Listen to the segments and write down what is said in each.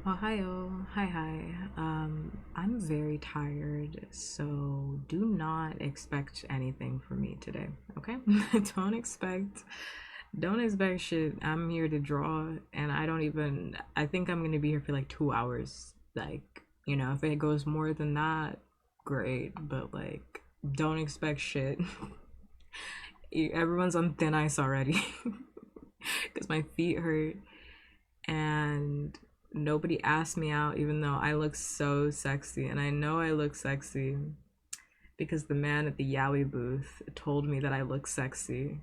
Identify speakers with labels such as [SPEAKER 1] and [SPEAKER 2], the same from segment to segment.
[SPEAKER 1] Ohio. Hi. I'm very tired, so do not expect anything from me today, okay? don't expect don't expect shit. I'm here to draw and I think I'm gonna be here for like 2 hours. If it goes more than that, great. But like don't expect shit. Everyone's on thin ice already. Because my feet hurt and nobody asked me out even though I look so sexy, and I know I look sexy because the man at the Yowie booth told me that I look sexy,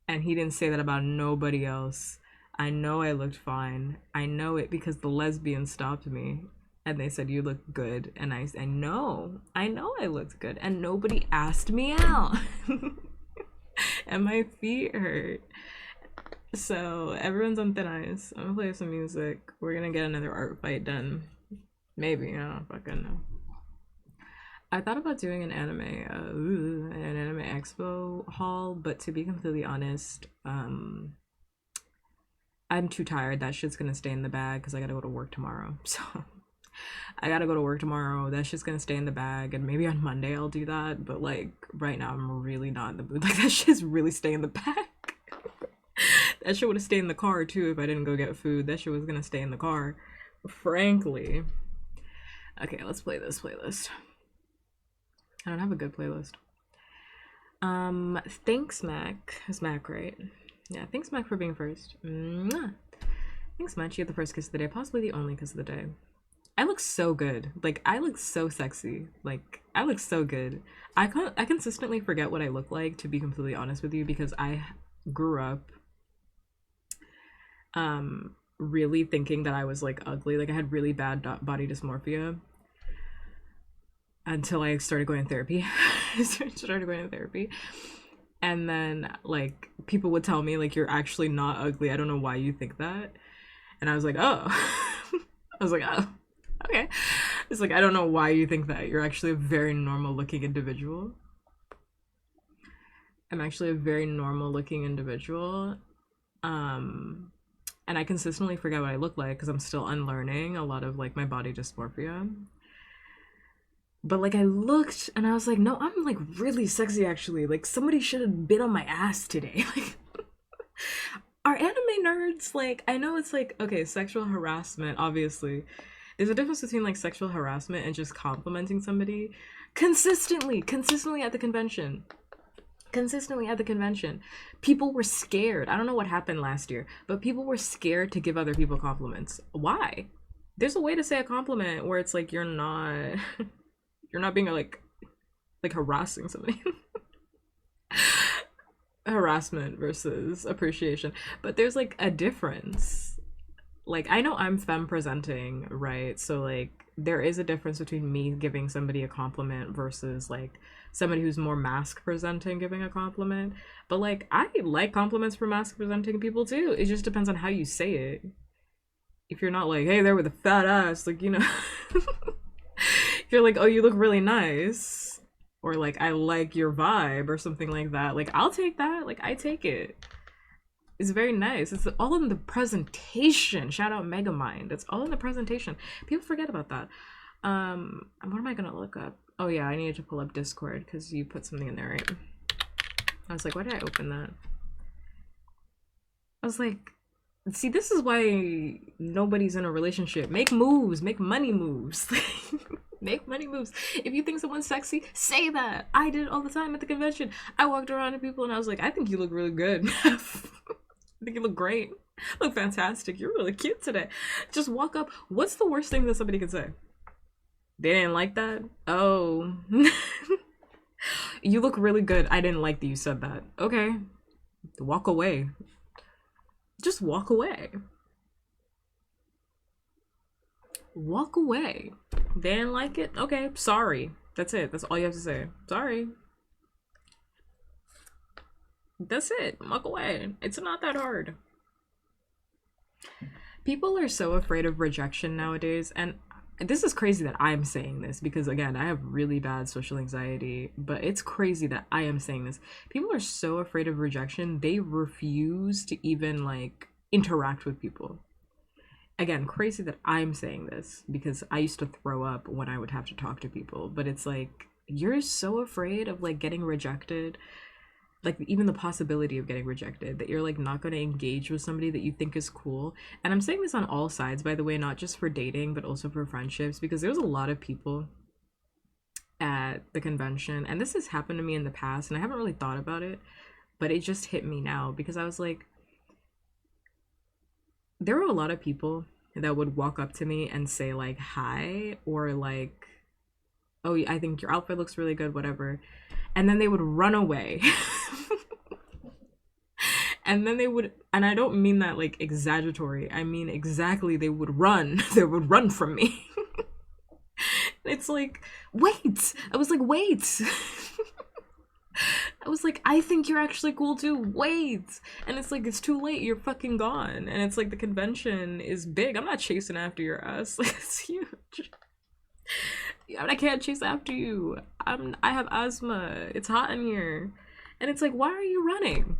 [SPEAKER 1] and he didn't say that about nobody else. I know I looked fine. I know it because the lesbian stopped me and they said you look good, and I know I looked good, and nobody asked me out. And my feet hurt. So everyone's on thin ice. I'm gonna play some music. We're gonna get another art fight done. Maybe, I don't fucking know. I thought about doing an anime expo haul, but to be completely honest, I'm too tired. That shit's gonna stay in the bag because I gotta go to work tomorrow. So I gotta go to work tomorrow. That shit's gonna stay in the bag, and maybe on Monday I'll do that. But like right now, I'm really not in the mood. Like that shit's really staying in the bag. That shit would have stayed in the car too if I didn't go get food. That shit was gonna stay in the car. Frankly. Okay, let's play this playlist. I don't have a good playlist. Thanks Mac. It's Mac, right? Yeah, thanks Mac for being first. Mwah. Thanks Mac, you get the first kiss of the day, possibly the only kiss of the day. I look so good. Like I look so sexy. Like I look so good. I consistently forget what I look like, to be completely honest with you, because I grew up really thinking that I was like ugly. Like I had really bad body dysmorphia until I started going to therapy. And then like people would tell me like you're actually not ugly. I don't know why you think that. And I was like, "Oh." I was like, "Oh. Okay." It's like I don't know why you think that. You're actually a very normal looking individual. I'm actually a very normal looking individual. Um and I consistently forget what I look like because I'm still unlearning a lot of like my body dysmorphia. But like I looked and I was like, no, I'm like really sexy actually. Like somebody should have been on my ass today. Like are anime nerds like, I know it's like okay, sexual harassment obviously. There's a difference between like sexual harassment and just complimenting somebody consistently at the convention. Consistently at the convention. People were scared. I don't know what happened last year, but people were scared to give other people compliments. Why? There's a way to say a compliment where it's like you're not you're not being like harassing somebody. Harassment versus appreciation. But there's like a difference. Like I know I'm femme presenting, right? So like there is a difference between me giving somebody a compliment versus like somebody who's more mask presenting giving a compliment. But like I like compliments for mask presenting people too. It just depends on how you say it. If you're not like, hey there with a fat ass, like if you're like, oh you look really nice, or like I like your vibe or something like that, like I'll take that. Like I take it. It's very nice. It's all in the presentation. Shout out Megamind. It's all in the presentation. People forget about that. What am I gonna look up? Oh yeah, I needed to pull up Discord because you put something in there, right? I was like, why did I open that? I was like, see, this is why nobody's in a relationship. Make moves, make money moves. Make money moves. If you think someone's sexy, say that. I did it all the time at the convention. I walked around to people and I was like, I think you look really good. I think you look great. Look fantastic. You're really cute today. Just walk up. What's the worst thing that somebody could say? They didn't like that? Oh. You look really good. I didn't like that you said that. Okay. Walk away. Just walk away. Walk away. They didn't like it? Okay, sorry. That's it. That's all you have to say. Sorry. That's it. Walk away. It's not that hard. People are so afraid of rejection nowadays, and this is crazy that I'm saying this because again, I have really bad social anxiety, but it's crazy that I am saying this. People are so afraid of rejection, they refuse to even like interact with people. again, crazy that I'm saying this because I used to throw up when I would have to talk to people, but it's like you're so afraid of like getting rejected, like even the possibility of getting rejected, that you're like not going to engage with somebody that you think is cool. And I'm saying this on all sides, by the way, not just for dating but also for friendships, because there's a lot of people at the convention, and this has happened to me in the past and I haven't really thought about it, but it just hit me now because I was like, there were a lot of people that would walk up to me and say like hi, or like, oh, I think your outfit looks really good, whatever, and then they would run away. And then they would, and I don't mean that like exaggeratory, I mean exactly, they would run. They would run from me. It's like, wait. I was like, wait. I was like, I think you're actually cool too. Wait. And it's like, it's too late. You're fucking gone. And it's like, the convention is big. I'm not chasing after your ass. Like, it's huge. Yeah, I can't chase after you. I have asthma. It's hot in here. And it's like, why are you running?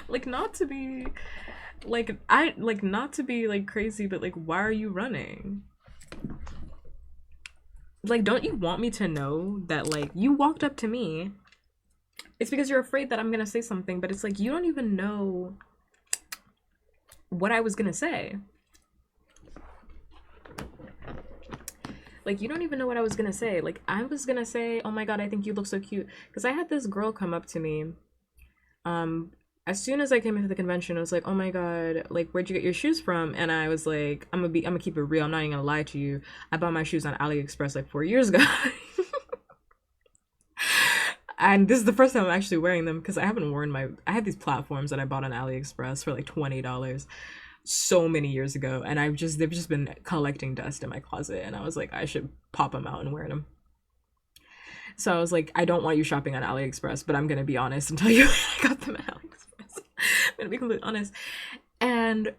[SPEAKER 1] Like, not to be like, I like, not to be like crazy, but like, why are you running? Like, don't you want me to know that like you walked up to me? It's because you're afraid that I'm gonna say something, but it's like you don't even know what I was gonna say. Like, you don't even know what I was gonna say. Like, I was gonna say, oh my god, I think you look so cute. Because I had this girl come up to me. As soon as I came into the convention, I was like, oh my god, like, where'd you get your shoes from? And I was like, I'm gonna keep it real. I'm not even gonna lie to you. I bought my shoes on AliExpress like 4 years ago. And this is the first time I'm actually wearing them because I haven't worn I had these platforms that I bought on AliExpress for like $20 so many years ago, and they've just been collecting dust in my closet, and I was like, I should pop them out and wear them. So I was like, I don't want you shopping on AliExpress, but I'm gonna be honest and tell you I got them at AliExpress. I'm gonna be completely honest. And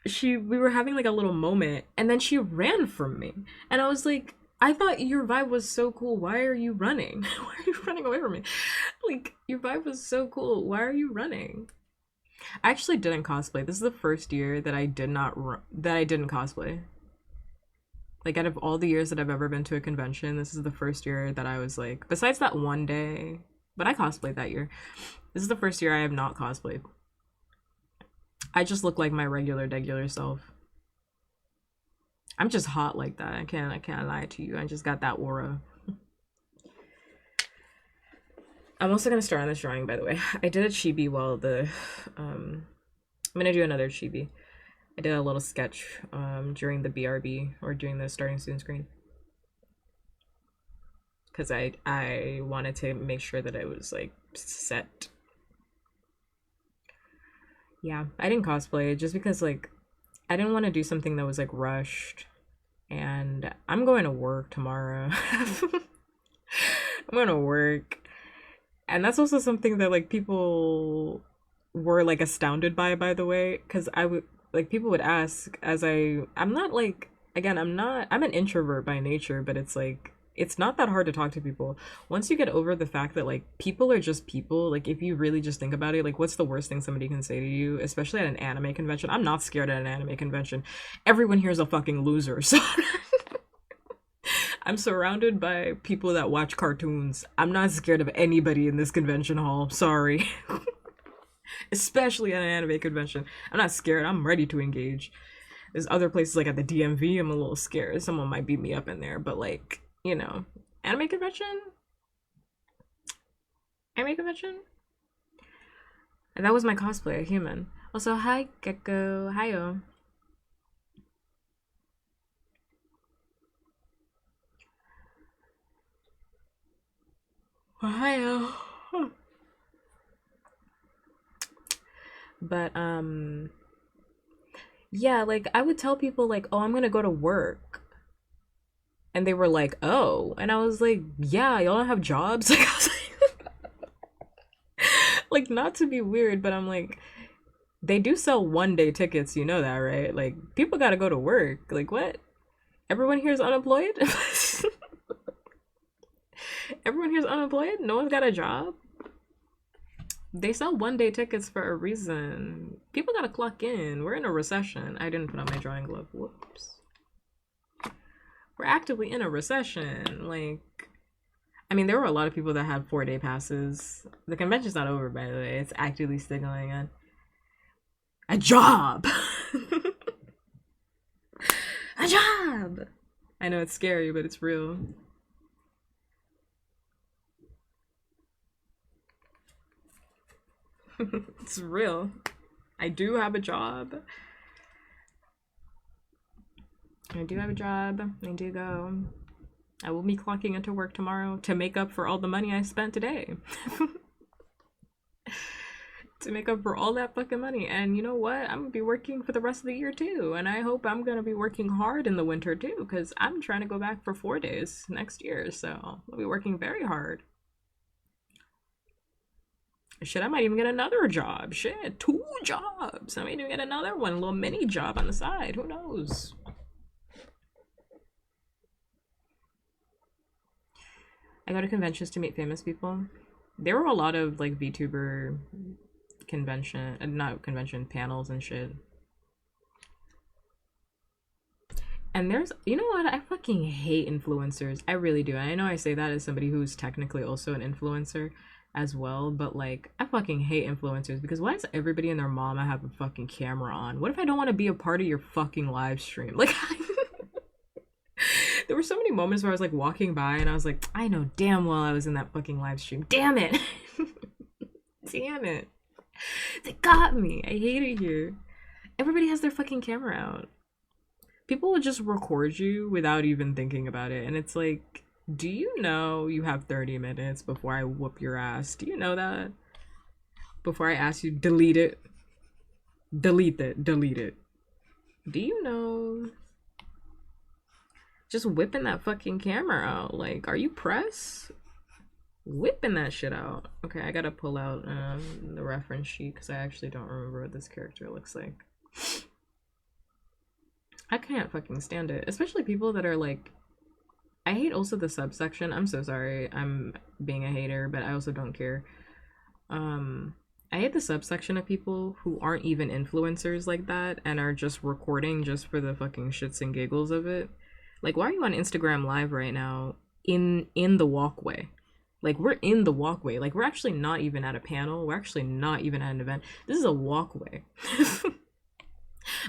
[SPEAKER 1] we were having like a little moment, and then she ran from me, and I was like, I thought your vibe was so cool. Why are you running? Why are you running away from me? Like, your vibe was so cool. Why are you running? I actually didn't cosplay. This is the first year that I didn't cosplay. Like, out of all the years that I've ever been to a convention, this is the first year that I was like, besides that one day, but I cosplayed that year. This is the first year I have not cosplayed. I just look like my regular self. I'm just hot like that. I can't lie to you. I just got that aura. I'm also gonna start on this drawing, by the way. I did a chibi while I'm gonna do another chibi. I did a little sketch during the BRB, or during the starting student screen, because I wanted to make sure that it was like set. Yeah, I didn't cosplay just because like I didn't want to do something that was like rushed, and I'm going to work tomorrow. I'm going to work, and that's also something that like people were like astounded by the way, because I would like, people would ask, as I'm not like, again, I'm an introvert by nature, but it's like, it's not that hard to talk to people once you get over the fact that like people are just people. Like, if you really just think about it, like, what's the worst thing somebody can say to you, especially at an anime convention? I'm not scared at an anime convention. Everyone here is a fucking loser, so I'm surrounded by people that watch cartoons. I'm not scared of anybody in this convention hall, sorry. Especially at an anime convention, I'm not scared. I'm ready to engage. There's other places like at the DMV, I'm a little scared. Someone might beat me up in there, but like, you know, anime convention? Anime convention? And that was my cosplay, a human. Also, hi, Gecko. Hiyo. Hiyo. But, yeah, like, I would tell people, like, oh, I'm gonna go to work. And they were like, oh. And I was like, yeah, y'all don't have jobs? Like, I was like, not to be weird, but I'm like, they do sell 1-day tickets, you know that, right? Like, people gotta go to work. Like, what? Everyone here is unemployed? Everyone here is unemployed? No one's got a job? They sell 1 day tickets for a reason. People gotta clock in. We're in a recession. I didn't put on my drawing glove. Whoops. We're actively in a recession. Like, I mean, there were a lot of people that had 4 day passes. The convention's not over, by the way. It's actively still going on. A job! A job! I know it's scary, but it's real. It's real. I do have a job. I do have a job. I do go. I will be clocking into work tomorrow to make up for all the money I spent today. To make up for all that fucking money. And you know what? I'm gonna be working for the rest of the year too. And I hope I'm gonna be working hard in the winter too, because I'm trying to go back for 4 days next year. So I'll be working very hard. Shit, I might even get another job. Shit, 2 jobs. I might even get another one, a little mini job on the side. Who knows? I go to conventions to meet famous people. There were a lot of like VTuber convention, not convention, panels and shit. And there's, you know what? I fucking hate influencers. I really do. And I know I say that as somebody who's technically also an influencer as well, but like, I fucking hate influencers because why does everybody and their mama have a fucking camera on? What if I don't want to be a part of your fucking live stream? Like, there were so many moments where I was like walking by and I was like, I know damn well I was in that fucking live stream. Damn it. Damn it. They got me. I hate it here. Everybody has their fucking camera out. People will just record you without even thinking about it. And it's like, do you know you have 30 minutes before I whoop your ass? Do you know that? Before I ask you, delete it. Delete it. Delete it. Do you know? Just whipping that fucking camera out. Like, are you press? Whipping that shit out. Okay, I gotta pull out the reference sheet because I actually don't remember what this character looks like. I can't fucking stand it. Especially people that are like, I hate also the subsection. I'm so sorry. I'm being a hater, but I also don't care. I hate the subsection of people who aren't even influencers like that and are just recording just for the fucking shits and giggles of it. Like, why are you on Instagram Live right now in the walkway? Like, we're in the walkway. Like, we're actually not even at a panel. We're actually not even at an event. This is a walkway.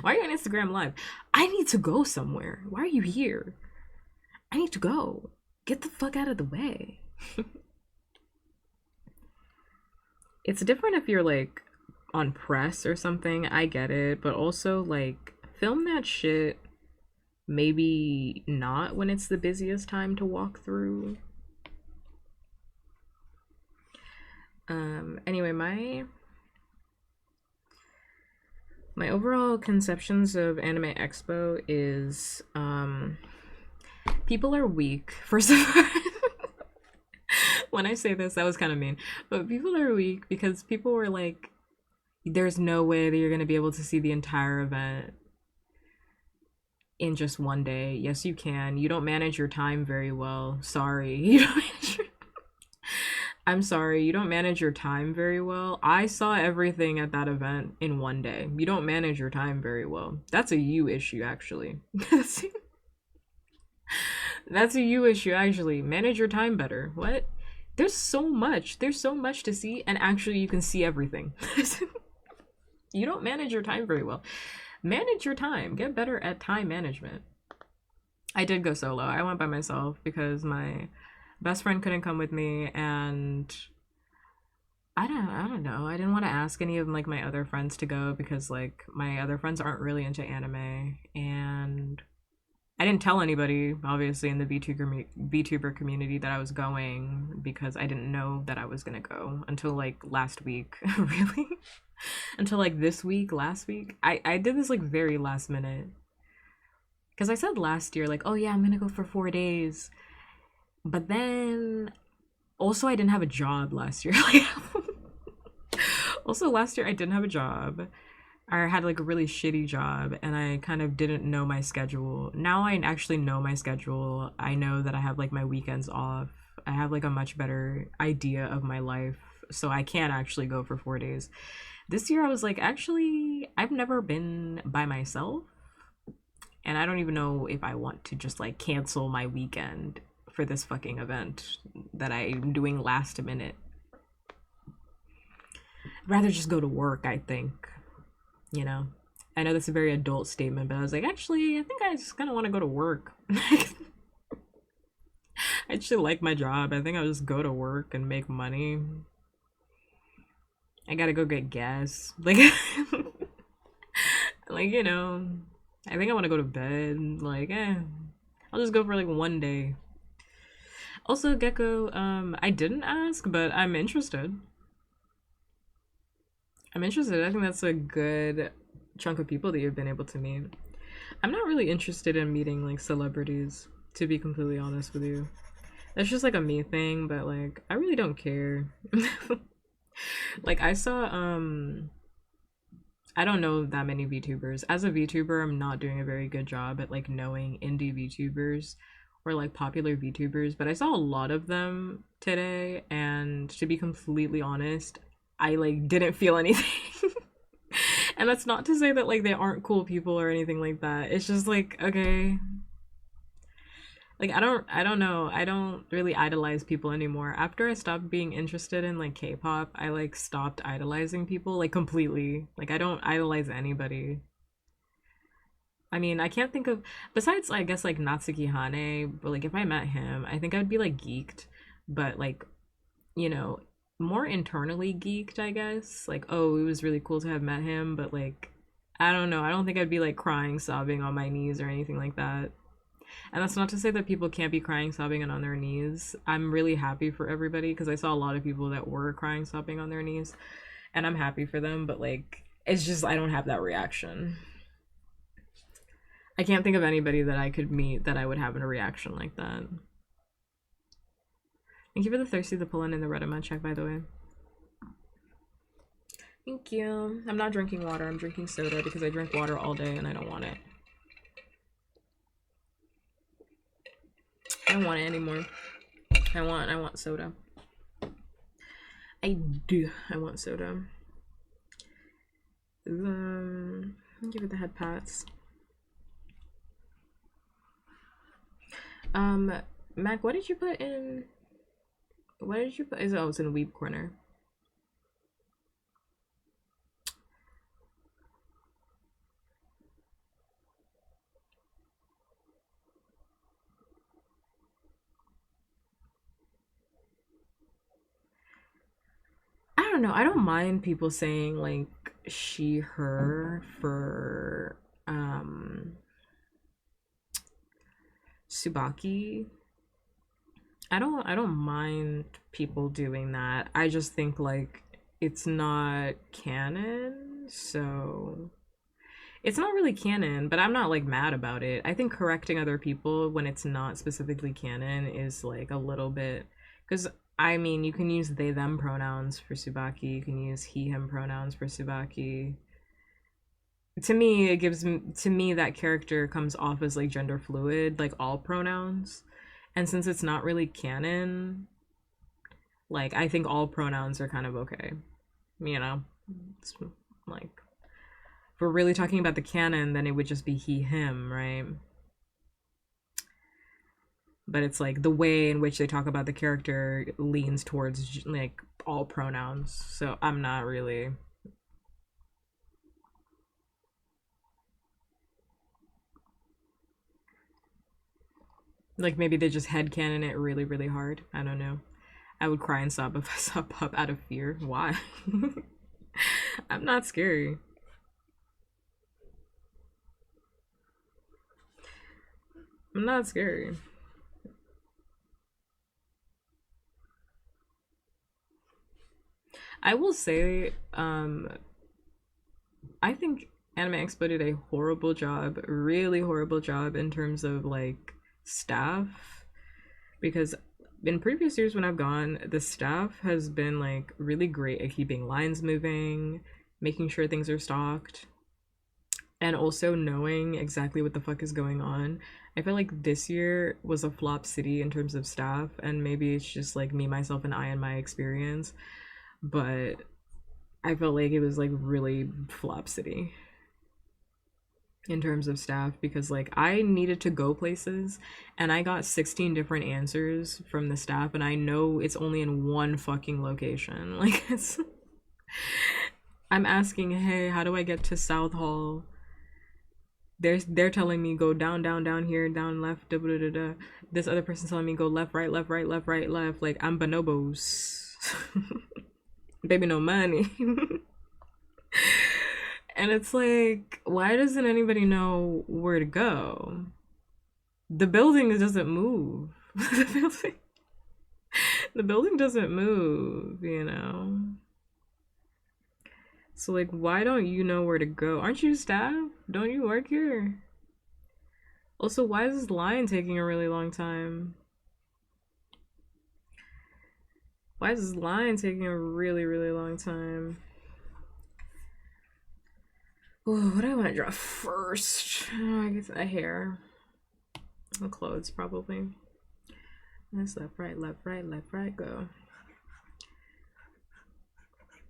[SPEAKER 1] Why are you on Instagram Live? I need to go somewhere. Why are you here? I need to go. Get the fuck out of the way. It's different if you're, like, on press or something. I get it. But also, like, film that shit maybe not when it's the busiest time to walk through. Anyway, my overall conceptions of Anime Expo is people are weak. First of all, when I say this, that was kind of mean, but people are weak because people were like, there's no way that you're going to be able to see the entire event in just 1 day. Yes, you can. You don't manage your time very well. Sorry. You don't manage your... I'm sorry, you don't manage your time very well. I saw everything at that event in 1 day. You don't manage your time very well. That's a you issue, actually. That's a you issue, actually. Manage your time better. What? There's so much. There's so much to see, and actually you can see everything. You don't manage your time very well. Manage your time. Get better at time management. I did go solo. I went by myself because my best friend couldn't come with me, and I don't know. I didn't want to ask any of like my other friends to go because like my other friends aren't really into anime, and I didn't tell anybody obviously in the VTuber community that I was going because I didn't know that I was gonna go until like last week. Really? Until like this week, last week. I did this like very last minute because I said last year like, oh yeah, I'm gonna go for 4 days. But then, also, I didn't have a job last year. Also, last year, I didn't have a job. I had, like, a really shitty job, and I kind of didn't know my schedule. Now I actually know my schedule. I know that I have, like, my weekends off. I have, like, a much better idea of my life. so I can't actually go for 4 days. This year I was like, actually, I've never been by myself, and I don't even know if I want to just like cancel my weekend for this fucking event that I'm doing last minute. I'd rather just go to work, I think, you know. I know that's a very adult statement, but I was like, actually, I think I just kind of want to go to work. I actually like my job. I think I'll just go to work and make money. I gotta go get gas. Like, like, you know, I think I want to go to bed. Like, I'll just go for like 1 day. Also, Gecko, I didn't ask, but I'm interested. I'm interested. I think that's a good chunk of people that you've been able to meet. I'm not really interested in meeting like celebrities, to be completely honest with you. That's just like a me thing, but like I really don't care. Like I saw I don't know that many VTubers. As a VTuber, I'm not doing a very good job at like knowing indie VTubers or like popular VTubers, but I saw a lot of them today, and to be completely honest, I like didn't feel anything. And that's not to say that like they aren't cool people or anything like that. It's just like, okay, like I don't know. I don't really idolize people anymore. After I stopped being interested in like K-pop, I like stopped idolizing people like completely. Like I don't idolize anybody. I mean, I can't think of, besides I guess like Natsuki Hane, but like if I met him, I think I'd be like geeked, but like, you know, more internally geeked, I guess. Like, oh, it was really cool to have met him, but like I don't know. I don't think I'd be like crying, sobbing on my knees or anything like that. And that's not to say that people can't be crying, sobbing, and on their knees. I'm really happy for everybody because I saw a lot of people that were crying, sobbing on their knees, and I'm happy for them. But like, it's just I don't have that reaction. I can't think of anybody that I could meet that I would have a reaction like that. Thank you for the thirsty, the pull-in, and the Redema check, by the way. Thank you. I'm not drinking water. I'm drinking soda because I drink water all day and I don't want it. I don't want it anymore. I want soda. I do. I want soda. Give it the head pats. Mac, what did you put in? What did you put? Oh, it's in Weep Corner. I don't know. I don't mind people saying like she, her for Tsubaki. I don't mind people doing that. I just think like it's not canon, so it's not really canon, but I'm not like mad about it. I think correcting other people when it's not specifically canon is like a little bit, because I mean, you can use they them pronouns for Tsubaki, you can use he him pronouns for Tsubaki. To me, to me that character comes off as like gender fluid, like all pronouns. And since it's not really canon, like I think all pronouns are kind of okay. You know? It's like if we're really talking about the canon, then it would just be he him, right? But it's like the way in which they talk about the character leans towards like all pronouns. So I'm not really, like maybe they just headcanon it really, really hard. I don't know. I would cry and sob if I saw Pup out of fear. Why? I'm not scary. I'm not scary. I will say, I think Anime Expo did a horrible job, really horrible job in terms of like staff, because in previous years when I've gone, the staff has been like really great at keeping lines moving, making sure things are stocked, and also knowing exactly what the fuck is going on. I feel like this year was a flop city in terms of staff, and maybe it's just like me, myself, and I and my experience. but I felt like it was like really flop city in terms of staff because like I needed to go places and I got 16 different answers from the staff and I know it's only in one fucking location. Like it's I'm asking, "Hey, how do I get to South Hall?" They're telling me go down, down, down here, down left, da da da da. This other person's telling me go left, right, left, right, left, right, left. Like I'm bonobos. Baby no money. And it's like, why doesn't anybody know where to go? The building doesn't move. the building the building doesn't move, you know? So like why don't you know where to go? Aren't you staff? Don't you work here? Also, why is this line taking a really long time? Why is this line taking a really, really long time? Oh, what do I want to draw first? Oh, I guess a hair. And clothes, probably. That's left, right, left, right, left, right, go.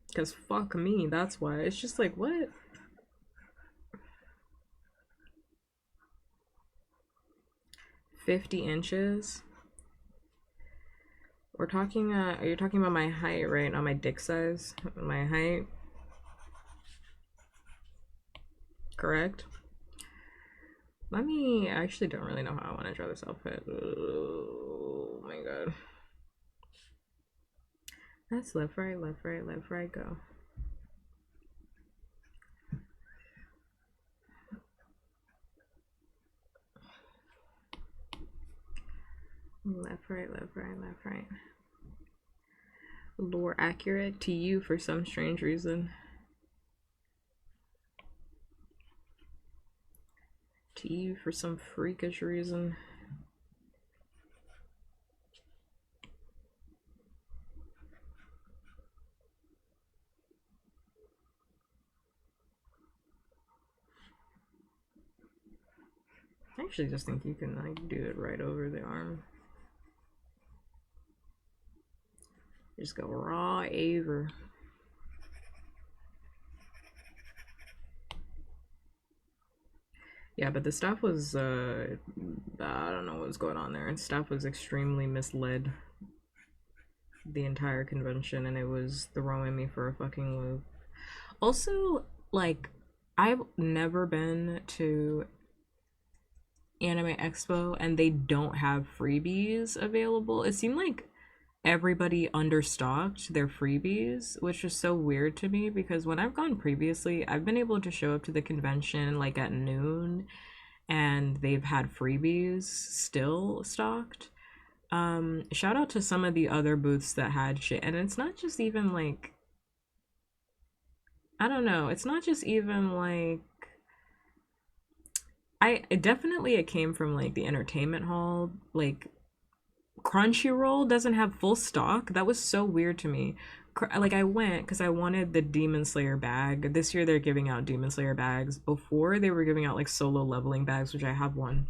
[SPEAKER 1] Because fuck me, that's why. It's just like, what? $50 We're talking, are you talking about my height, right? Not my dick size? My height? Correct? Let me, I actually don't really know how I want to draw this outfit. Oh my god. That's left, right, left, right, left, right, go. Left, right, left, right, left, right. Lore accurate to you for some strange reason. To you for some freakish reason. I actually just think you can like do it right over the arm. Just go raw over. Yeah, but the staff was I don't know what was going on there. And staff was extremely misled the entire convention and it was throwing me for a fucking loop. Also, like I've never been to Anime Expo and they don't have freebies available. It seemed like everybody understocked their freebies, which is so weird to me because when I've gone previously, I've been able to show up to the convention like at noon and they've had freebies still stocked. Shout out to some of the other booths that had shit, and it's not just even like I don't know, it's not just even like it came from like the entertainment hall, like Crunchyroll doesn't have full stock. That was so weird to me. Like I went because I wanted the Demon Slayer bag. This year they're giving out Demon Slayer bags. Before they were giving out like solo leveling bags, which I have one.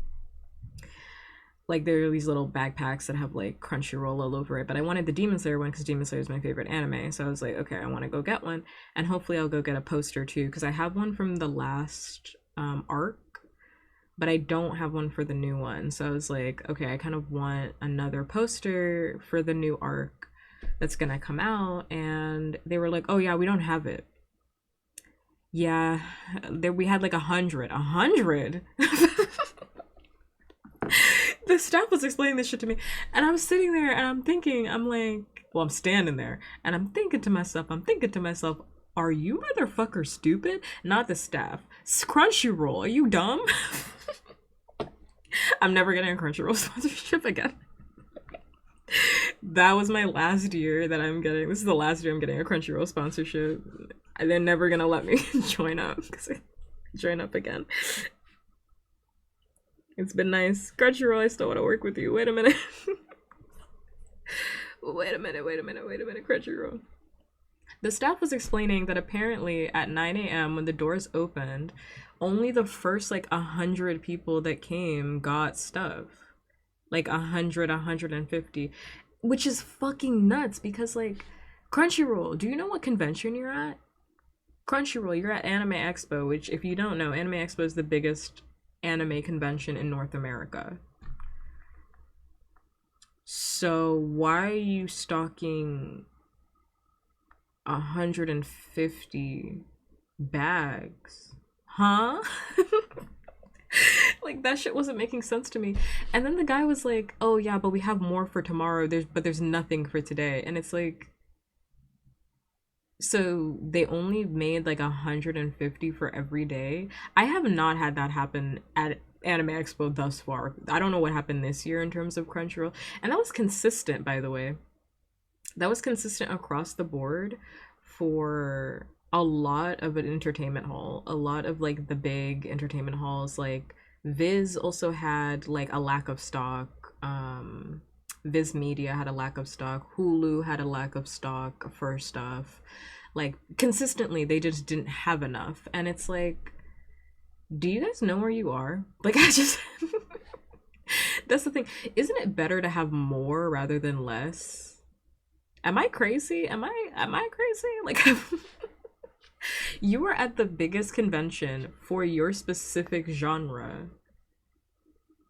[SPEAKER 1] Like there are these little backpacks that have like Crunchyroll all over it. But I wanted the Demon Slayer one because Demon Slayer is my favorite anime. So I was like, okay, I want to go get one, and hopefully I'll go get a poster too because I have one from the last arc, but I don't have one for the new one. So I was like, okay, I kind of want another poster for the new arc that's gonna come out. And they were like, oh yeah, we don't have it. Yeah, there we had like 100. The staff was explaining this shit to me, and I was sitting there and I'm thinking, I'm like, well, I'm standing there and I'm thinking to myself, are you motherfucker stupid? Not the staff. Crunchyroll, are you dumb? I'm never getting a Crunchyroll sponsorship again. That was my last year that I'm getting. This is the last year I'm getting a Crunchyroll sponsorship. And they're never gonna let me join up because I join up again. It's been nice. Crunchyroll, I still want to work with you. Wait a minute. Wait a minute, Crunchyroll. The staff was explaining that apparently at 9 a.m. when the doors opened, only the first like 100 people that came got stuff. Like 100, 150. Which is fucking nuts because like Crunchyroll, do you know what convention you're at? Crunchyroll, you're at Anime Expo, which, if you don't know, Anime Expo is the biggest anime convention in North America. So why are you stocking 150 bags? Huh? Like that shit wasn't making sense to me. And then the guy was like, "Oh yeah, but we have more for tomorrow. There's nothing for today." And it's like, so they only made like 150 for every day. I have not had that happen at Anime Expo thus far. I don't know what happened this year in terms of Crunchyroll. And that was consistent, by the way. That was consistent across the board for a lot of an entertainment hall. A lot of like the big entertainment halls, like Viz also had like a lack of stock. Viz Media had a lack of stock. Hulu had a lack of stock for stuff. Like consistently, they just didn't have enough. And it's like, do you guys know where you are? Like, I just. That's the thing. Isn't it better to have more rather than less? Am I crazy? Am I crazy? Like you were at the biggest convention for your specific genre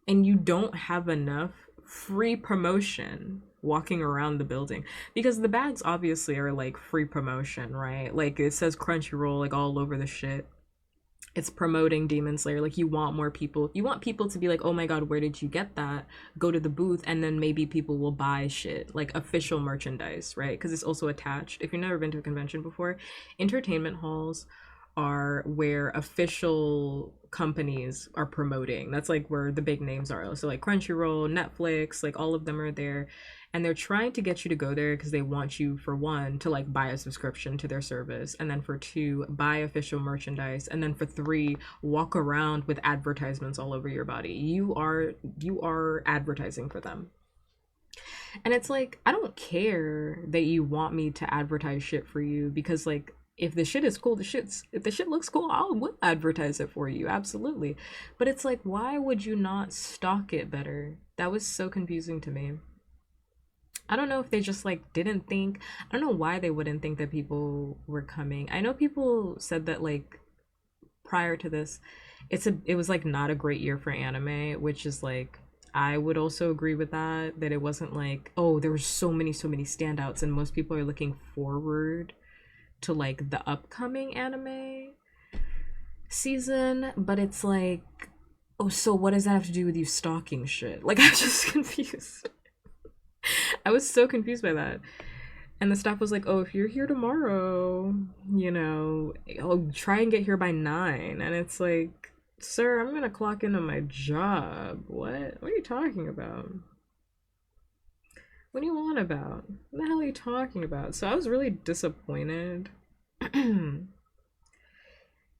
[SPEAKER 1] and you don't have enough free promotion walking around the building, because the bags obviously are like free promotion, right? Like it says Crunchyroll like all over the shit. It's promoting Demon Slayer. Like you want more people. You want people to be like, "Oh my god, where did you get that?" Go to the booth, and then maybe people will buy shit like official merchandise, right? Because it's also attached. If you've never been to a convention before, entertainment halls are where official companies are promoting. That's like where the big names are. So like Crunchyroll, Netflix, like all of them are there. And they're trying to get you to go there because they want you, for one, to like buy a subscription to their service, and then for two, buy official merchandise, and then for three, walk around with advertisements all over your body. You are advertising for them. And it's like, I don't care that you want me to advertise shit for you, because like if the shit is cool, if the shit looks cool, I will advertise it for you, absolutely. But it's like, why would you not stock it better? That was so confusing to me. I don't know if they just like didn't think. I don't know why they wouldn't think that people were coming. I know people said that like prior to this, it was like not a great year for anime, which is like, I would also agree with that, that it wasn't like, oh, there were so many standouts and most people are looking forward to like the upcoming anime season, but it's like, oh, so what does that have to do with you stalking shit? Like I'm just confused. I was so confused by that. And the staff was like, "Oh, if you're here tomorrow, I'll try and get here by 9." And it's like, "Sir, I'm gonna clock into my job. What? What are you talking about? What do you want about? What the hell are you talking about?" So I was really disappointed. In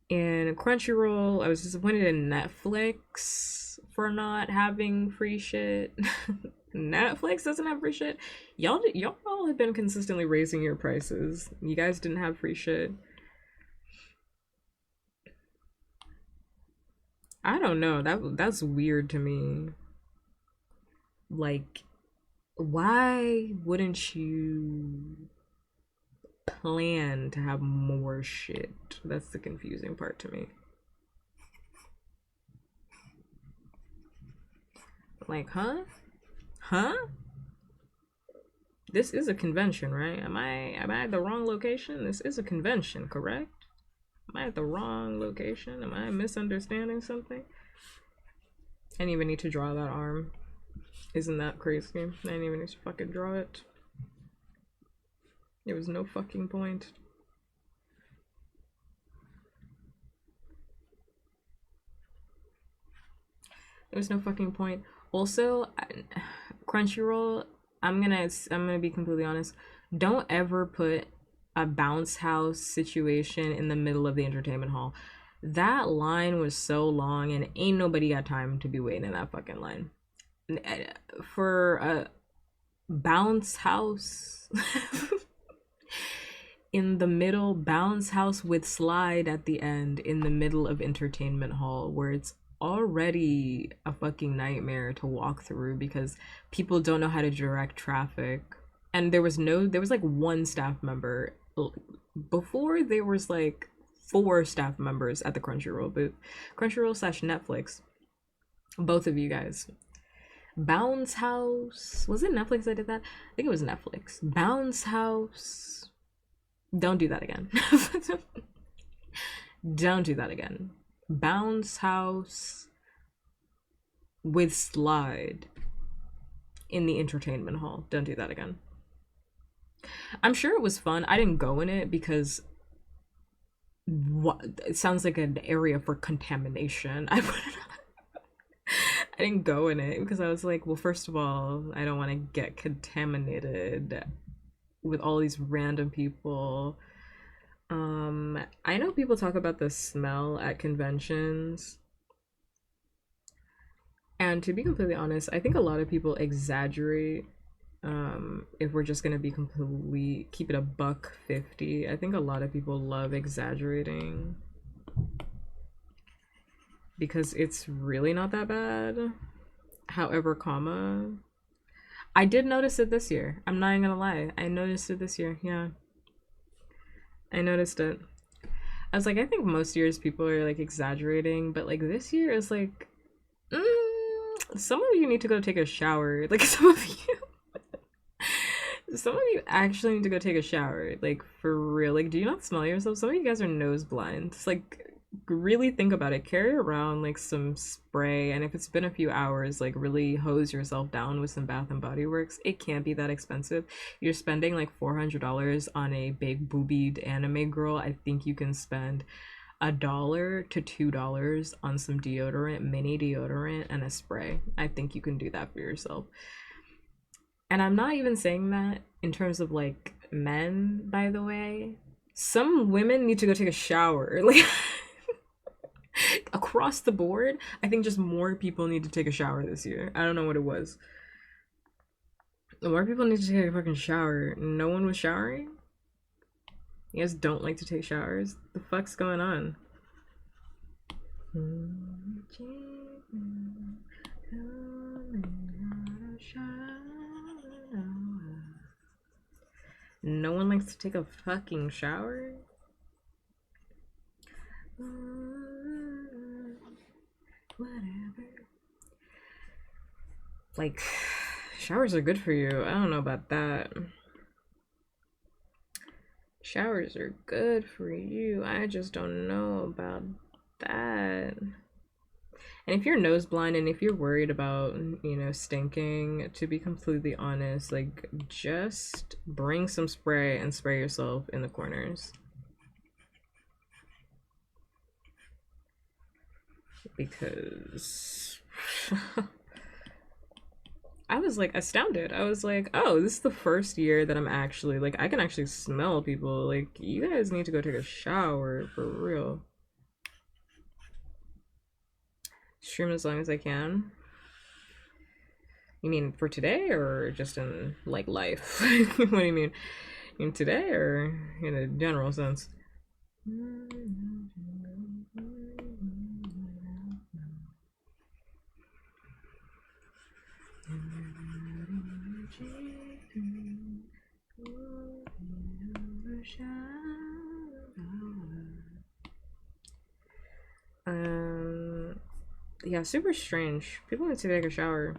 [SPEAKER 1] Crunchyroll, I was disappointed in Netflix for not having free shit. Netflix doesn't have free shit. Y'all all have been consistently raising your prices. You guys didn't have free shit. I don't know. That's weird to me. Like, why wouldn't you plan to have more shit? That's the confusing part to me. Like, huh? Huh? This is a convention, right? Am I at the wrong location? This is a convention, correct? Am I at the wrong location? Am I misunderstanding something? I didn't even need to draw that arm. Isn't that crazy? I didn't even need to fucking draw it. There was no fucking point. There was no fucking point. Also, Crunchyroll, I'm gonna be completely honest. Don't ever put a bounce house situation in the middle of the entertainment hall. That line was so long, and ain't nobody got time to be waiting in that fucking line for a bounce house. In the middle, bounce house with slide at the end, in the middle of entertainment hall, where it's already a fucking nightmare to walk through because people don't know how to direct traffic. And there was like one staff member. Before there was like four staff members at the Crunchyroll booth. Crunchyroll slash Netflix. Both of you guys. Bounce House. Was it Netflix that did that? I think it was Netflix. Bounce House. Don't do that again. Don't do that again. Bounce House with Slide in the entertainment hall. Don't do that again. I'm sure it was fun. I didn't go in it because what it sounds like an area for contamination. I didn't go in it because I was like, well, first of all, I don't want to get contaminated with all these random people. I know people talk about the smell at conventions. And to be completely honest, I think a lot of people exaggerate. If we're just gonna be complete, keep it a buck 50. I think a lot of people love exaggerating because it's really not that bad. However, comma, I did notice it this year. I'm not even gonna lie. I noticed it this year. Yeah, I noticed it. I was like, I think most years people are like exaggerating, but like this year is like, some of you need to go take a shower. Like some of you actually need to go take a shower. Like for real. Like, do you not smell yourself? Some of you guys are nose blind. It's like really think about it. Carry around like some spray, and if it's been a few hours, like really hose yourself down with some Bath and Body Works. It can't be that expensive. You're spending like $400 on a big boobied anime girl. I think you can spend $1 to $2 on some deodorant, mini deodorant, and a spray. I think you can do that for yourself. And I'm not even saying that in terms of like men, by the way. Some women need to go take a shower. Like across the board, I think just more people need to take a shower this year. I don't know what it was. More people need to take a fucking shower. No one was showering? You guys don't like to take showers? The fuck's going on? No one likes to take a fucking shower? Whatever. Like, showers are good for you. I don't know about that. Showers are good for you. I just don't know about that. And if you're nose blind and if you're worried about, stinking, to be completely honest, like just bring some spray and spray yourself in the corners. Because I was like astounded. I was like, oh, this is the first year that I'm actually like, I can actually smell people. Like, you guys need to go take a shower for real. Stream as long as I can. You mean for today or just in like life? What do you mean? In today or in a general sense? Yeah, super strange. People need to take a shower.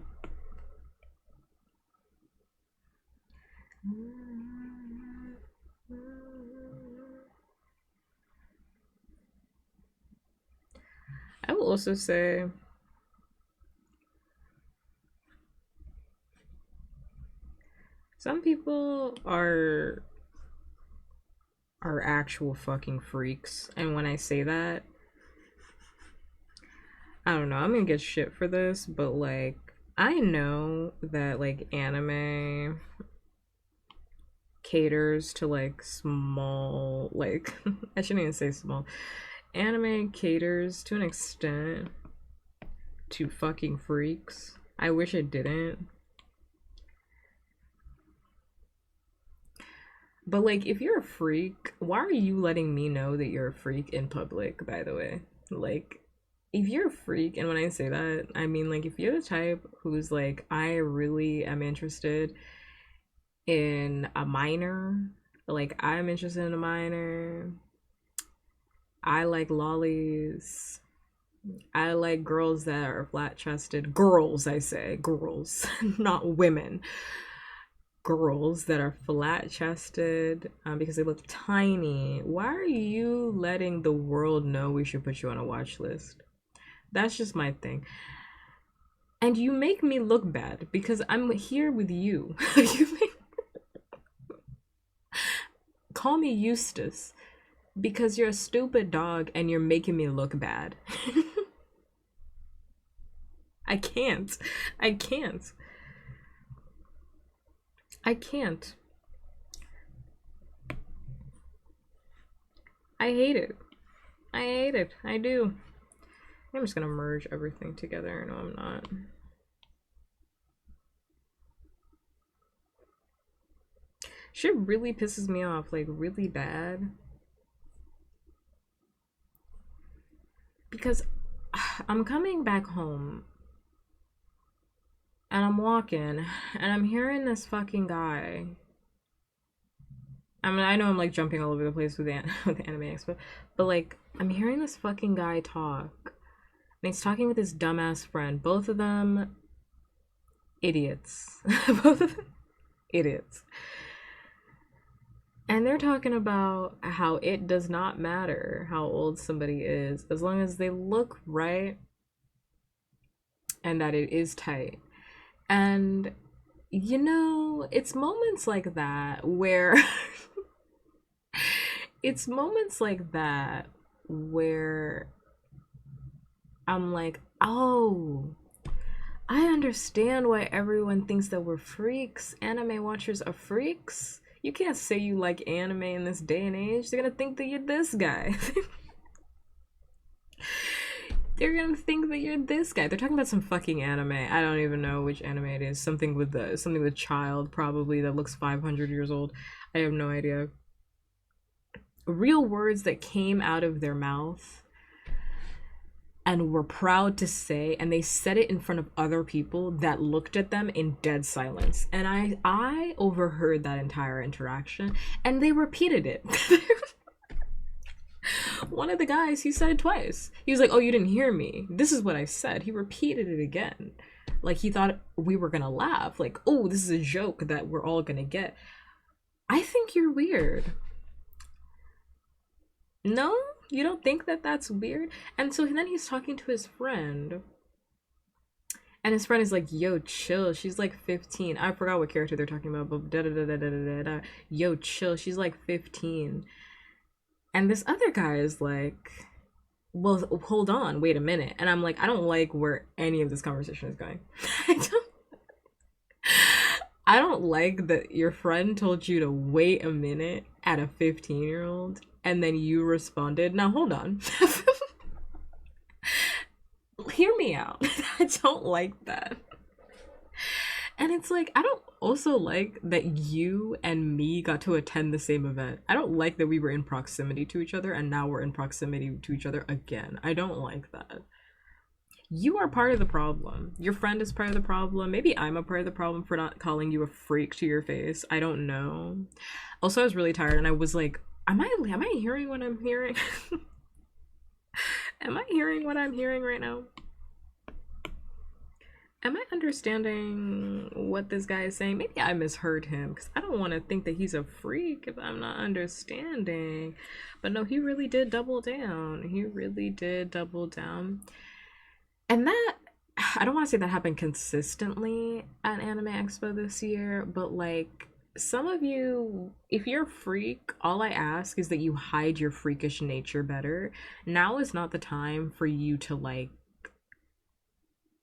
[SPEAKER 1] I will also say some people are actual fucking freaks. And when I say that, I don't know, I'm gonna get shit for this, but like I know that like anime caters to like small, like I shouldn't even say small. Anime caters to an extent to fucking freaks. I wish it didn't. But like if you're a freak, why are you letting me know that you're a freak in public, by the way? Like if you're a freak, and when I say that, I mean like if you're the type who's like, I really am interested in a minor. Like, I'm interested in a minor. I like lollies. I like girls that are flat chested. Girls, I say. Girls, not women. Girls that are flat chested because they look tiny. Why are you letting the world know we should put you on a watch list? That's just my thing. And you make me look bad because I'm here with you. Call me Eustace because you're a stupid dog and you're making me look bad. I can't. I can't. I can't. I hate it. I hate it. I do. I'm just gonna merge everything together. No, I'm not. Shit really pisses me off, like really bad. Because I'm coming back home and I'm walking and I'm hearing this fucking guy. I mean, I know I'm like jumping all over the place with with Anime Expo, but like I'm hearing this fucking guy talk, and he's talking with his dumbass friend. Both of them idiots. Both of them idiots. And they're talking about how it does not matter how old somebody is as long as they look right and that it is tight. And you know, it's moments like that where it's moments like that where I'm like, oh, I understand why everyone thinks that we're freaks. Anime watchers are freaks. You can't say you like anime in this day and age. They're gonna think that you're this guy. They're gonna think that you're this guy. They're talking about some fucking anime. I don't even know which anime it is. Something with child probably that looks 500 years old. I have no idea. Real words that came out of their mouth and were proud to say, and they said it in front of other people that looked at them in dead silence. And I overheard that entire interaction and they repeated it. One of the guys, he said it twice. He was like, oh, you didn't hear me. This is what I said. He repeated it again. Like he thought we were gonna laugh. Like, oh, this is a joke that we're all gonna get. I think you're weird. No? You don't think that that's weird? And so then he's talking to his friend. And his friend is like, yo, chill. She's like 15. I forgot what character they're talking about, but da da da da da da da. Yo, chill. She's like 15. And this other guy is like, well, hold on, wait a minute. And I'm like, I don't like where any of this conversation is going. I don't I don't like that your friend told you to wait a minute at a 15-year-old and then you responded, now hold on. Hear me out. I don't like that. And it's like, I don't also like that you and me got to attend the same event. I don't like that we were in proximity to each other and now we're in proximity to each other again. I don't like that. You are part of the problem. Your friend is part of the problem. Maybe I'm a part of the problem for not calling you a freak to your face. I don't know. Also, I was really tired and I was like, am I hearing what I'm hearing? Am I hearing what I'm hearing right now? Am I understanding what this guy is saying? Maybe I misheard him because I don't want to think that he's a freak if I'm not understanding. But no, he really did double down. He really did double down. And that, I don't want to say that happened consistently at Anime Expo this year, but like some of you, if you're a freak, all I ask is that you hide your freakish nature better. Now is not the time for you to like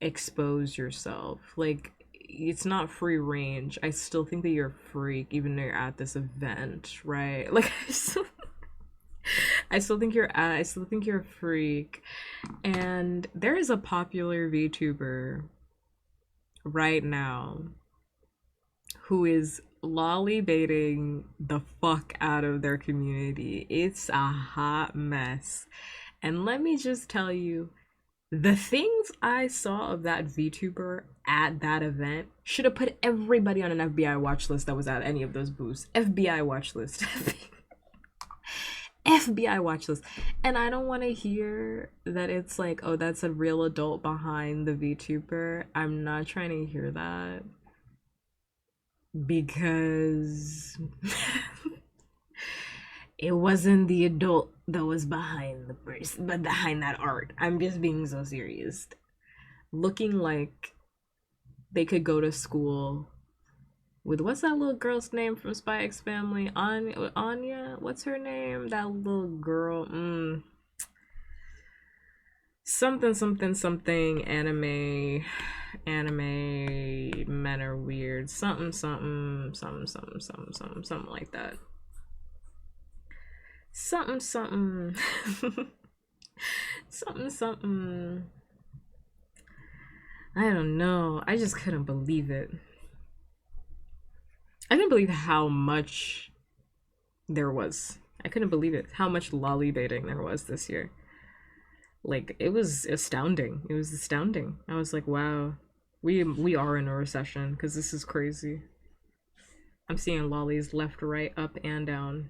[SPEAKER 1] expose yourself. Like it's not free range. I still think that you're a freak even though you're at this event, right? Like I still think you're a freak. And there is a popular VTuber right now who is lolly baiting the fuck out of their community. It's a hot mess. And let me just tell you, The things I saw of that VTuber at that event should have put everybody on an FBI watch list that was at any of those booths. FBI watch list. FBI watch list. And I don't want to hear that it's like, oh, that's a real adult behind the VTuber. I'm not trying to hear that because it wasn't the adult that was behind the person, but behind that art. I'm just being so serious. Looking like they could go to school with what's that little girl's name from Spy X Family? Anya? What's her name? That little girl. Something something something anime men are weird. Something something something something something something something like that. Something something something something. I don't know. I just couldn't believe it. I couldn't believe how much there was. I couldn't believe it. How much lolly baiting there was this year. Like it was astounding. It was astounding. I was like, wow, we are in a recession because this is crazy. I'm seeing lollies left, right, up, and down.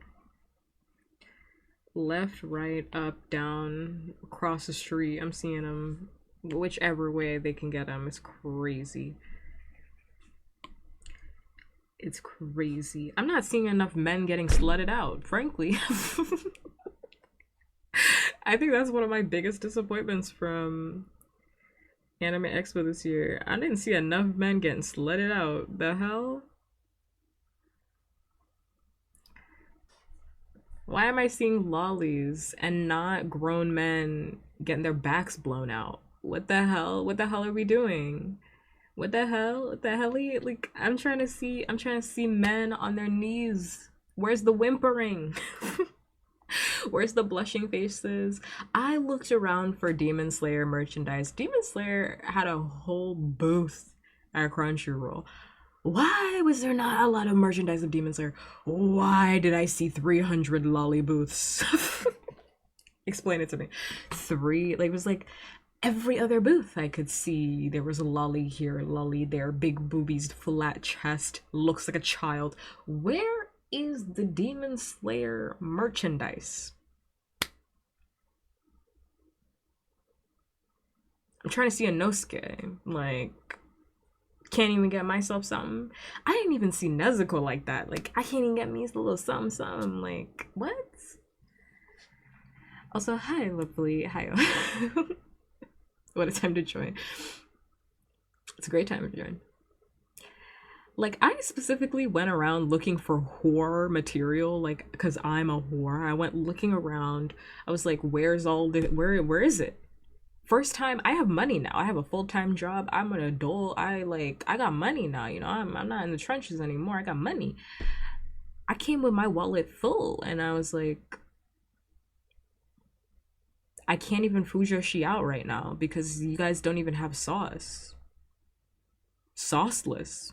[SPEAKER 1] Left, right, up, down, across the street. I'm seeing them whichever way they can get them. It's crazy. It's crazy. I'm not seeing enough men getting slutted out, frankly. I think that's one of my biggest disappointments from Anime Expo this year. I didn't see enough men getting slutted out. The hell? Why am I seeing lollies and not grown men getting their backs blown out? What the hell? What the hell are we doing? What the hell? What the hell? Like I'm trying to see men on their knees. Where's the whimpering? Where's the blushing faces? I looked around for Demon Slayer merchandise. Demon Slayer had a whole booth at Crunchyroll. Why was there not a lot of merchandise of Demon Slayer? Why did I see 300 lolly booths? Explain it to me. Like, it was like every other booth I could see. There was a lolly here, lolly there, big boobies, flat chest, looks like a child. Where is the Demon Slayer merchandise? I'm trying to see a Nosuke. Like, can't even get myself something. I didn't even see Nezuko like that. Like, I can't even get me a little something, something. Like, what? Also, hi, lovely. Hi. What a time to join. It's a great time to join. Like, I specifically went around looking for whore material, like, because I'm a whore. I went looking around. I was like, where's all the, where is it? First time, I have money now. I have a full-time job. I'm an adult. I got money now, you know. I'm not in the trenches anymore. I got money. I came with my wallet full, and I was like, I can't even fujoshi out right now because you guys don't even have sauce. Sauceless.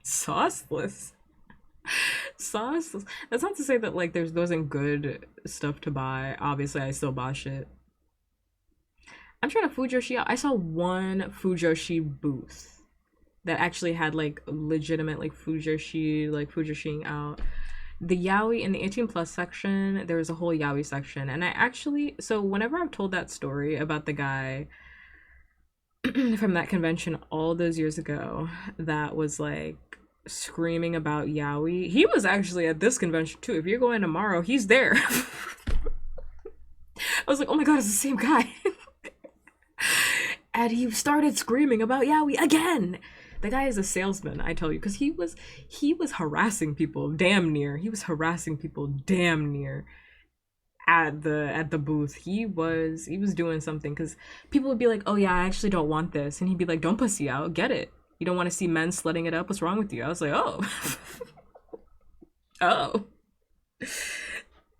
[SPEAKER 1] Sauceless. Sauceless. That's not to say that like there wasn't good stuff to buy. Obviously, I still bought shit. I'm trying to fujoshi out. I saw one fujoshi booth that actually had like legitimate like fujoshiing out. The yaoi in the 18 plus section, there was a whole yaoi section, and I actually, so whenever I'm told that story about the guy from that convention all those years ago that was like screaming about yaoi, he was actually at this convention too. If you're going tomorrow, he's there. I was like, oh my god, it's the same guy. And he started screaming about yaoi again. The guy is a salesman, I tell you, because he was harassing people damn near. He was harassing people damn near at the booth. He was doing something because people would be like, oh yeah, I actually don't want this, and he'd be like, don't pussy out, get it. You don't want to see men slutting it up. What's wrong with you? I was like, oh. Oh.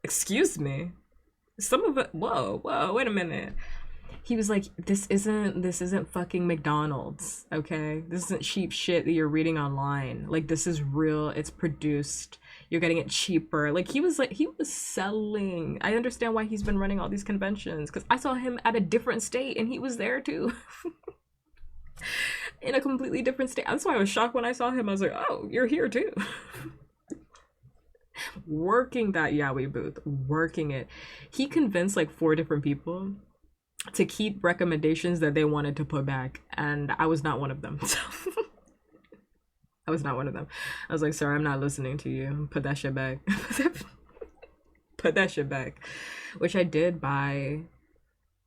[SPEAKER 1] Excuse me. Some of it. Whoa, wait a minute. he was like, this isn't fucking McDonald's, okay? This isn't cheap shit that you're reading online. Like, this is real. It's produced. You're getting it cheaper. Like he was selling. I understand why he's been running all these conventions because I saw him at a different state and he was there too. In a completely different state. That's why I was shocked when I saw him. I was like, oh, you're here too. Working that Yaoi booth, working it. He convinced like 4 different people to keep recommendations that they wanted to put back, and I was not one of them. So I was not one of them. I was like, sir, I'm not listening to you. Put that shit back. Put that shit back. Which I did buy.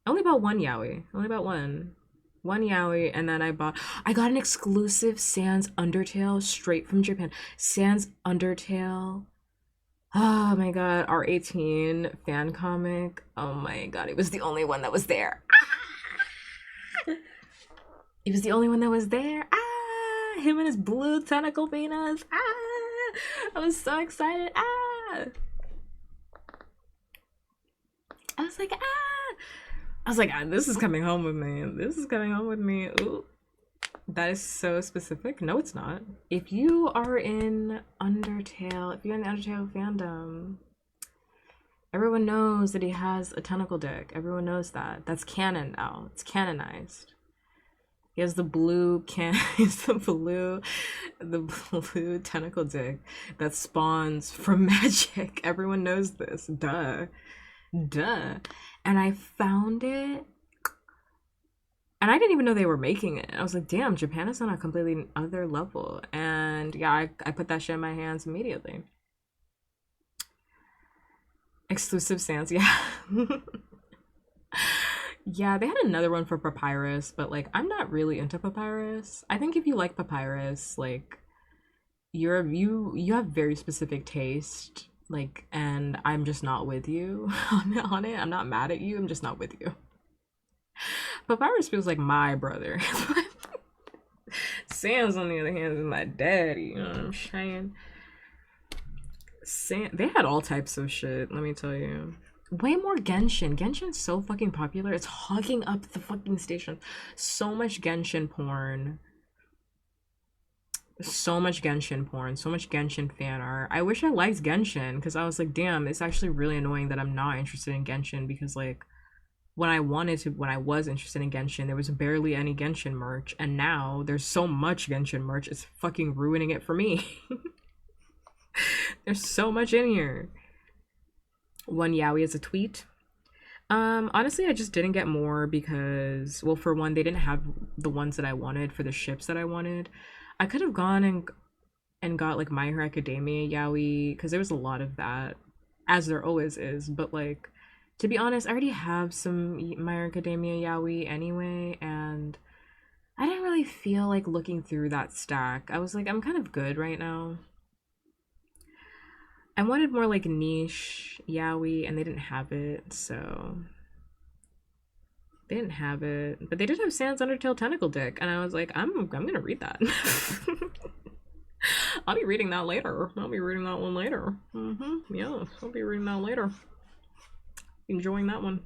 [SPEAKER 1] Only about one yaoi. Only about one. One yaoi, and then I got an exclusive Sans Undertale straight from Japan. Sans Undertale. Oh my god, R18 fan comic. Oh my god, it was the only one that was there. It was the only one that was there. Him and his blue tentacle penis. I was so excited. I was like, this is coming home with me. This is coming home with me. Ooh. That is so specific. No, it's not. If you are in Undertale, if you're in the Undertale fandom, everyone knows that he has a tentacle dick. Everyone knows that. That's canon now. It's canonized. He has the blue blue tentacle dick that spawns from magic. Everyone knows this. Duh. And I found it, and I didn't even know they were making it. I was like, damn, Japan is on a completely other level. And yeah, I put that shit in my hands immediately. Exclusive Sans, yeah. Yeah, they had another one for Papyrus, but like I'm not really into Papyrus. I think if you like Papyrus, like you have very specific taste, like, and I'm just not with you on it. I'm not mad at you, I'm just not with you. Papyrus feels like my brother. Sans, on the other hand, is my daddy. You know what I'm saying? They had all types of shit, let me tell you. Way more Genshin. Genshin's so fucking popular. It's hogging up the fucking station. So much Genshin porn. So much Genshin porn. So much Genshin fan art. I wish I liked Genshin because I was like, damn, it's actually really annoying that I'm not interested in Genshin because like when I was interested in Genshin, there was barely any Genshin merch, and now there's so much Genshin merch, it's fucking ruining it for me. There's so much in here. One yaoi is a tweet. Honestly, I just didn't get more because, well, for one, they didn't have the ones that I wanted for the ships that I wanted. I could have gone and got like My Hero Academia yaoi because there was a lot of that, as there always is, but like, to be honest, I already have some My Hero Academia yaoi anyway, and I didn't really feel like looking through that stack. I was like, I'm kind of good right now. I wanted more like niche yaoi, and they didn't have it, so they didn't have it. But they did have Sans Undertale Tentacle Dick, and I was like, I'm gonna read that. I'll be reading that later. I'll be reading that one later. Yeah, I'll be reading that later. Enjoying that one.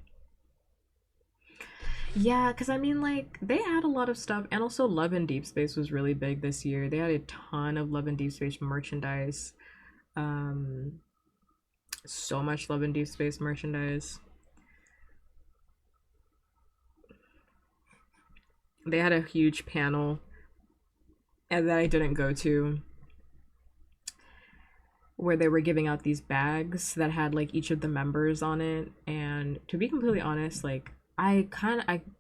[SPEAKER 1] Yeah, because I mean, like, they had a lot of stuff, and also Love and Deep Space was really big this year. They had a ton of Love and Deep Space merchandise. So much Love and Deep Space merchandise. They had a huge panel and that I didn't go to, where they were giving out these bags that had like each of the members on it. And to be completely honest, like, I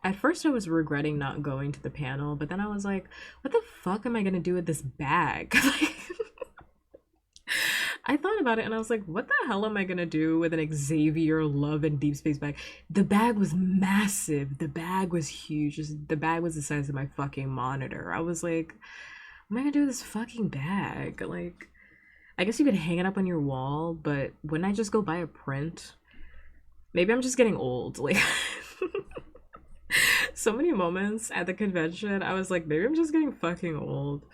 [SPEAKER 1] at first I was regretting not going to the panel, but then I was like, what the fuck am I gonna do with this bag? Like, I thought about it and I was like, what the hell am I gonna do with an Xavier Love and Deep Space bag? The bag was massive. The bag was huge. The bag was the size of my fucking monitor. I was like, what am I gonna do with this fucking bag? Like, I guess you could hang it up on your wall, but wouldn't I just go buy a print? Maybe I'm just getting old. Like, so many moments at the convention, I was like, maybe I'm just getting fucking old.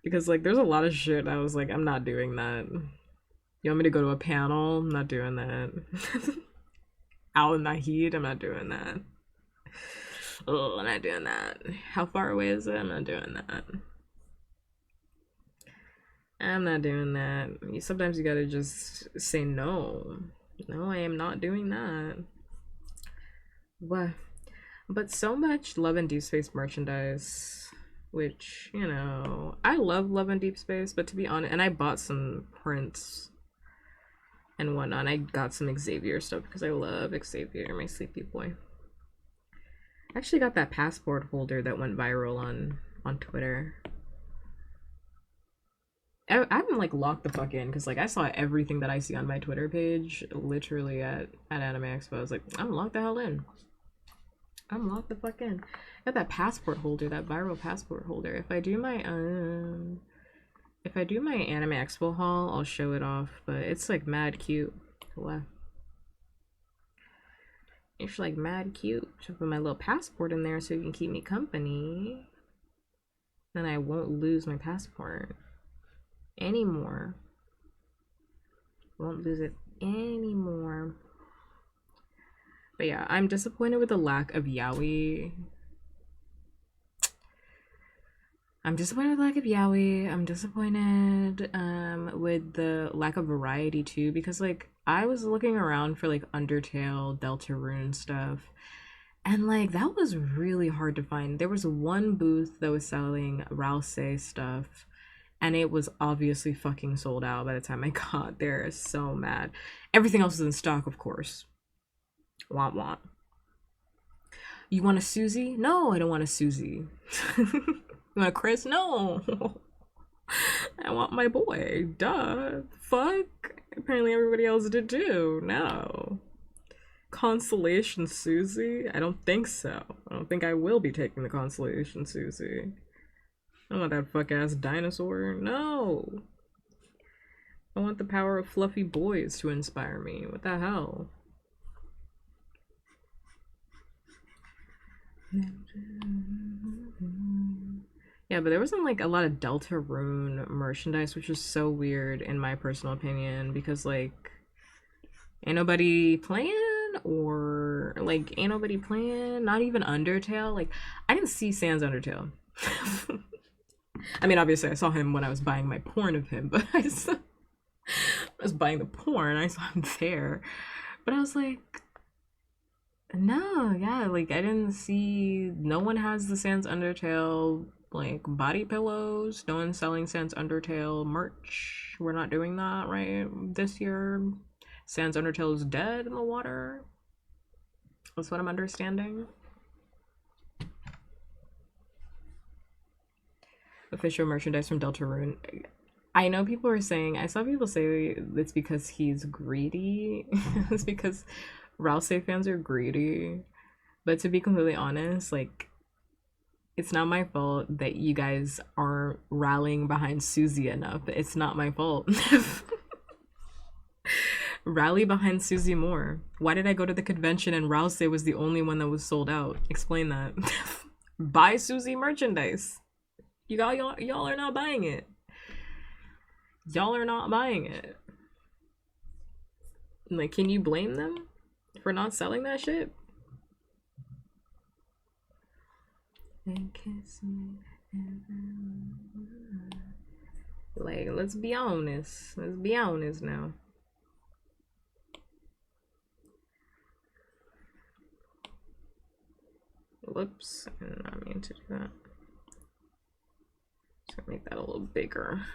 [SPEAKER 1] Because, like, there's a lot of shit I was like, I'm not doing that. You want me to go to a panel? I'm not doing that. Out in the heat? I'm not doing that. Oh, I'm not doing that. How far away is it? I'm not doing that. I'm not doing that. Sometimes you gotta just say no. No, I am not doing that. What? But so much Love and Deep Space merchandise, which, you know, I love and Deep Space, but to be honest, and I bought some prints and whatnot. I got some Xavier stuff because I love Xavier, my sleepy boy. I actually got that passport holder that went viral on Twitter. I'm like locked the fuck in because like I saw everything that I see on my Twitter page literally at Anime Expo. I was like, I'm locked the hell in. I'm locked the fuck in. I got that passport holder, that viral passport holder. If I do my Anime Expo haul, I'll show it off. But it's like mad cute. What? It's like mad cute. Should put my little passport in there so you can keep me company. Then I won't lose my passport anymore. Won't lose it anymore. But yeah, I'm disappointed with the lack of yaoi. I'm disappointed with the lack of yaoi. I'm disappointed with the lack of variety too, because like I was looking around for like Undertale, Deltarune stuff, and like that was really hard to find. There was one booth that was selling Rousey stuff, and it was obviously fucking sold out by the time I got there. So mad. Everything else was in stock, of course. Want want. You want a Susie? No, I don't want a Susie. You want a Chris? No. I want my boy. Duh. Fuck. Apparently everybody else did too. No. Constellation Susie? I don't think so. I don't think I will be taking the Constellation Susie. I don't want that fuck ass dinosaur. No. I want the power of fluffy boys to inspire me. What the hell? Yeah, but there wasn't like a lot of Deltarune merchandise, which was so weird in my personal opinion because like ain't nobody playing or like ain't nobody playing, not even Undertale. Like I didn't see Sans Undertale. I mean, obviously I saw him when I was buying my porn of him, but I was buying the porn, I saw him there. But I was like, no, yeah, like I didn't see. No one has the Sans Undertale like body pillows. No one's selling Sans Undertale merch. We're not doing that right this year. Sans Undertale is dead in the water. That's what I'm understanding. Official merchandise from Deltarune. I know people are saying. I saw people say it's because he's greedy. It's because Rousey fans are greedy. But to be completely honest, like it's not my fault that you guys aren't rallying behind Susie enough. It's not my fault. Rally behind Susie more. Why did I go to the convention and Rousey was the only one that was sold out? Explain that. Buy Susie merchandise. Y'all are not buying it. Y'all are not buying it. Like, can you blame them for not selling that shit? Like, let's be honest. Let's be honest now. Whoops, I did not mean to do that. So make that a little bigger.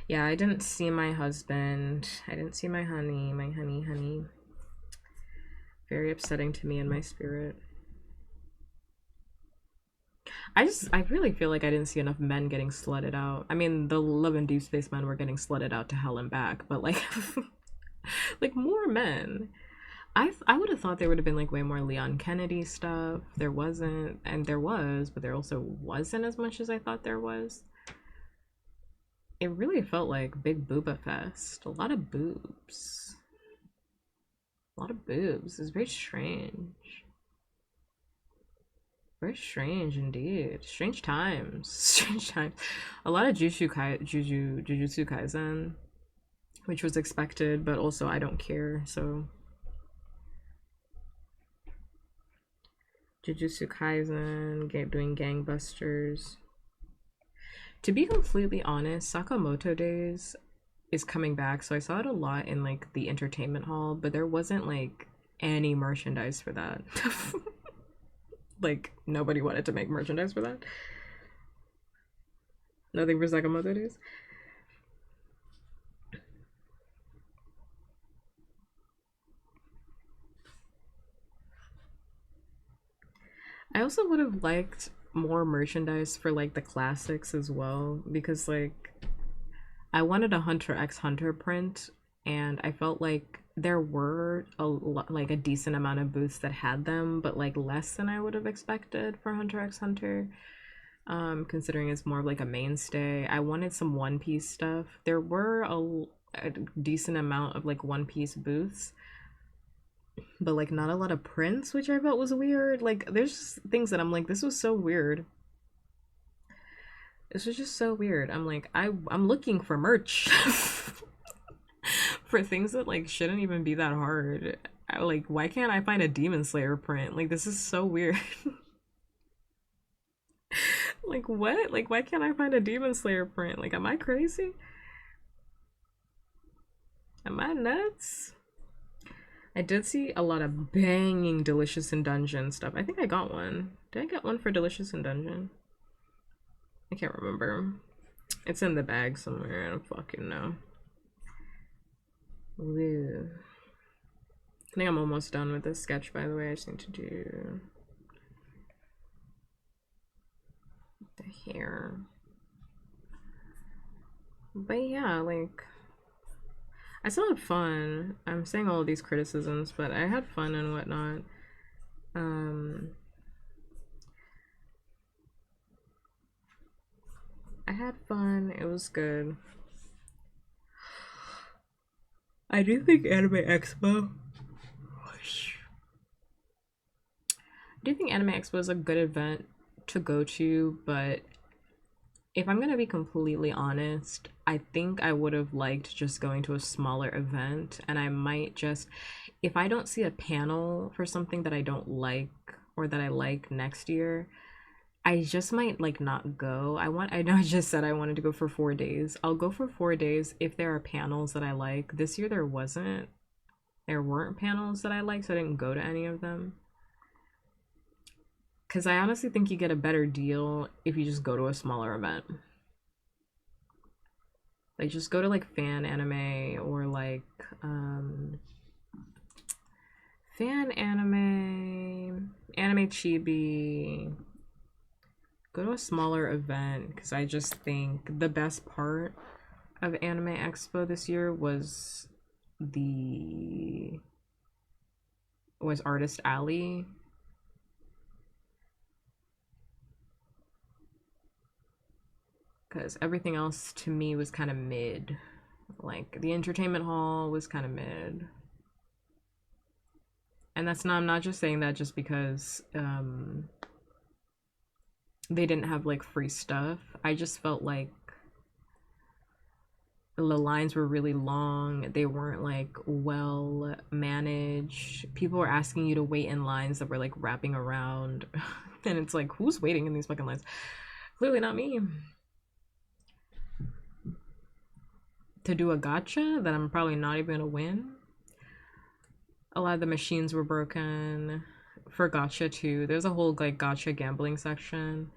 [SPEAKER 1] Yeah, I didn't see my husband. I didn't see my honey, honey. Very upsetting to me in my spirit. I really feel like I didn't see enough men getting slutted out. I mean, the Love and Deep Space men were getting slutted out to hell and back, but like, like more men. I would have thought there would have been like way more Leon Kennedy stuff. There wasn't, and there was, but there also wasn't as much as I thought there was. It really felt like big booba fest. A lot of boobs. A lot of boobs. It's very strange. Very strange indeed. Strange times. Strange times. A lot of Jujutsu Kaisen, which was expected, but also I don't care, so. Jujutsu Kaisen, doing gangbusters. To be completely honest, Sakamoto Days is coming back, so I saw it a lot in like the entertainment hall, but there wasn't like any merchandise for that. Like nobody wanted to make merchandise for that. Nothing for Sakamoto Days. I also would have liked more merchandise for like the classics as well, because like I wanted a Hunter x Hunter print, and I felt like there were like a decent amount of booths that had them, but like less than I would have expected for Hunter x Hunter. Considering it's more of like a mainstay. I wanted some One Piece stuff. There were a decent amount of like One Piece booths, but like not a lot of prints, which I felt was weird. Like there's just things that I'm like, this was so weird. This was just so weird. I'm like, I'm looking for merch for things that like shouldn't even be that hard. Like, why can't I find a Demon Slayer print? Like, this is so weird. Like, what? Like, why can't I find a Demon Slayer print? Like, am I crazy? Am I nuts? I did see a lot of banging Delicious in Dungeon stuff. I think I got one. Did I get one for Delicious in Dungeon? I can't remember. It's in the bag somewhere. I don't fucking know. Woo. I think I'm almost done with this sketch, by the way. I just need to do the hair. But yeah, like, I still had fun. I'm saying all of these criticisms, but I had fun and whatnot. I had fun. It was good. I do think Anime Expo. I do think Anime Expo is a good event to go to, but if I'm gonna be completely honest, I think I would have liked just going to a smaller event, and I might just, if I don't see a panel for something that I don't like or that I like next year, I just might like not go. I know I just said I wanted to go for 4 days. I'll go for 4 days if there are panels that I like. This year there weren't panels that I liked, so I didn't go to any of them. Because I honestly think you get a better deal if you just go to a smaller event. Like, just go to like fan anime or like fan anime chibi. Go to a smaller event, because I just think the best part of Anime Expo this year was Artist Alley. Because everything else to me was kind of mid. Like the entertainment hall was kind of mid. And I'm not just saying that just because they didn't have like free stuff. I just felt like the lines were really long. They weren't like well managed. People were asking you to wait in lines that were like wrapping around. And it's like, who's waiting in these fucking lines? Clearly not me. To do a gacha that I'm probably not even gonna win. A lot of the machines were broken for gacha too. There's a whole like gacha gambling section,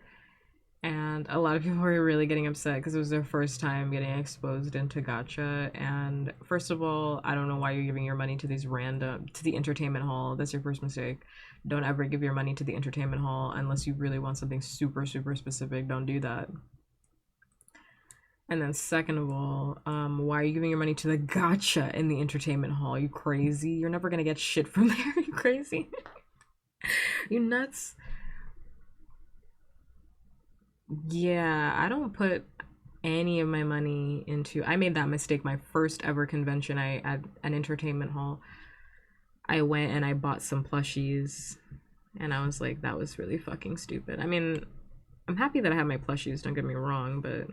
[SPEAKER 1] and a lot of people were really getting upset because it was their first time getting exposed into gacha. And first of all, I don't know why you're giving your money to the entertainment hall. That's your first mistake. Don't ever give your money to the entertainment hall unless you really want something super super specific. Don't do that. And then second of all, why are you giving your money to the gacha in the entertainment hall? Are you crazy? You're never gonna get shit from there. Are you crazy? You nuts? Yeah, I don't put any of my money into. I made that mistake my first ever convention. I at an entertainment hall. I went and I bought some plushies, and I was like, that was really fucking stupid. I mean, I'm happy that I have my plushies. Don't get me wrong, but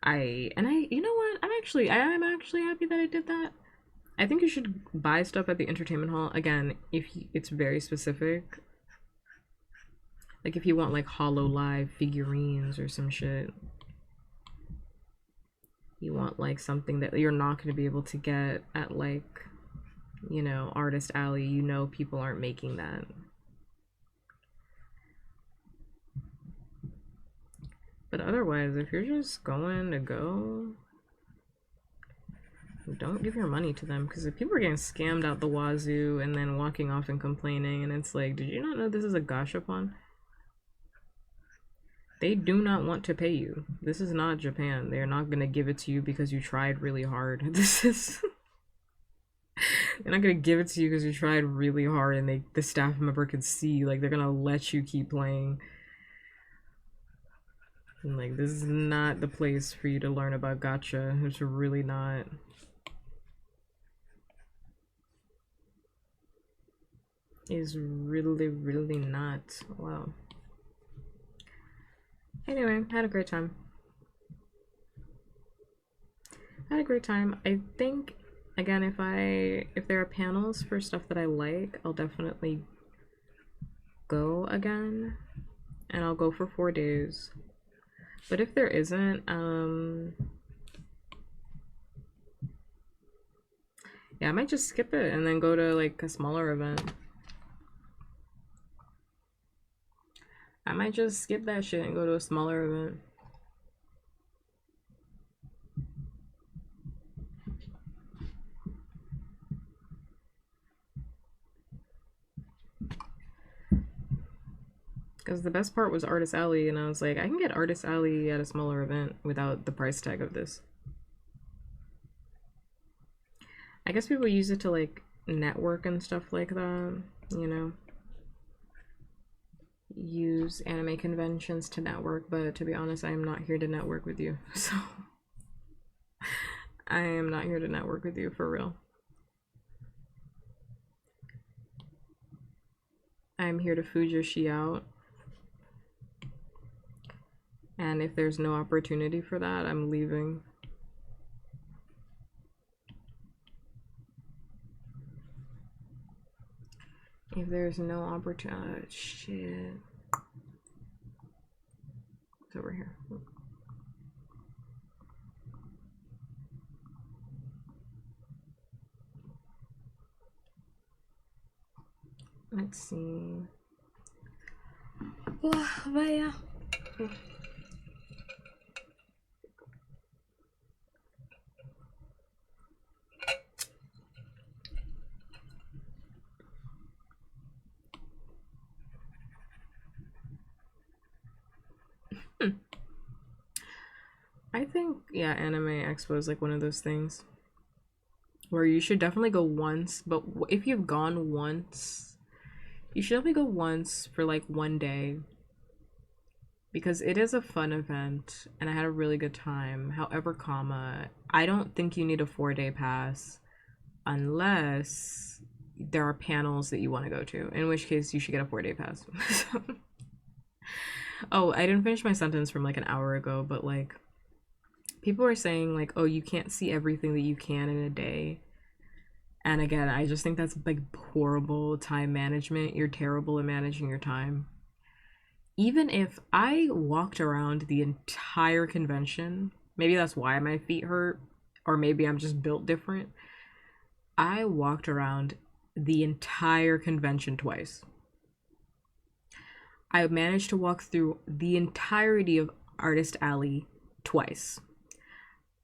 [SPEAKER 1] you know what? I am actually happy that I did that. I think you should buy stuff at the entertainment hall. Again, if it's very specific. Like if you want like Hollow Live figurines or some shit. You want like something that you're not going to be able to get at like, you know, Artist Alley. You know people aren't making that. But otherwise, if you're just going to go, don't give your money to them, because if people are getting scammed out the wazoo and then walking off and complaining, and it's like, did you not know this is a gashapon? They do not want to pay you. This is not Japan. They're not gonna give it to you because you tried really hard. This is they're not gonna give it to you because you tried really hard and the staff member could see. Like they're gonna let you keep playing. And like this is not the place for you to learn about gacha. It's really not. Is really not. Wow. Anyway, had a great time. Had a great time. I think again, if there are panels for stuff that I like, I'll definitely go again, and I'll go for 4 days. But if there isn't, yeah, I might just skip it and then go to like a smaller event. I might just skip that shit and go to a smaller event. Because the best part was Artist Alley, and I was like, I can get Artist Alley at a smaller event without the price tag of this. I guess people use it to like network and stuff like that, you know? Use anime conventions to network, but to be honest, I am not here to network with you. So I am not here to network with you for real. I'm here to food your shi out. And if there's no opportunity for that, I'm leaving. If there's no opportunity, shit. It's over here. Let's see. But yeah. I think, yeah, Anime Expo is like one of those things where you should definitely go once, but if you've gone once, you should only go once for like 1 day, because it is a fun event and I had a really good time. However, I don't think you need a 4-day pass unless there are panels that you want to go to, in which case you should get a 4-day pass. Oh, I didn't finish my sentence from like an hour ago, but like people are saying like, oh, you can't see everything that you can in a day. And again, I just think that's like horrible time management. You're terrible at managing your time. Even if I walked around the entire convention, maybe that's why my feet hurt, or maybe I'm just built different. I walked around the entire convention twice. I managed to walk through the entirety of Artist Alley twice.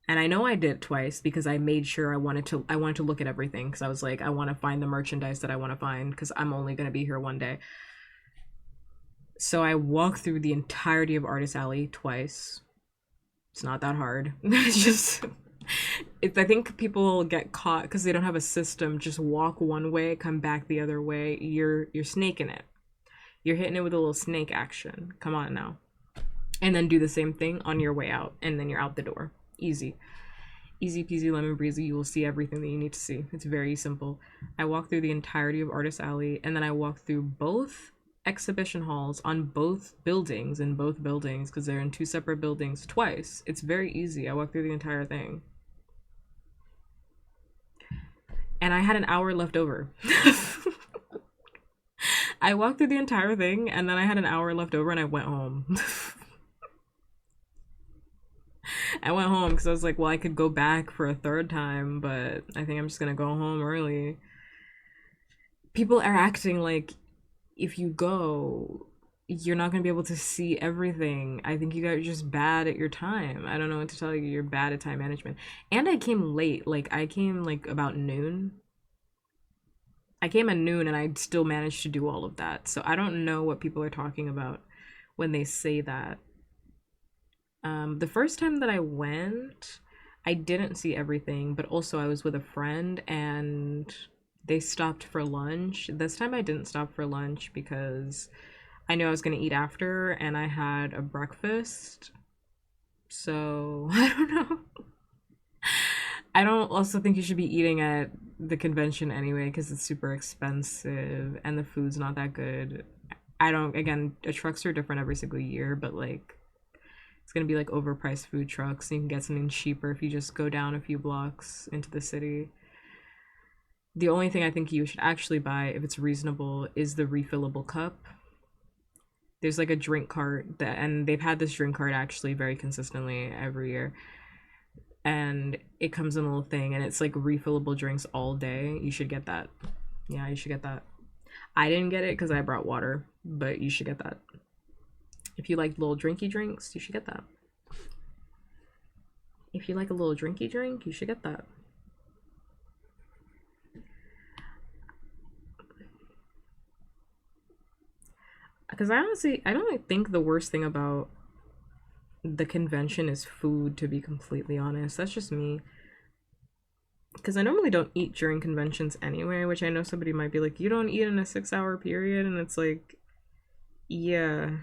[SPEAKER 1] And I know I did it twice because I made sure I wanted to look at everything, because I was like, I want to find the merchandise that I want to find, because I'm only going to be here 1 day. So I walked through the entirety of Artist Alley twice. It's not that hard. It's just I think people get caught because they don't have a system. Just walk one way, come back the other way. You're snaking it. You're hitting it with a little snake action. Come on now. And then do the same thing on your way out, and then you're out the door. Easy. Easy peasy lemon breezy. You will see everything that you need to see. It's very simple. I walked through the entirety of Artist Alley, and then I walked through both exhibition halls on both buildings, because they're in 2 separate buildings, twice. It's very easy. I walked through the entire thing. and I had an hour left over. I walked through the entire thing and then I had an hour left over and I went home. I went home because I was like, well, I could go back for a third time, but I think I'm just gonna go home early. People are acting like if you go, you're not gonna be able to see everything. I think you guys are just bad at your time. I don't know what to tell you. You're bad at time management. And I came late. Like I came like about noon. I came at noon and I still managed to do all of that. So I don't know what people are talking about when they say that. The first time that I went, I didn't see everything, but also I was with a friend and they stopped for lunch. This time I didn't stop for lunch because I knew I was gonna eat after and I had a breakfast. So I don't know. I don't also think you should be eating at the convention anyway because it's super expensive and the food's not that good. I don't, again, the trucks are different every single year, but like it's gonna be like overpriced food trucks. And you can get something cheaper if you just go down a few blocks into the city. The only thing I think you should actually buy, if it's reasonable, is the refillable cup. There's like a drink cart that, and they've had this drink cart actually very consistently every year. And it comes in a little thing and it's like refillable drinks all day. You should get that. Yeah, you should get that. I didn't get it because I brought water, but you should get that. If you like little drinky drinks, you should get that. If you like a little drinky drink, you should get that. Because I honestly, I don't think the worst thing about the convention is food, to be completely honest. That's just me. Because I normally don't eat during conventions anyway, which I know somebody might be like, you don't eat in a 6 hour period, and it's like, yeah.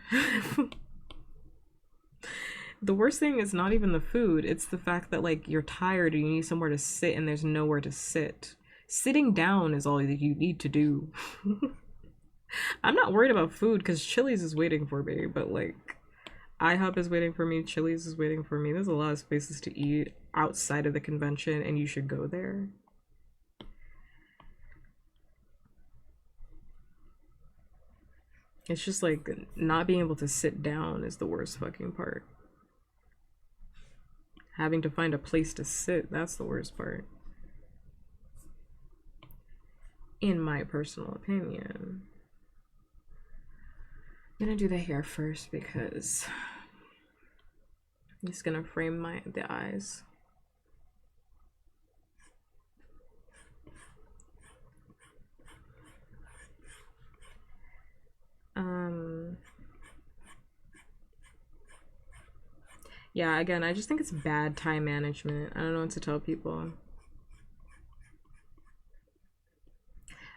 [SPEAKER 1] The worst thing is not even the food, it's the fact that like you're tired and you need somewhere to sit and there's nowhere to sit. Sitting down is all that you need to do. I'm not worried about food because Chili's is waiting for me, but like IHOP is waiting for me, Chili's is waiting for me. There's a lot of spaces to eat outside of the convention and you should go there. It's just like not being able to sit down is the worst fucking part. Having to find a place to sit, that's the worst part. In my personal opinion. I'm gonna do the hair first because I'm just gonna frame the eyes. Yeah, again, I just think it's bad time management. I don't know what to tell people.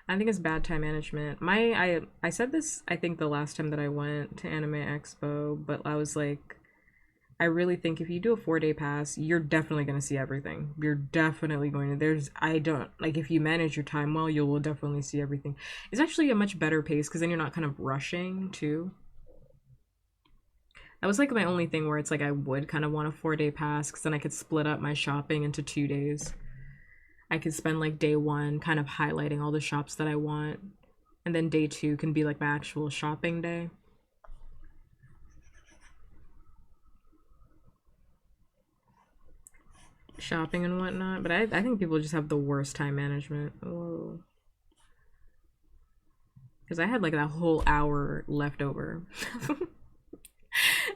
[SPEAKER 1] I think it's bad time management. I said this I think the last time that I went to Anime Expo, but I was like, I really think if you do a 4 day pass, you're definitely gonna see everything. You're definitely going to. There's I don't like if you manage your time well, you will definitely see everything. It's actually a much better pace because then you're not kind of rushing too. That was like my only thing where it's like I would kind of want a 4 day pass because then I could split up my shopping into 2 days. I could spend like day one kind of highlighting all the shops that I want, and then day two can be like my actual shopping day. Shopping and whatnot, but I think people just have the worst time management. Whoa. Because I had like that whole hour left over.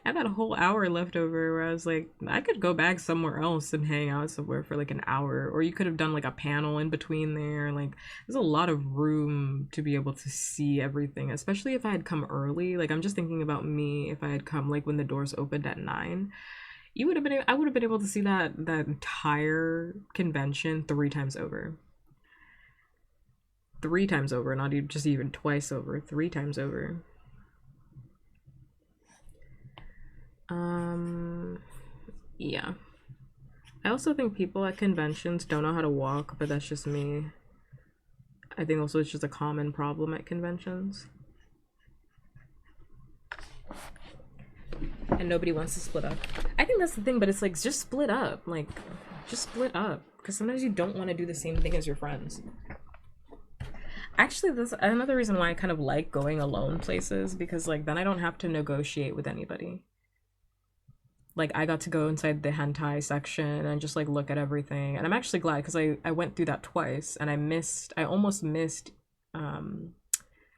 [SPEAKER 1] I had that whole hour left over where I was like, I could go back somewhere else and hang out somewhere for like an hour. Or you could have done like a panel in between there. Like, there's a lot of room to be able to see everything, especially if I had come early. Like, I'm just thinking about me if I had come like when the doors opened at 9. You would have been, I would have been able to see that entire convention 3 times over. 3 times over, not even just even twice over, 3 times over. Yeah. I also think people at conventions don't know how to walk, but that's just me. I think also it's just a common problem at conventions. And nobody wants to split up. I think that's the thing, but it's like just split up. Like Just split up. Because sometimes you don't want to do the same thing as your friends. Actually, that's another reason why I kind of like going alone places, because like then I don't have to negotiate with anybody. Like I got to go inside the hentai section and just like look at everything. And I'm actually glad because I went through that twice and I almost missed um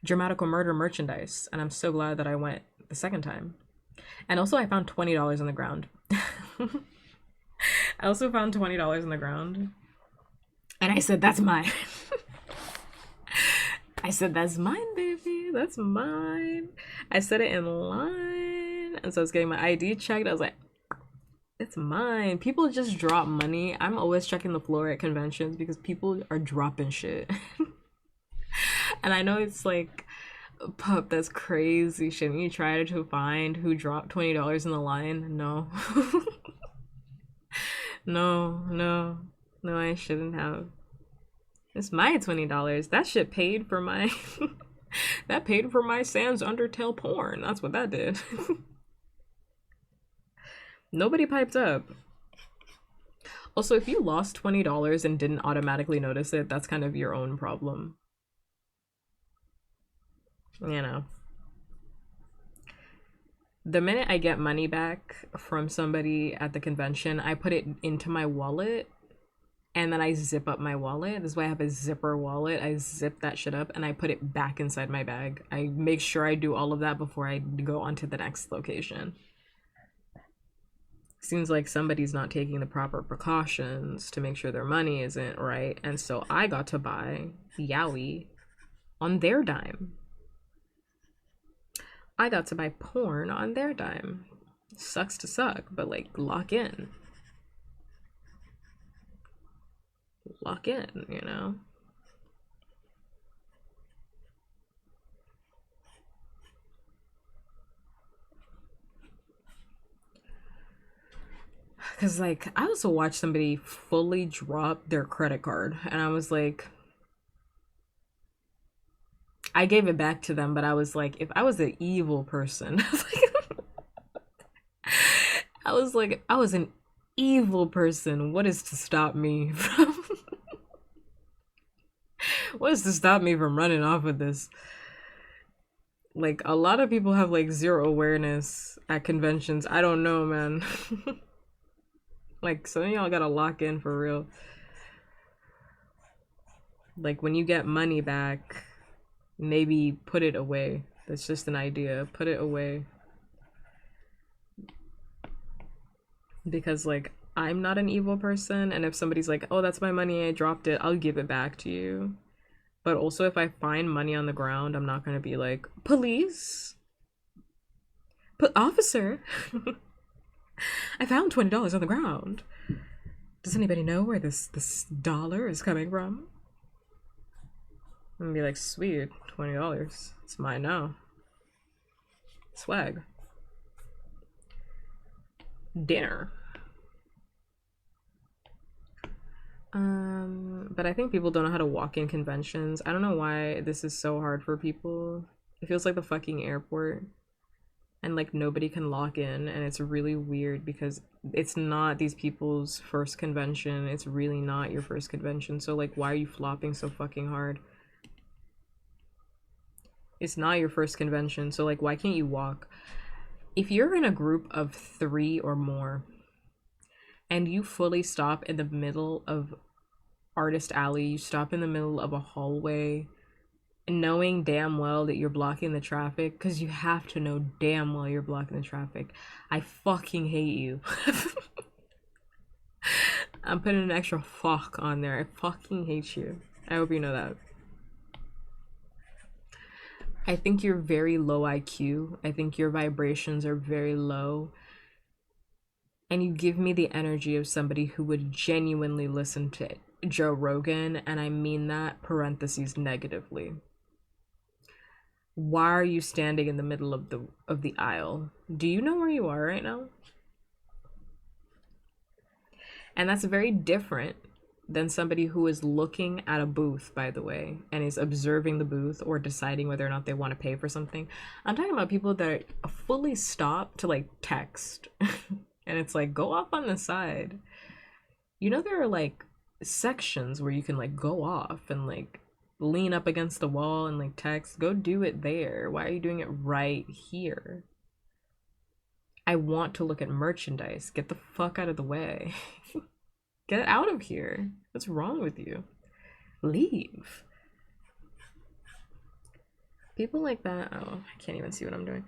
[SPEAKER 1] Dramatical Murder merchandise. And I'm so glad that I went the second time. And also I found $20 on the ground. I also found $20 on the ground. And I said, that's mine. I said, that's mine, baby. That's mine. I said it in line. And so I was getting my ID checked. I was like, it's mine. People just drop money. I'm always checking the floor at conventions because people are dropping shit. And I know it's like, pup, that's crazy. Shouldn't you try to find who dropped $20 in the line? No. No, I shouldn't have. It's my $20. That shit paid for my that paid for my Sans Undertale porn. That's what that did. Nobody piped up. Also, if you lost $20 and didn't automatically notice it, that's kind of your own problem. You know. The minute I get money back from somebody at the convention, I put it into my wallet and then I zip up my wallet. This is why I have a zipper wallet. I zip that shit up and I put it back inside my bag. I make sure I do all of that before I go on to the next location. Seems like somebody's not taking the proper precautions to make sure their money isn't right. And so I got to buy Yaoi on their dime. I got to buy porn on their dime. Sucks to suck, but like lock in. Lock in, you know? Because like I also watched somebody fully drop their credit card and I was like, I gave it back to them, but I was like, if I was an evil person, I was an evil person. What is to stop me from what is to stop me from running off with this? Like a lot of people have like zero awareness at conventions. I don't know, man. Like some of y'all gotta lock in for real. Like when you get money back, maybe put it away. That's just an idea. Put it away. Because like I'm not an evil person, and if somebody's like, oh, that's my money, I dropped it, I'll give it back to you. But also if I find money on the ground, I'm not gonna be like, police? But officer, I found $20 on the ground. Does anybody know where this dollar is coming from? I'm gonna be like, sweet, $20. It's mine now. Swag. Dinner. But I think people don't know how to walk in conventions. I don't know why this is so hard for people. It feels like the fucking airport. And like nobody can lock in, and it's really weird because it's not these people's first convention. It's really not your first convention. So like why are you flopping so fucking hard? It's not your first convention, so like why can't you walk? If you're in a group of 3 or more and you fully stop in the middle of Artist Alley, you stop in the middle of a hallway, knowing damn well that you're blocking the traffic, because you have to know damn well you're blocking the traffic. I fucking hate you. I'm putting an extra fuck on there. I fucking hate you. I hope you know that. I think you're very low IQ. I think your vibrations are very low. And you give me the energy of somebody who would genuinely listen to Joe Rogan, and I mean that parentheses negatively. Why are you standing in the middle of the aisle? Do you know where you are right now? And that's very different than somebody who is looking at a booth, by the way, and is observing the booth or deciding whether or not they want to pay for something. I'm talking about people that fully stop to like text. And it's like, go off on the side. You know, there are like sections where you can like go off and like lean up against the wall and like text. Go do it there. Why are you doing it right here? I want to look at merchandise. Get the fuck out of the way. Get out of here. What's wrong with you? Leave. People like that. Oh, I can't even see what I'm doing.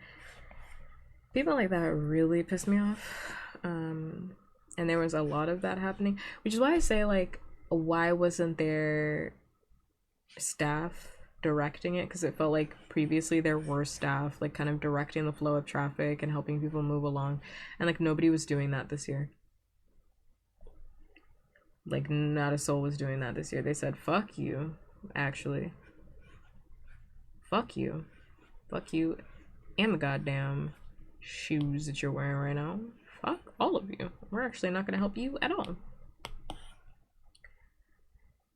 [SPEAKER 1] People like that really piss me off. And there was a lot of that happening, which is why I say, like, why wasn't there staff directing it? Because it felt like previously there were staff, like, kind of directing the flow of traffic and helping people move along. And, like, nobody was doing that this year. Like, not a soul was doing that this year. They said, fuck you, actually. Fuck you. Fuck you and the goddamn shoes that you're wearing right now. Fuck all of you. We're actually not gonna help you at all.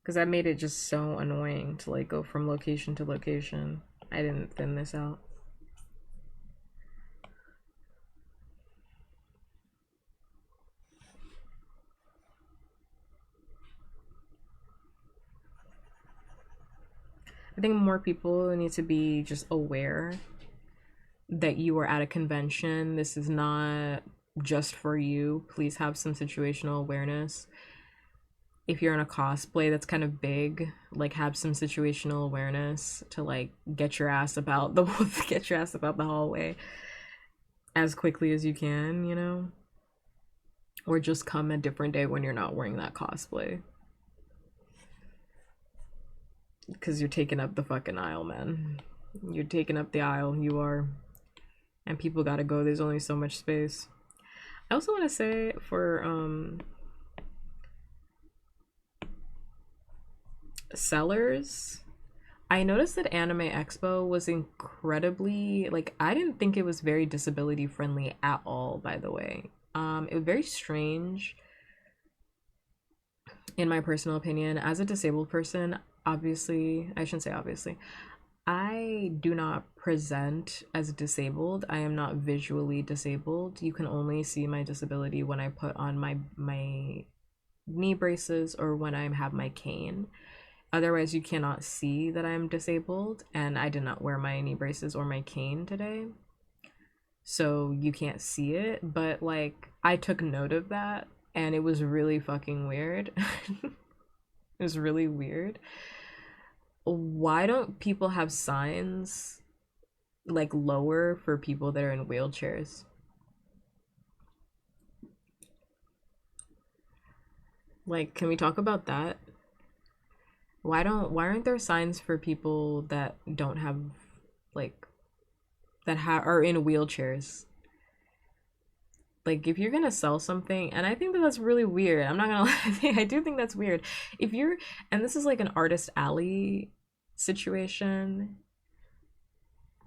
[SPEAKER 1] Because that made it just so annoying to like go from location to location. I didn't thin this out. I think more people need to be just aware that you are at a convention. This is not just for you. Please have some situational awareness. If you're in a cosplay that's kind of big, like have some situational awareness to like get your ass about the hallway as quickly as you can, you know? Or just come a different day when you're not wearing that cosplay. Because you're taking up the fucking aisle, man. You're taking up the aisle, you are. And people gotta go, there's only so much space. I also want to say for sellers, I noticed that Anime Expo was incredibly, like, I didn't think it was very disability friendly at all, by the way. It was very strange, in my personal opinion. As a disabled person, obviously, I shouldn't say obviously, I do not present as disabled. I am not visually disabled. You can only see my disability when I put on my knee braces or when I have my cane. Otherwise, you cannot see that I'm disabled, and I did not wear my knee braces or my cane today. So you can't see it, but like I took note of that and it was really fucking weird. It was really weird. Why don't people have signs like lower for people that are in wheelchairs? Like, can we talk about that? Why aren't there signs for people that don't have like are in wheelchairs? Like, if you're gonna sell something, and I think that that's really weird. I'm not gonna lie, I do think that's weird. If you're, and this is like an artist alley situation,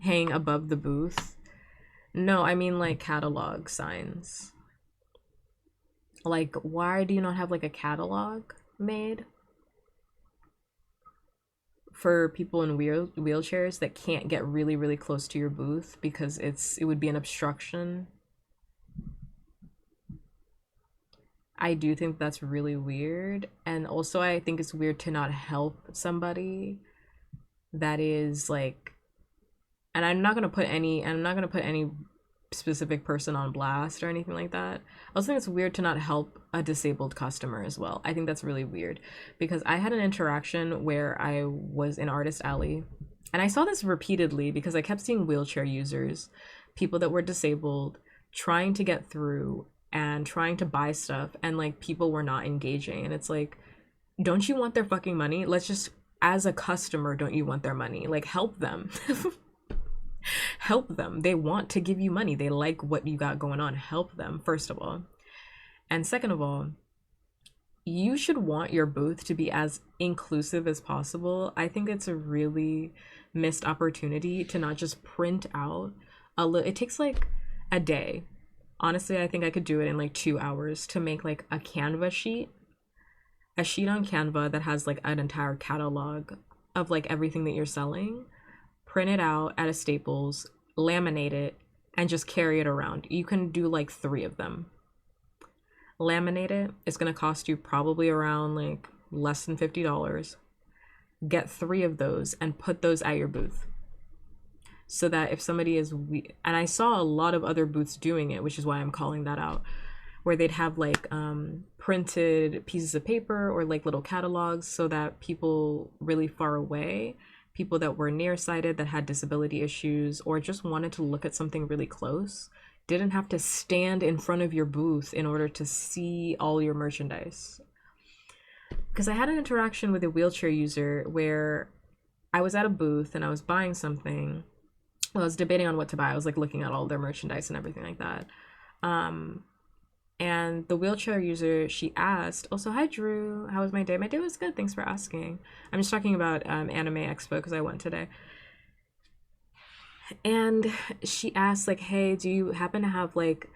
[SPEAKER 1] hang above the booth. No, I mean like catalog signs. Like, why do you not have like a catalog made for people in wheelchairs that can't get really, really close to your booth because it would be an obstruction? I do think that's really weird. And also I think it's weird to not help somebody that is like, and I'm not gonna put any specific person on blast or anything like that. I also think it's weird to not help a disabled customer as well. I think that's really weird because I had an interaction where I was in Artist Alley, and I saw this repeatedly because I kept seeing wheelchair users, people that were disabled, trying to get through and trying to buy stuff, and like people were not engaging. And it's like, don't you want their fucking money? Let's just, as a customer, don't you want their money? Like, help them. Help them. They want to give you money. They like what you got going on. Help them, first of all. And second of all, you should want your booth to be as inclusive as possible. I think it's a really missed opportunity to not just print out it takes like a day. Honestly, I think I could do it in like 2 hours to make like a Canva sheet, a sheet on Canva that has like an entire catalog of like everything that you're selling. Print it out at a Staples, laminate it, and just carry it around. You can do like 3 of them. Laminate it. It's gonna cost you probably around like less than $50. Get 3 of those and put those at your booth, so that if somebody is and I saw a lot of other booths doing it, which is why I'm calling that out, where they'd have like printed pieces of paper or like little catalogs, so that people really far away, people that were nearsighted, that had disability issues, or just wanted to look at something really close, didn't have to stand in front of your booth in order to see all your merchandise. Because I had an interaction with a wheelchair user where I was at a booth and I was buying something. Well, I was debating on what to buy. I was like looking at all their merchandise and everything like that. Um, and the wheelchair user, she asked, also, hi Drew, how was my day? My day was good, thanks for asking. I'm just talking about Anime Expo because I went today. And she asked, like, hey, do you happen to have like,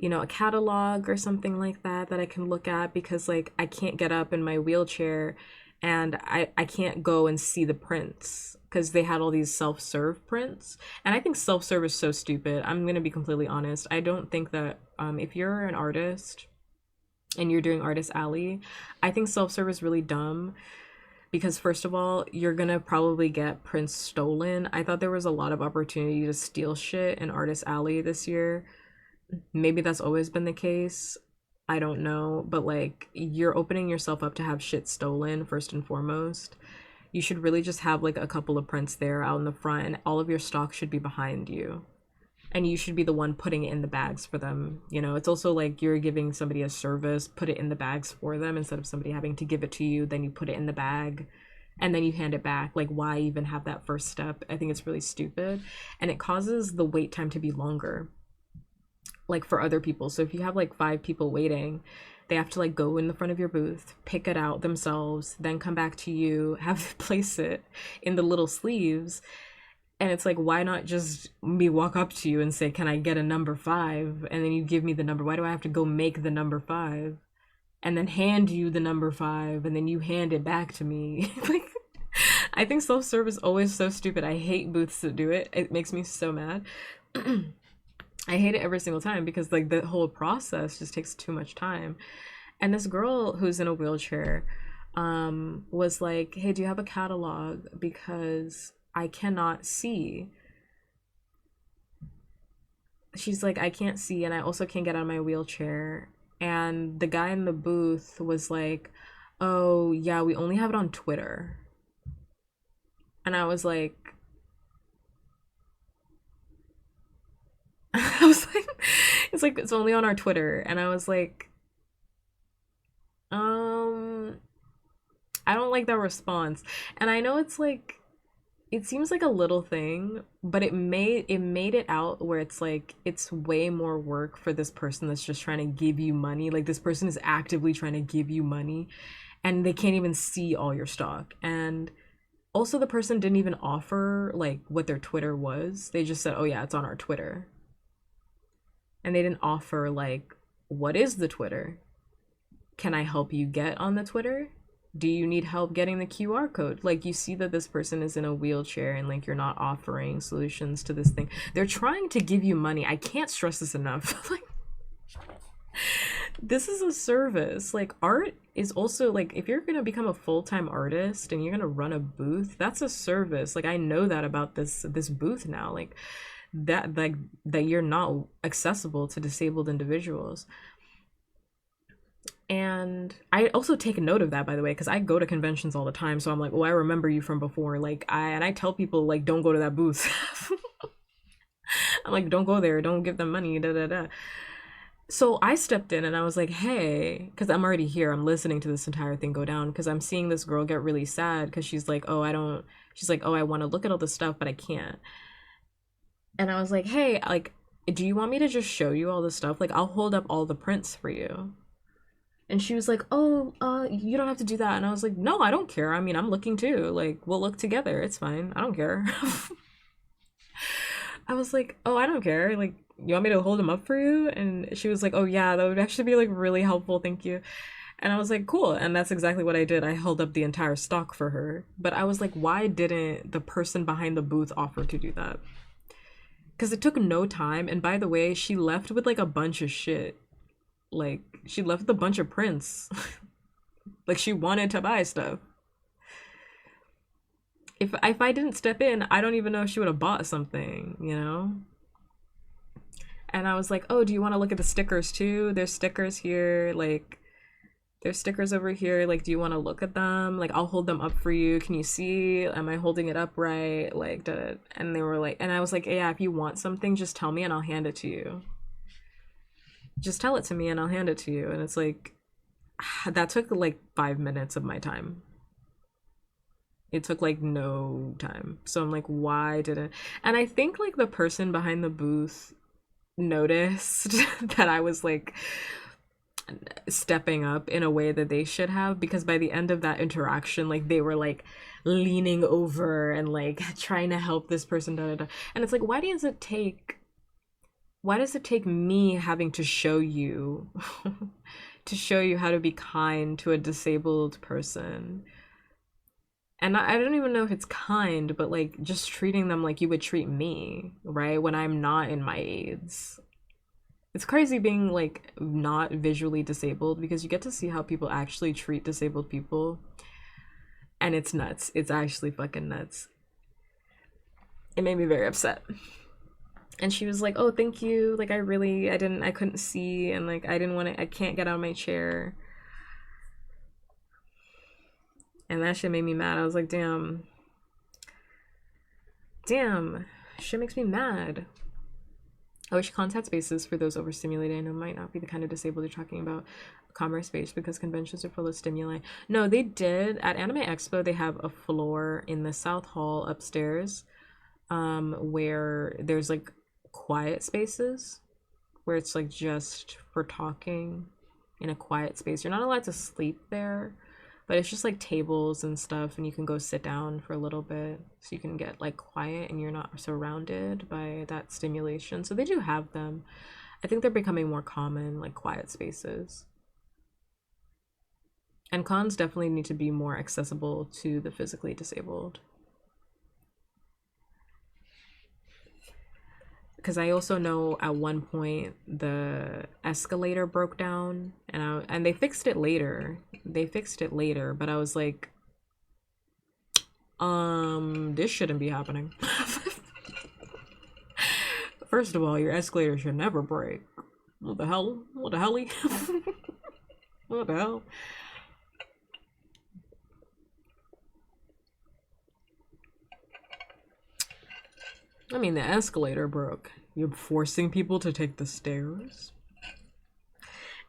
[SPEAKER 1] a catalog or something like that I can look at, because like I can't get up in my wheelchair and I can't go and see the prints, because they had all these self-serve prints. And I think self-serve is so stupid. I'm going to be completely honest. I don't think that if you're an artist and you're doing Artist Alley, I think self-serve is really dumb, because first of all, you're gonna probably get prints stolen. I thought there was a lot of opportunity to steal shit in Artist Alley this year. Maybe that's always been the case. I don't know, but like you're opening yourself up to have shit stolen first and foremost. You should really just have like a couple of prints there out in the front, and all of your stock should be behind you. And you should be the one putting it in the bags for them. It's also like you're giving somebody a service, put it in the bags for them instead of somebody having to give it to you, then you put it in the bag and then you hand it back. Like, why even have that first step? I think it's really stupid, and it causes the wait time to be longer, like for other people. So if you have like 5 people waiting, they have to like go in the front of your booth, pick it out themselves, then come back to you, have to place it in the little sleeves. And it's like, why not just me walk up to you and say, can I get a number 5? And then you give me the number. Why do I have to go make the number 5 and then hand you the number 5 and then you hand it back to me? Like, I think self-service is always so stupid. I hate booths that do it. It makes me so mad. I hate it every single time, because like the whole process just takes too much time. And this girl who's in a wheelchair was like, hey, do you have a catalog? Because I cannot see. She's like, I can't see, and I also can't get out of my wheelchair. And the guy in the booth was like, oh yeah, we only have it on Twitter. And I was like, I was like, it's only on our Twitter. And I was like, um, I don't like that response. And I know it's like, it seems like a little thing, but it made it out where it's like it's way more work for this person that's just trying to give you money. Like, this person is actively trying to give you money and they can't even see all your stock. And also the person didn't even offer like what their Twitter was. They just said, "Oh yeah, it's on our Twitter." And they didn't offer like, what is the Twitter? Can I help you get on the Twitter? Do you need help getting the QR code? Like, you see that this person is in a wheelchair and like you're not offering solutions to this thing. They're trying to give you money. I can't stress this enough. Like, this is a service. Like, art is also like, if you're gonna become a full-time artist and you're gonna run a booth, that's a service. Like, I know that about this booth now. Like, that you're not accessible to disabled individuals. And I also take note of that, by the way, because I go to conventions all the time. So I'm like, oh, I remember you from before. Like, I tell people, like, don't go to that booth. I'm like, don't go there. Don't give them money. Da da da. So I stepped in and I was like, hey, because I'm already here. I'm listening to this entire thing go down, because I'm seeing this girl get really sad because she's like, oh, I don't. She's like, oh, I want to look at all this stuff, but I can't. And I was like, hey, like, do you want me to just show you all this stuff? Like, I'll hold up all the prints for you. And she was like, oh, you don't have to do that. And I was like, no, I don't care. I mean, I'm looking too. Like, we'll look together. It's fine. I don't care. I was like, oh, I don't care. Like, you want me to hold them up for you? And she was like, oh, yeah, that would actually be like really helpful. Thank you. And I was like, cool. And that's exactly what I did. I held up the entire stock for her. But I was like, why didn't the person behind the booth offer to do that? Because it took no time. And by the way, she left with like a bunch of shit. Like, she left a bunch of prints. Like, she wanted to buy stuff. If I didn't step in, I don't even know if she would have bought something, you know? And I was like, oh, do you want to look at the stickers too? There's stickers here. Like, there's stickers over here. Like, do you want to look at them? Like, I'll hold them up for you. Can you see? Am I holding it up right? Like, da. And they were like, and I was like, yeah, if you want something, just tell me and I'll hand it to you. Just tell it to me and I'll hand it to you. And it's like, that took like 5 minutes of my time. It took like no time. So I'm like, why didn't? And I think like the person behind the booth noticed that I was like stepping up in a way that they should have, because by the end of that interaction, like they were like leaning over and like trying to help this person, da, da, da. And it's like, why does it take me having to show you to show you how to be kind to a disabled person? And I don't even know if it's kind, but like just treating them like you would treat me, right? When I'm not in my aids. It's crazy being like not visually disabled, because you get to see how people actually treat disabled people. And it's nuts. It's actually fucking nuts. It made me very upset. And she was like, oh, thank you. Like, I couldn't see. And like, I can't get out of my chair. And that shit made me mad. I was like, damn. Damn. Shit makes me mad. I wish contact spaces for those overstimulated, and it might not be the kind of disabled you're talking about, commerce space, because conventions are full of stimuli. No, they did. At Anime Expo, they have a floor in the South Hall upstairs, where there's like quiet spaces, where it's like just for talking in a quiet space. You're not allowed to sleep there, but it's just like tables and stuff, and you can go sit down for a little bit so you can get like quiet and you're not surrounded by that stimulation. So they do have them. I think they're becoming more common, like quiet spaces. And cons definitely need to be more accessible to the physically disabled. Because I also know at one point the escalator broke down, and they fixed it later. They fixed it later, but I was like, this shouldn't be happening. First of all, your escalator should never break. What the hell? What the helly? What the hell? I mean, the escalator broke. You're forcing people to take the stairs?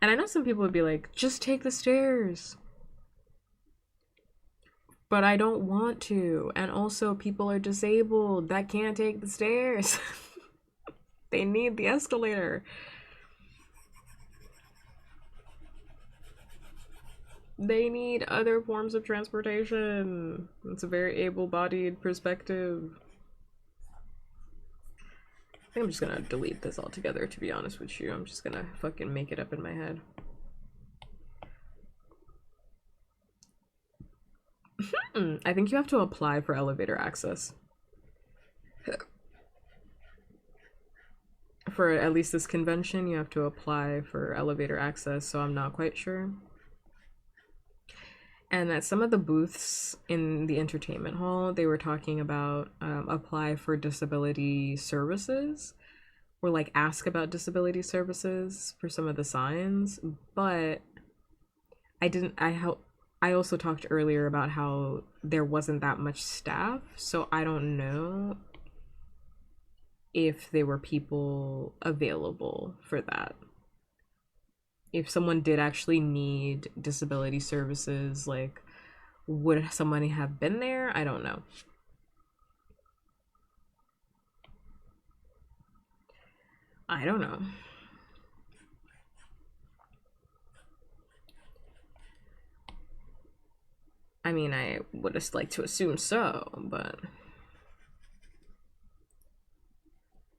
[SPEAKER 1] And I know some people would be like, just take the stairs. But I don't want to. And also, people are disabled that can't take the stairs. They need the escalator. They need other forms of transportation. It's a very able-bodied perspective. I think I'm just gonna delete this altogether, to be honest with you. I'm just gonna fucking make it up in my head. I think you have to apply for elevator access. For at least this convention, you have to apply for elevator access, so I'm not quite sure. And at some of the booths in the entertainment hall, they were talking about apply for disability services, or like ask about disability services for some of the signs. But I didn't. I also talked earlier about how there wasn't that much staff, so I don't know if there were people available for that. If someone did actually need disability services, like, would somebody have been there? I don't know. I don't know. I mean, I would just like to assume so, but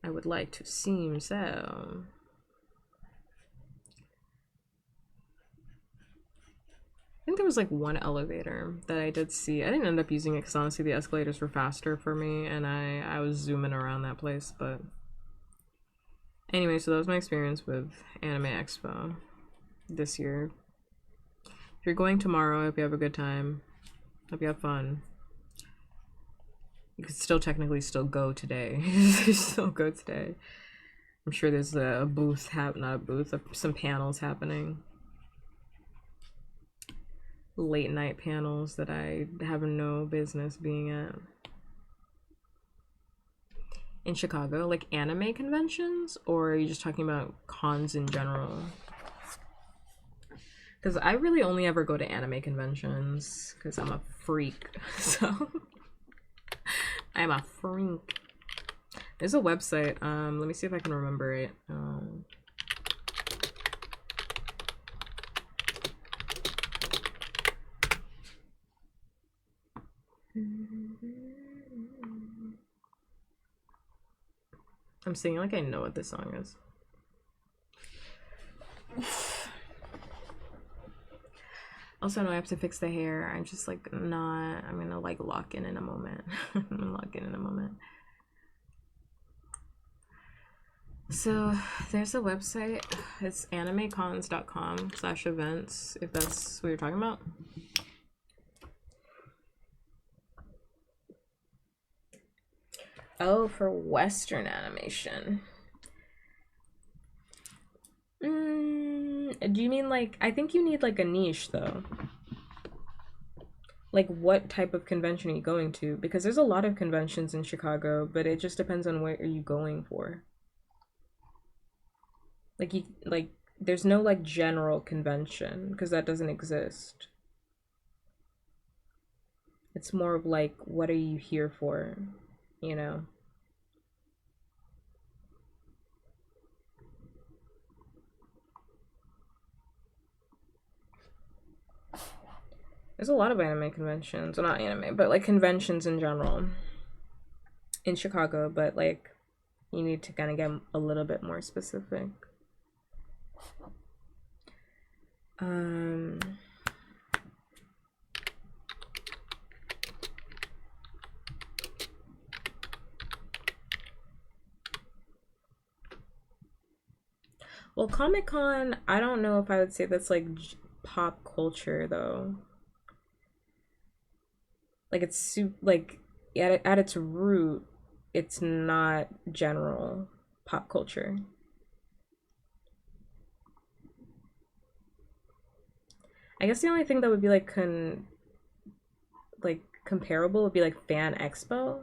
[SPEAKER 1] I would like to seem so. I think there was like one elevator that I did see. I didn't end up using it because honestly the escalators were faster for me, and I was zooming around that place. But anyway, so that was my experience with Anime Expo. this year. If you're going tomorrow, I hope you have a good time. Hope you have fun. You could still technically still go today. Still go today. I'm sure there's a booth, not a booth, some panels happening. Late night panels that I have no business being at. In Chicago, like anime conventions, or are you just talking about cons in general? Because I really only ever go to anime conventions because I'm a freak. So I'm a freak. There's a website. Let me see if I can remember it. I'm singing like I know what this song is. Also, no, I have to fix the hair. I'm just like not. I'm gonna like lock in a moment. I'm gonna lock in a moment. So there's a website. It's animecons.com/events. If that's what you're talking about. Oh, for Western animation. Do you mean like, I think you need like a niche though. Like what type of convention are you going to? Because there's a lot of conventions in Chicago, but it just depends on what are you going for. Like there's no like general convention because that doesn't exist. It's more of like what are you here for, you know? There's a lot of anime conventions. Well, not anime, but like conventions in general in Chicago, but like you need to kind of get a little bit more specific. Well, Comic-Con, I don't know if I would say that's like pop culture though. Like it's like at its root, it's not general pop culture. I guess the only thing that would be like comparable would be like Fan Expo.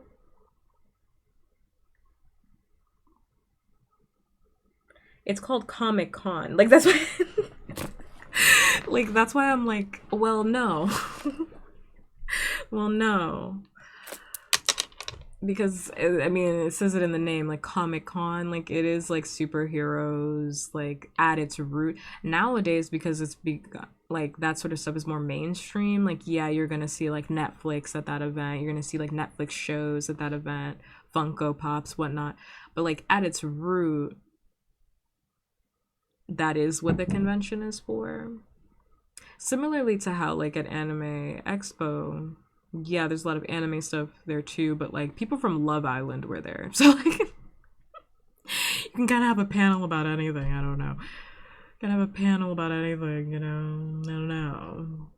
[SPEAKER 1] It's called Comic Con. Like that's why like that's why I'm like, well, no. Well, no. Because I mean, it says it in the name, like Comic Con, like it is like superheroes, like at its root. Nowadays, because like that sort of stuff is more mainstream. Like, yeah, you're gonna see like Netflix at that event. You're gonna see like Netflix shows at that event, Funko Pops, whatnot. But like at its root, that is what the convention is for. Similarly to how like at Anime Expo, yeah, there's a lot of anime stuff there too, but like people from Love Island were there. So like you can kind of have a panel about anything. I don't know. Can have a panel about anything, you know? I don't know.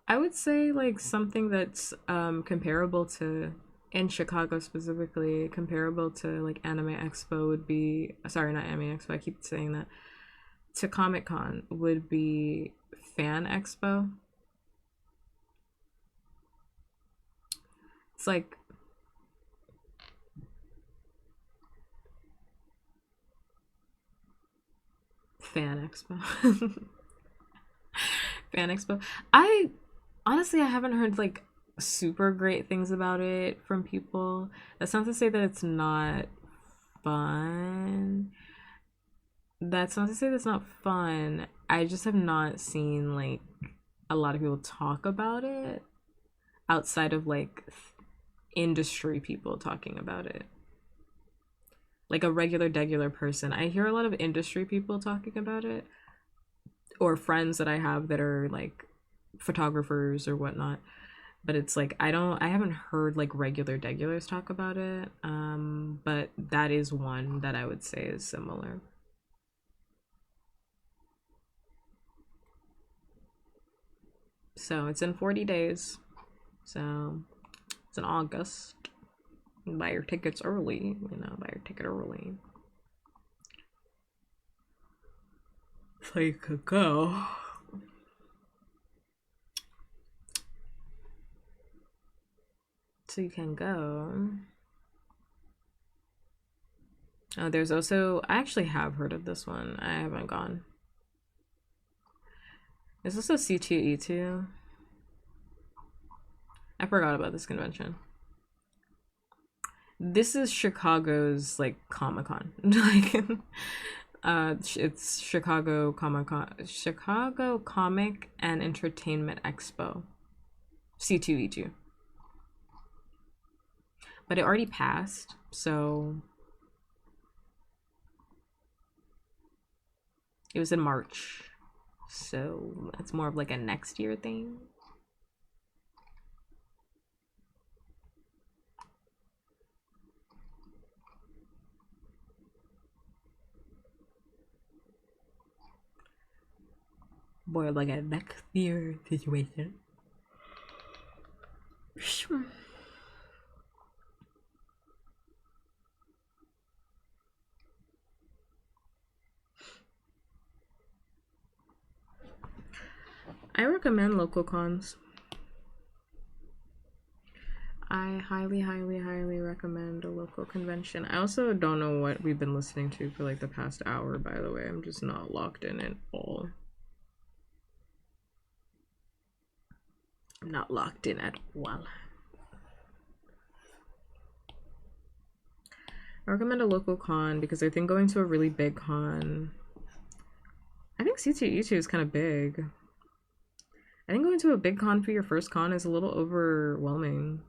[SPEAKER 1] I would say like something that's comparable to in Chicago specifically, comparable to like Anime Expo would be sorry, not Anime Expo, I keep saying that. To Comic Con would be Fan Expo. It's like Fan Expo. Fan Expo. I honestly I haven't heard like super great things about it from people. That's not to say that it's not fun. That's not to say that's not fun. I just have not seen like a lot of people talk about it outside of like industry people talking about it. Like a regular person. I hear a lot of industry people talking about it or friends that I have that are like photographers or whatnot. But it's like I haven't heard like regulars talk about it. But that is one that I would say is similar. So it's in 40 days. So it's in August. Buy your tickets early, buy your ticket early. So you could go. So you can go. Oh, there's also, I actually have heard of this one. I haven't gone. There's also C2E2. I forgot about this convention. This is Chicago's like Comic-Con. Like it's Chicago Comic and Entertainment Expo. C2E2. But it already passed, so it was in March. So it's more of like a next year thing. More like a next year situation. I recommend local cons. I highly, highly, highly recommend a local convention. I also don't know what we've been listening to for like the past hour, by the way. I'm just not locked in at all. I'm not locked in at all. I recommend a local con because I think going to a really big con, I think C2E2 is kind of big. I think going to a big con for your first con is a little overwhelming.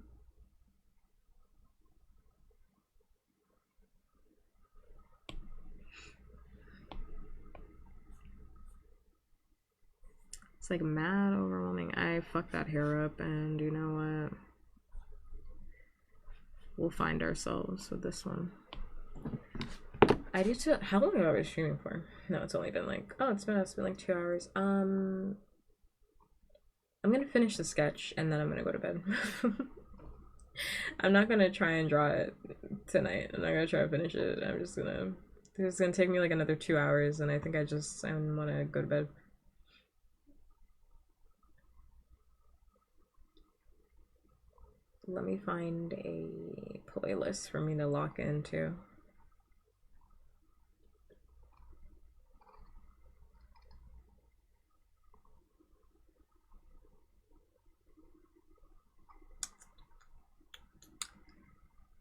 [SPEAKER 1] It's like mad overwhelming. I fucked that hair up, and you know what? We'll find ourselves with this one. I need to. How long have I been streaming for? No, it's only been like, oh, it's been like 2 hours. I'm gonna finish the sketch and then I'm gonna go to bed. I'm not gonna try and draw it tonight. I'm not gonna try to finish it. It's gonna take me like another 2 hours, and I think I want to go to bed. Let me find a playlist for me to lock into.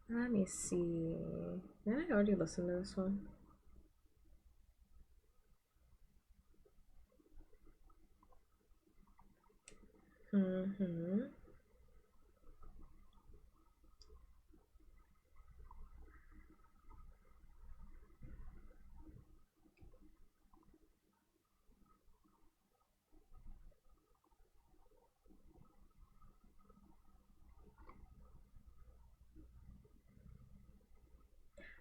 [SPEAKER 1] Let me see. Did I already listen to this one?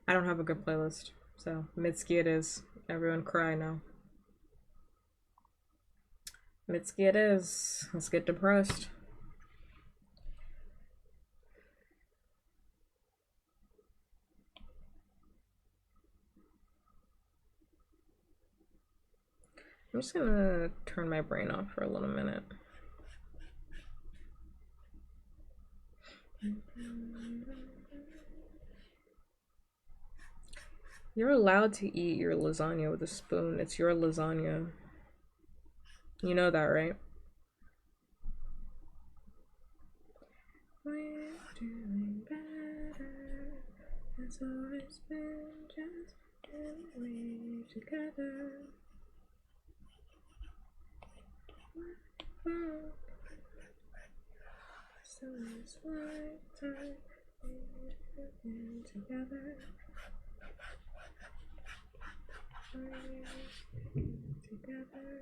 [SPEAKER 1] I don't have a good playlist, so Mitski it is. Everyone cry now. Mitski it is. Let's get depressed. I'm just gonna turn my brain off for a little minute. You're allowed to eat your lasagna with a spoon. It's your lasagna. You know that, right? We're doing better. It's always been just we together. So it's right time we're together. Together.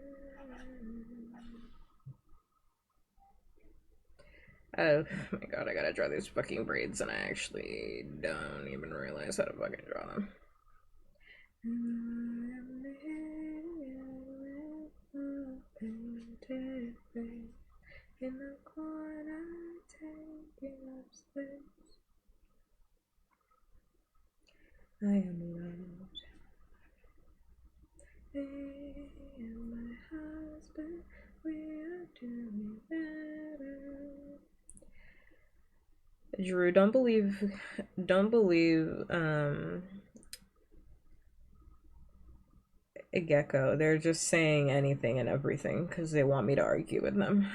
[SPEAKER 1] Oh my god, I gotta draw these fucking braids and I actually don't even realize how to fucking draw them. In the corner, taking up space. I am loved. Me and my husband, we are doing better. Drew, don't believe a gecko. They're just saying anything and everything because they want me to argue with them.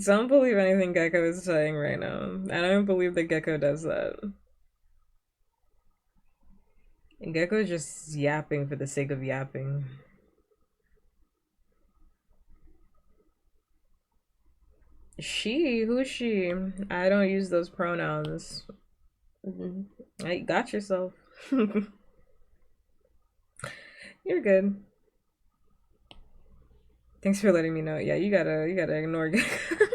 [SPEAKER 1] Don't believe anything Gecko is saying right now. I don't believe that Gecko does that. And Gecko is just yapping for the sake of yapping. She? Who's she? I don't use those pronouns. I got yourself. You're good. Thanks for letting me know. Yeah, you gotta ignore Gecko.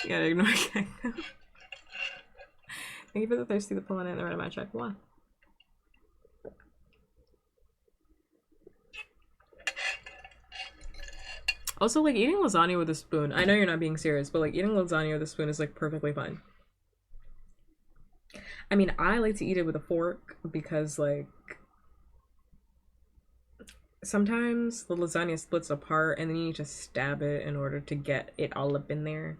[SPEAKER 1] You gotta ignore Gecko. Thank you for the thirsty, the pulling in, the red of my check. What? Also, like, eating lasagna with a spoon. I know you're not being serious, but like, eating lasagna with a spoon is like perfectly fine. I mean, I like to eat it with a fork because, like, sometimes the lasagna splits apart and then you need to stab it in order to get it all up in there.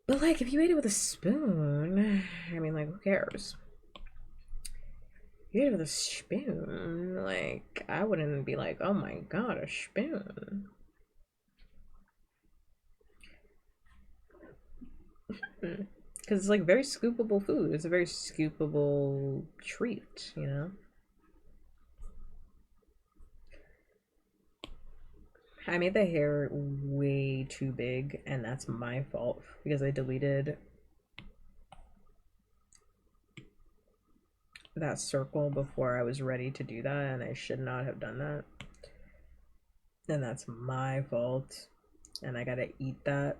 [SPEAKER 1] But, like, if you ate it with a spoon, I mean, like, who cares? You ate it with a spoon, like, I wouldn't be like, oh my god, a spoon. Because it's like very scoopable food. It's a very scoopable treat, you know? I made the hair way too big, and that's my fault because I deleted that circle before I was ready to do that, and I should not have done that. And that's my fault, and I gotta eat that.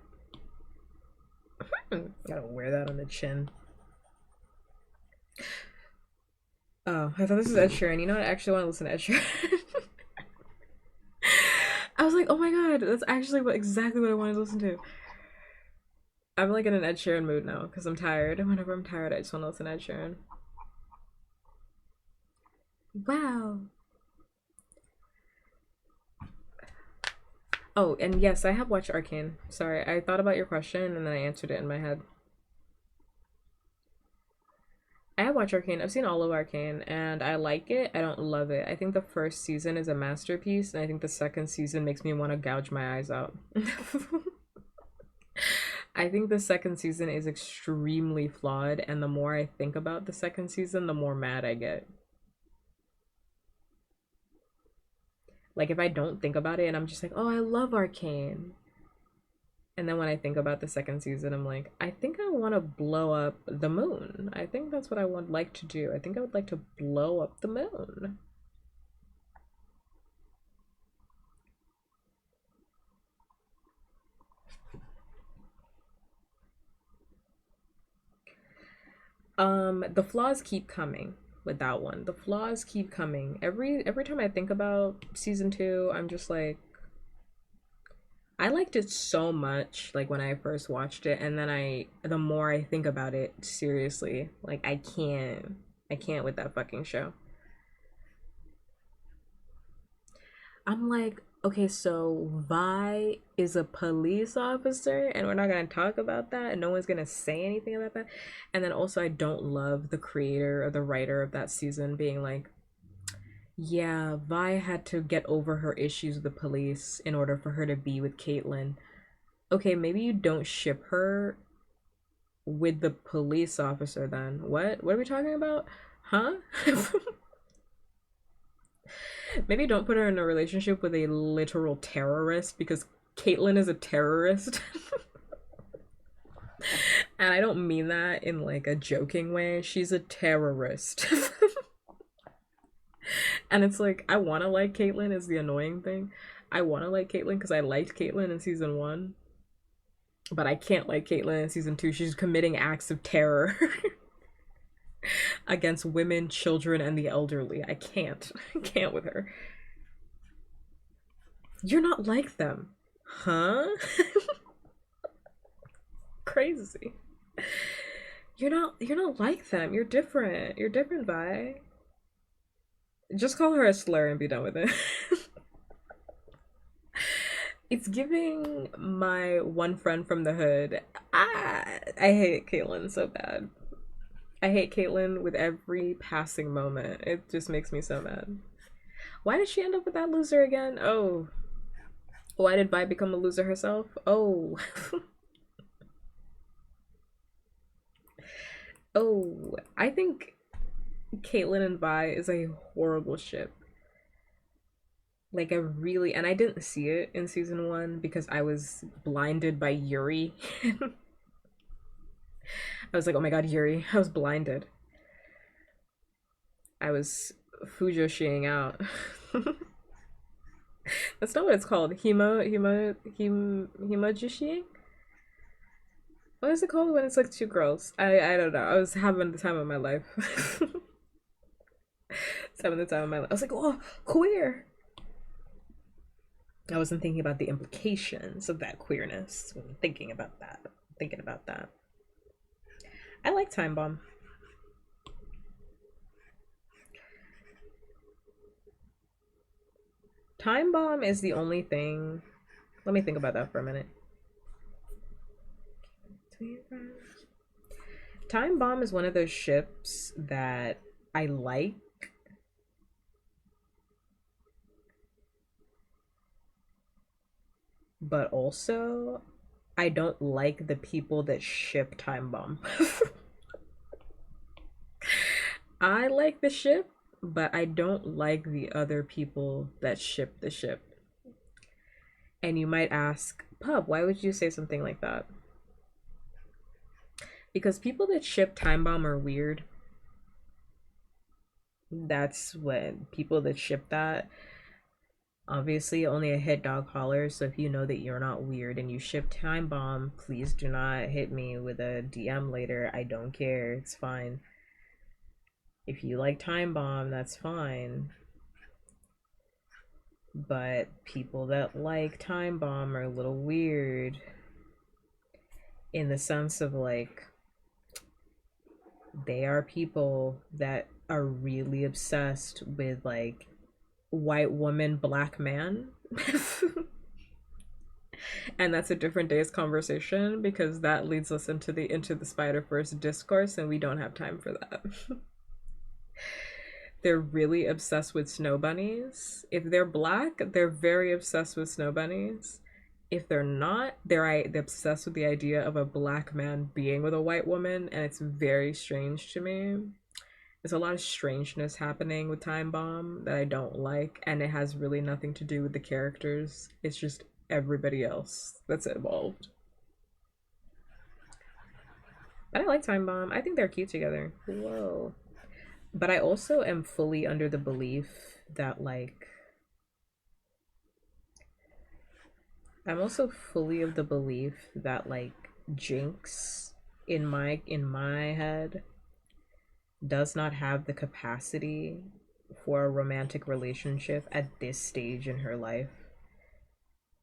[SPEAKER 1] Gotta wear that on the chin. Oh, I thought this was Ed Sheeran. You know what? I actually want to listen to Ed Sheeran. I was like, oh my god, that's actually exactly what I wanted to listen to. I'm like in an Ed Sheeran mood now because I'm tired. And whenever I'm tired, I just want to listen to Ed Sheeran. Wow. Oh, and yes, I have watched Arcane. Sorry, I thought about your question and then I answered it in my head. I have watched Arcane. I've seen all of Arcane and I like it. I don't love it. I think the first season is a masterpiece and I think the second season makes me want to gouge my eyes out. I think the second season is extremely flawed and the more I think about the second season, the more mad I get. Like if I don't think about it and I'm just like, oh, I love Arcane. And then when I think about the second season, I'm like, I think I want to blow up the moon. I think that's what I would like to do. I think I would like to blow up the moon. The flaws keep coming with that one. The flaws keep coming. Every time I think about season 2, I'm just like I liked it so much like when I first watched it and then the more I think about it seriously, like I can't with that fucking show. I'm like, okay, so Vi is a police officer, and we're not gonna talk about that, and no one's gonna say anything about that. And then also, I don't love the creator or the writer of that season being like, yeah, Vi had to get over her issues with the police in order for her to be with Caitlyn. Okay, maybe you don't ship her with the police officer then. What? What are we talking about? Huh? Maybe don't put her in a relationship with a literal terrorist because Caitlyn is a terrorist. And I don't mean that in like a joking way. She's a terrorist. And it's like I want to like Caitlyn is the annoying thing. I want to like Caitlyn because I liked Caitlyn in season one, but I can't like Caitlyn in season two. She's committing acts of terror against women, children, and the elderly. I can't. I can't with her. You're not like them. Huh? Crazy. You're not like them. You're different. You're different, Vi. Just call her a slur and be done with it. It's giving my one friend from the hood. I hate Caitlyn so bad. I hate Caitlyn with every passing moment. It just makes me so mad. Why did she end up with that loser again? Oh. Why did Vi become a loser herself? Oh. Oh. I think Caitlyn and Vi is a horrible ship. Like a really, and I didn't see it in season one because I was blinded by Yuri. I was like, oh my god, Yuri. I was blinded. I was Fujoshiing out. That's not what it's called. Himojishiing? What is it called when it's like two girls? I don't know. I was having the time of my life. Having the time of my life. I was like, oh, queer. I wasn't thinking about the implications of that queerness when thinking about that. Thinking about that. I like Time Bomb. Time Bomb is the only thing. Let me think about that for a minute. Time Bomb is one of those ships that I like. But also, I don't like the people that ship Time Bomb. I like the ship, but I don't like the other people that ship the ship. And you might ask, Pub, why would you say something like that? Because people that ship Time Bomb are weird. That's when people that ship that, obviously only a hit dog hollers. So if you know that you're not weird and you ship Time Bomb, please do not hit me with a DM later. I don't care. It's fine. If you like Time Bomb, that's fine. But people that like Time Bomb are a little weird in the sense of like they are people that are really obsessed with like white woman, black man. And that's a different day's conversation because that leads us into the Spider-Verse discourse and we don't have time for that. They're really obsessed with snow bunnies. If they're black, they're very obsessed with snow bunnies. If they're not, they're obsessed with the idea of a black man being with a white woman, and it's very strange to me. There's a lot of strangeness happening with Time Bomb that I don't like, and it has really nothing to do with the characters. It's just everybody else that's involved. But I like Time Bomb. I think they're cute together. Whoa. But I also am fully under the belief that like I'm also fully of the belief that like Jinx in my head does not have the capacity for a romantic relationship at this stage in her life.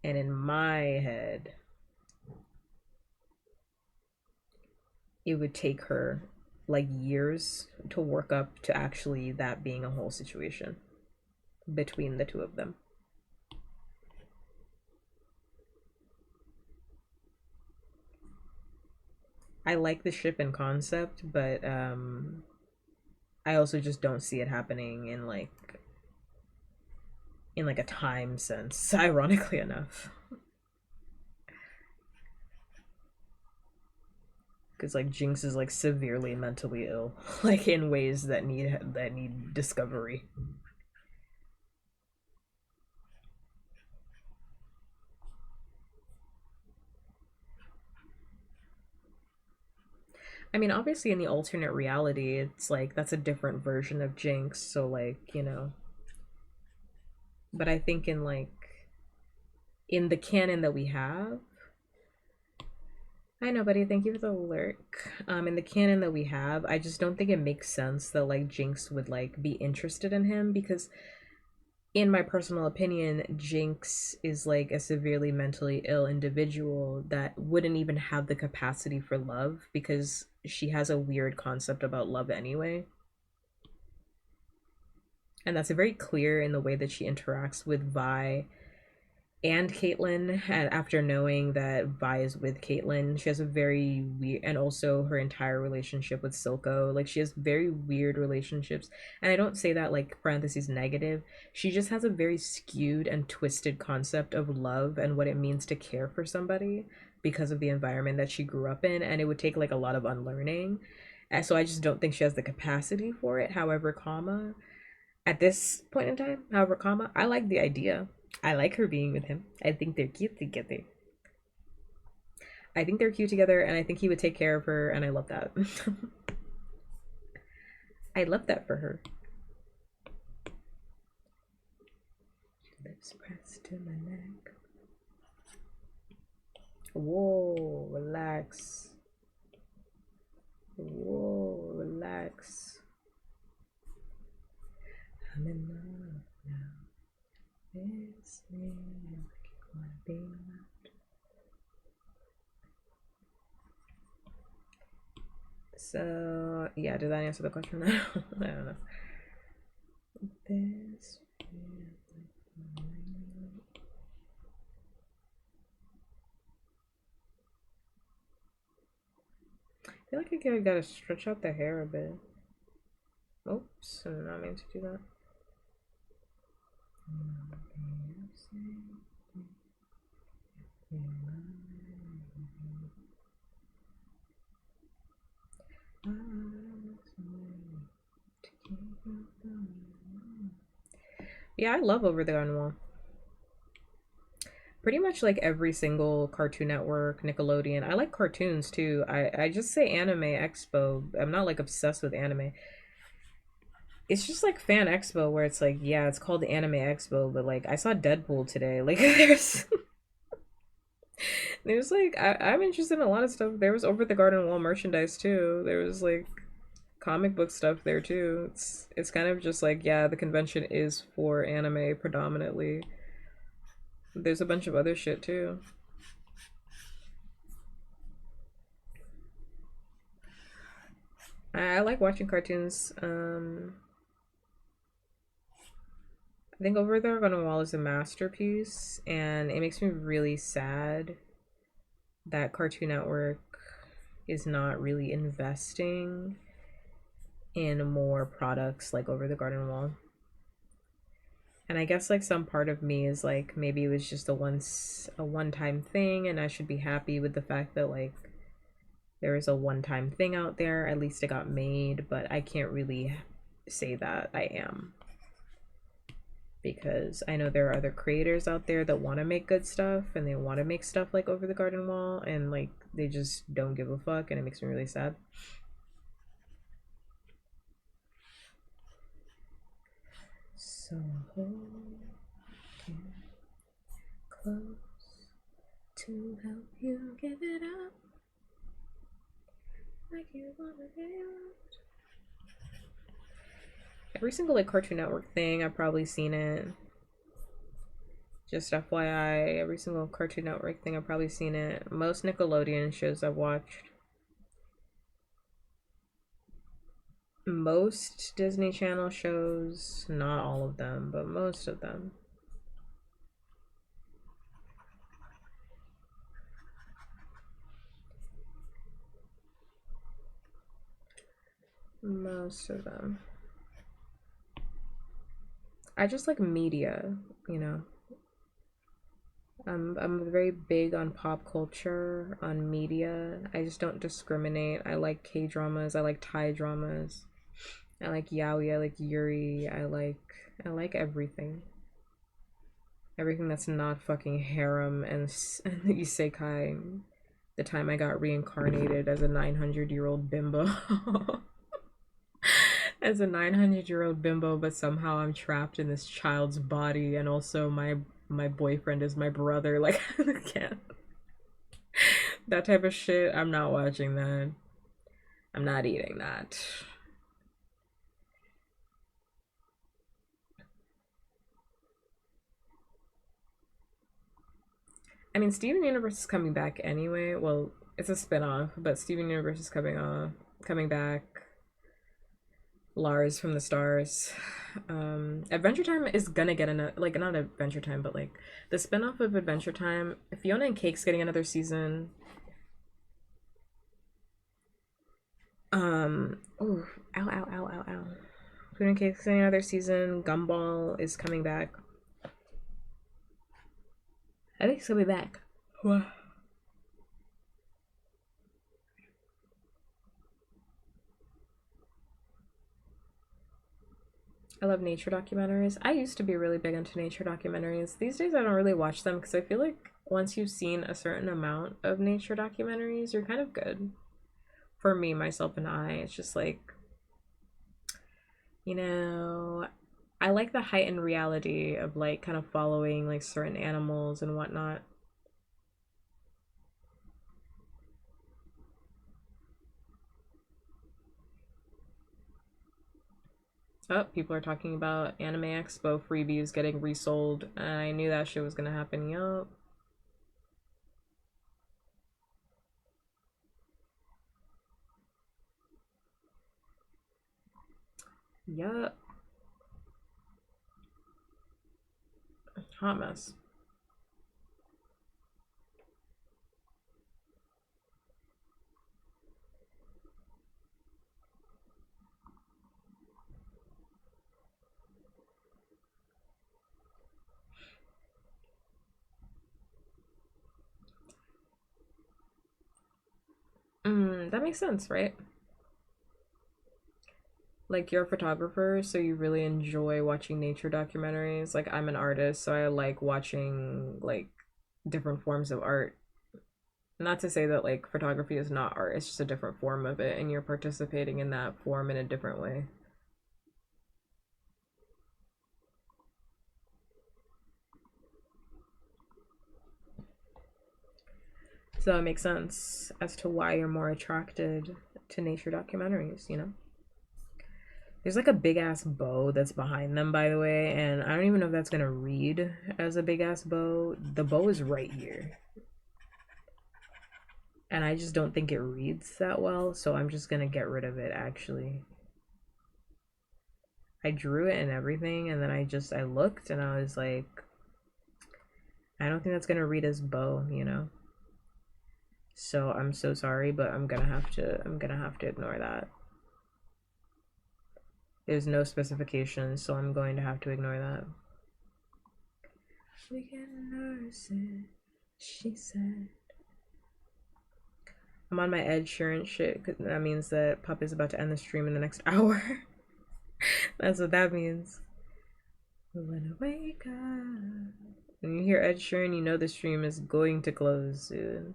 [SPEAKER 1] And in my head, it would take her like years to work up to actually that being a whole situation between the two of them. I like the ship in concept, but I also just don't see it happening in like a time sense, ironically enough. Because like Jinx is like severely mentally ill, like in ways that need discovery. I mean, obviously in the alternate reality, it's like that's a different version of Jinx, so like, but I think in like in the canon that we have. Hi nobody, thank you for the lurk. In the canon that we have, I just don't think it makes sense that like Jinx would like be interested in him, because in my personal opinion, Jinx is like a severely mentally ill individual that wouldn't even have the capacity for love, because she has a weird concept about love anyway. And that's very clear in the way that she interacts with Vi and Caitlyn. And after knowing that Vi is with Caitlyn, she has a very weird, and also her entire relationship with Silco. Like, she has very weird relationships. And I don't say that like parentheses negative. She just has a very skewed and twisted concept of love and what it means to care for somebody because of the environment that she grew up in. And it would take like a lot of unlearning. And so I just don't think she has the capacity for it. However, comma, at this point in time, however, comma, I like the idea. I like her being with him. I think they're cute together. I think they're cute together, and I think he would take care of her, and I love that. I love that for her. Lips pressed to my neck. Whoa, relax. Whoa, relax. I'm in love now. It's me, like you wanna be loved. So yeah, did that answer the question? I don't know. This I feel like I gotta stretch out the hair a bit. Oops, I did not mean to do that. Yeah, I love Over the Garden Wall. Pretty much like every single Cartoon Network, Nickelodeon. I like cartoons too. I just say Anime Expo. I'm not like obsessed with anime. It's just like Fan Expo, where it's like, yeah, it's called Anime Expo, but like I saw Deadpool today. Like there's like I'm interested in a lot of stuff. There was Over the Garden Wall merchandise too. There was like comic book stuff there too. It's kind of just like, yeah, the convention is for anime predominantly. There's a bunch of other shit too. I like watching cartoons. I think Over the Garden Wall is a masterpiece, and it makes me really sad that Cartoon Network is not really investing in more products like Over the Garden Wall. And I guess like some part of me is like, maybe it was just a one-time thing, and I should be happy with the fact that like there is a one-time thing out there. At least it got made, but I can't really say that I am, because I know there are other creators out there that want to make good stuff, and they want to make stuff like Over the Garden Wall, and like they just don't give a fuck, and it makes me really sad. So close to help you give it up, like you wanna be loved. Every single like Cartoon Network thing, I've probably seen it. Just FYI, every single Cartoon Network thing, I've probably seen it. Most Nickelodeon shows I've watched. Most Disney Channel shows, not all of them, but most of them. Most of them. I just like media, you know. I'm very big on pop culture, on media. I just don't discriminate. I like K-dramas, I like Thai dramas. I like yaoi, I like yuri, I like everything. Everything that's not fucking harem and isekai. The time I got reincarnated as a 900-year-old bimbo. As a 900-year-old bimbo, but somehow I'm trapped in this child's body, and also my boyfriend is my brother. Like, I can't. That type of shit, I'm not watching that. I'm not eating that. I mean, Steven Universe is coming back anyway. Well, it's a spin-off, but Steven Universe is coming back. Lars from the Stars. Adventure Time is gonna get another, like, not Adventure Time, but like the spin-off of Adventure Time. Fiona and Cake's getting another season. Oh, ow, ow, ow, ow, ow. Fiona and Cake's getting another season. Gumball is coming back. I think it's coming back. What? I love nature documentaries. I used to be really big into nature documentaries. These days I don't really watch them because I feel like once you've seen a certain amount of nature documentaries, you're kind of good. For me, myself, and I, it's just like, you know, I like the heightened reality of like kind of following like certain animals and whatnot. Oh, people are talking about Anime Expo freebies getting resold. I knew that shit was gonna happen. Yup. Yup. Hot mess. That makes sense, right? Like you're a photographer, so you really enjoy watching nature documentaries. Like I'm an artist, so I like watching like different forms of art. Not to say that like photography is not art, it's just a different form of it, and you're participating in that form in a different way. So it makes sense as to why you're more attracted to nature documentaries, you know? There's like a big ass bow that's behind them, by the way, and I don't even know if that's gonna read as a big ass bow. The bow is right here. And I just don't think it reads that well, so I'm just gonna get rid of it actually. I drew it and everything, and then I looked and I was like, I don't think that's gonna read as bow, you know? So I'm so sorry, but I'm gonna have to ignore that. There's no specifications, so I'm going to have to ignore that. We can nurse it, she said. I'm on my Ed Sheeran shit, because that means that Pup is about to end the stream in the next hour. That's what that means. When I wake up, when you hear Ed Sheeran, you know the stream is going to close soon.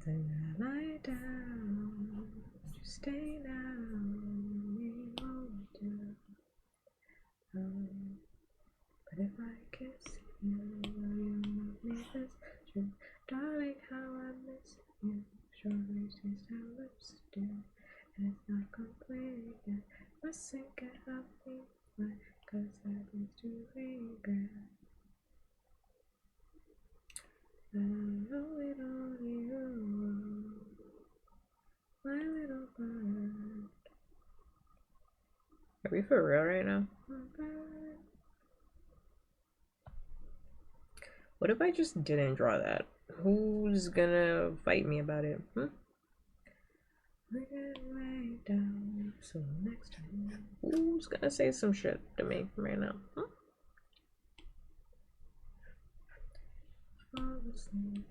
[SPEAKER 1] Then I lie down, you stay down, we won't do. But if I kiss you, will you make me this true? Darling, how I miss you. Strawberries taste our lips still, and it's not complete yet. Mustn't get off me wet, cause that leads to regret. But I know it only you, my little bird. Are we for real right now? What if I just didn't draw that? Who's gonna fight me about it? Right down. So next time, who's gonna say some shit to me right now? Fall asleep.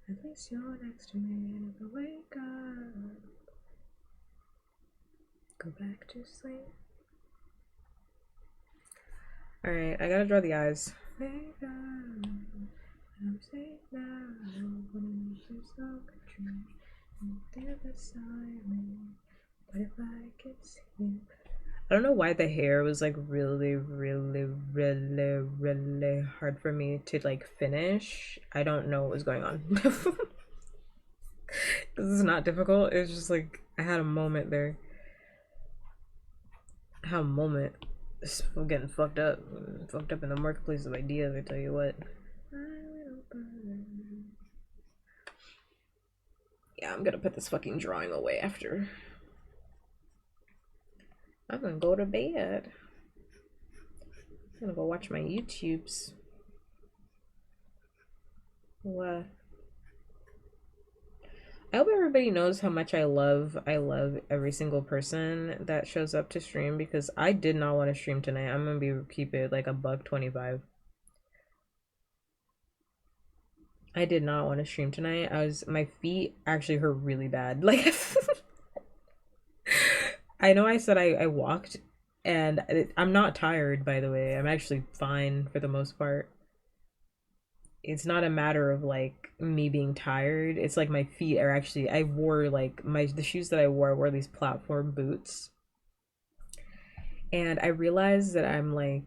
[SPEAKER 1] At least you're next to me, and if I wake up, go back to sleep. All right, I gotta draw the eyes. Wake up. I'm safe now. When there's no country, and they're beside me. But if I kiss you, I don't know why the hair was like really, really, really, really hard for me to like finish. I don't know what was going on. This is not difficult. It's just like I had a moment there. I had a moment. I'm getting fucked up. Fucked up in the marketplace of ideas, I tell you what. Yeah, I'm gonna put this fucking drawing away after. I'm gonna go to bed. I'm gonna go watch my YouTubes. What? I hope everybody knows how much I love every single person that shows up to stream because I did not want to stream tonight. I'm gonna be keep it like a buck 25. I did not want to stream tonight. My feet actually hurt really bad. Like I know I said I walked and I'm not tired by the way. I'm actually fine for the most part. It's not a matter of like me being tired. It's like my feet are actually I wore like the shoes that I wore these platform boots. And I realized that I'm like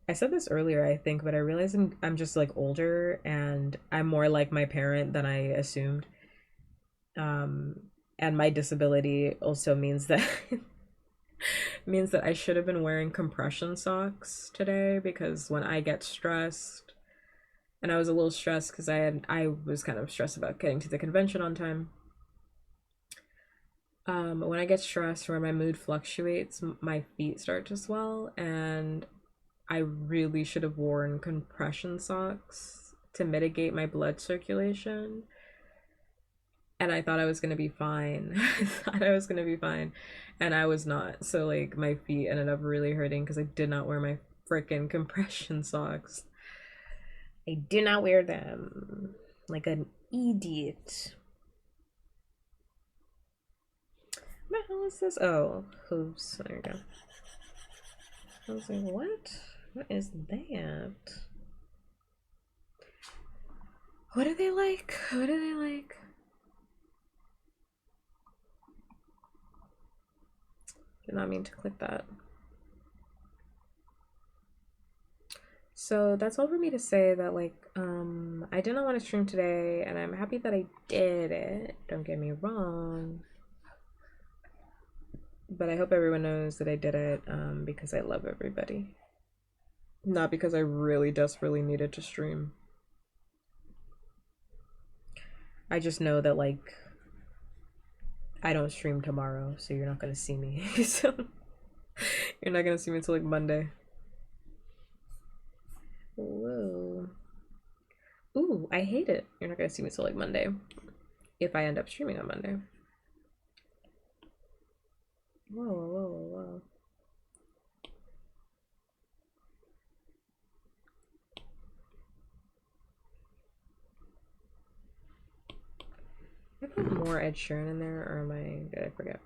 [SPEAKER 1] I said this earlier, I think, but I realized I'm just like older and I'm more like my parent than I assumed. Um and my disability also means that means that I should have been wearing compression socks today because when I get stressed and I was a little stressed because I was kind of stressed about getting to the convention on time. When I get stressed or my mood fluctuates, my feet start to swell, and I really should have worn compression socks to mitigate my blood circulation. And I thought I was gonna be fine. I thought I was gonna be fine, and I was not. So like my feet ended up really hurting because I did not wear my freaking compression socks. I did not wear them like an idiot. What the hell is this? Oh, hooves. There you go. I was like, what? What is that? What are they like? What are they like? Did not mean to click that. So that's all for me to say that like I did not want to stream today and I'm happy that I did it. Don't get me wrong. But I hope everyone knows that I did it because I love everybody. Not because I really desperately needed to stream. I just know that like I don't stream tomorrow, so you're not gonna see me. So you're not gonna see me until like Monday. Whoa. Ooh, I hate it. You're not gonna see me till like Monday. If I end up streaming on Monday. Whoa, whoa, whoa, whoa. I put more Ed Sheeran in there, or did I forget?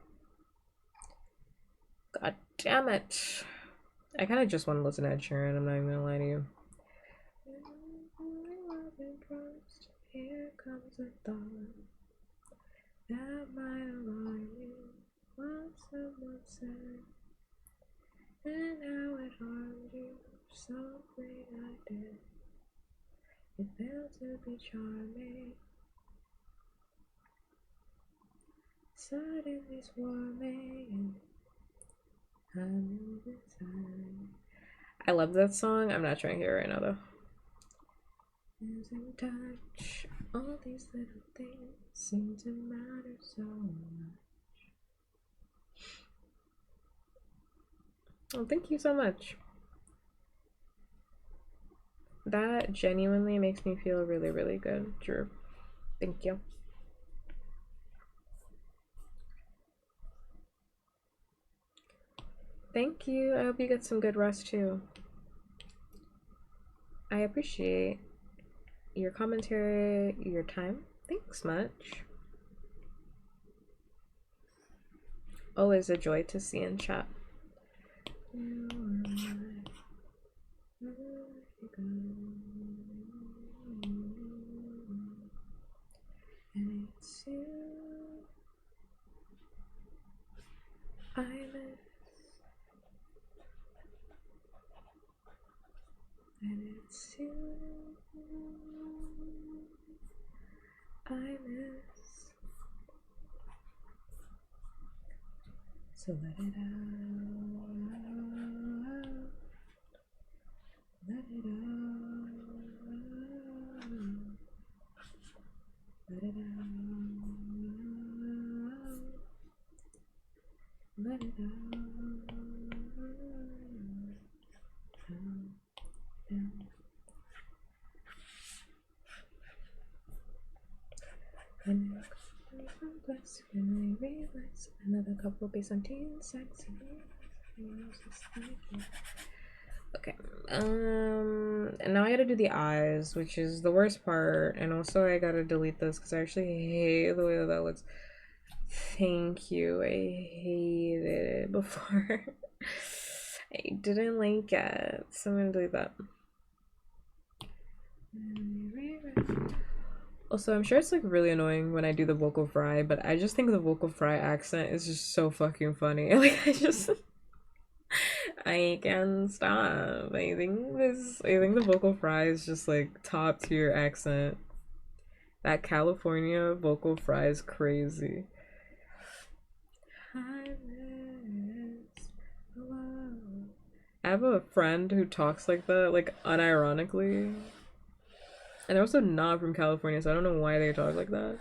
[SPEAKER 1] God damn it. I kind of just want to listen to Ed Sheeran, I'm not even gonna lie to you. Here comes a thought that might alarm you. What someone said, and how it harmed you. Something I did. It failed to be charming. Suddenly swarming. I knew the time. I love that song. I'm not trying to hear it right now though. Losing touch. All these little things seem to matter so much. Oh, thank you so much. That genuinely makes me feel really, really good, Drew. Thank you. Thank you. I hope you get some good rest too. I appreciate your commentary, your time. Thanks much. Always a joy to see in chat. And it's you I miss. And it's you I miss. So let it out. Let it out. Let it out. Let it out. And I realize another couple based on teen sex. Okay. And now I gotta do the eyes, which is the worst part. And also I gotta delete this because I actually hate the way that looks. Thank you. I hated it before. I didn't like it. So I'm gonna delete that. Also, I'm sure it's like really annoying when I do the vocal fry, but I just think the vocal fry accent is just so fucking funny. Like I can't stop. I think the vocal fry is just like top tier accent. That California vocal fry is crazy. I have a friend who talks like that, like unironically. And they're also not from California, so I don't know why they talk like that.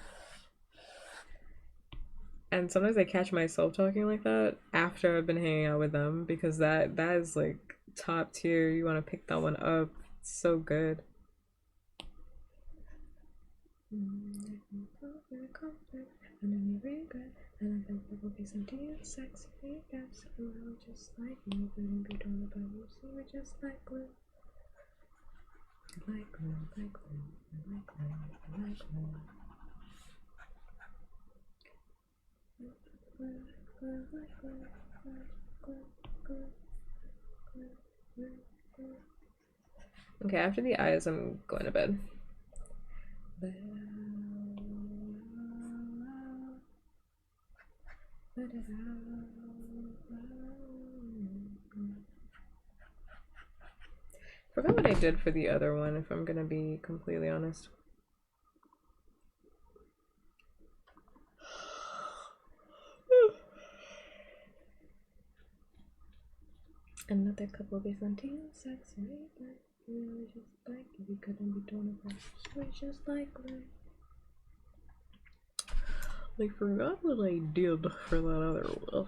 [SPEAKER 1] And sometimes I catch myself talking like that after I've been hanging out with them because that is like top tier. You want to pick that one up. It's so good. Okay, after the eyes, I'm going to bed. Forgot what I did for the other one, if I'm gonna be completely honest. Another couple of days on teen sex, but we were just like we couldn't be torn apart. We just like I forgot what I did for that other one.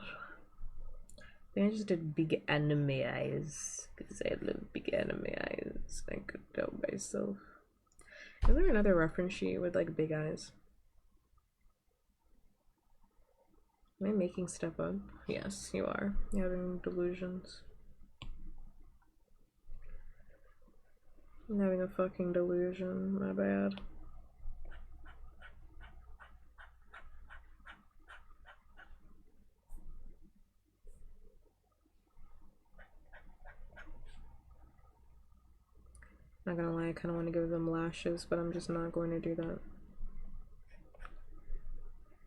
[SPEAKER 1] I think I just did big anime eyes because I love big anime eyes. I could tell myself. Is there another reference sheet with like big eyes? Am I making stuff up? Yes, you are. You're having delusions. I'm having a fucking delusion. My bad. Not gonna lie, I kind of want to give them lashes, but I'm just not going to do that.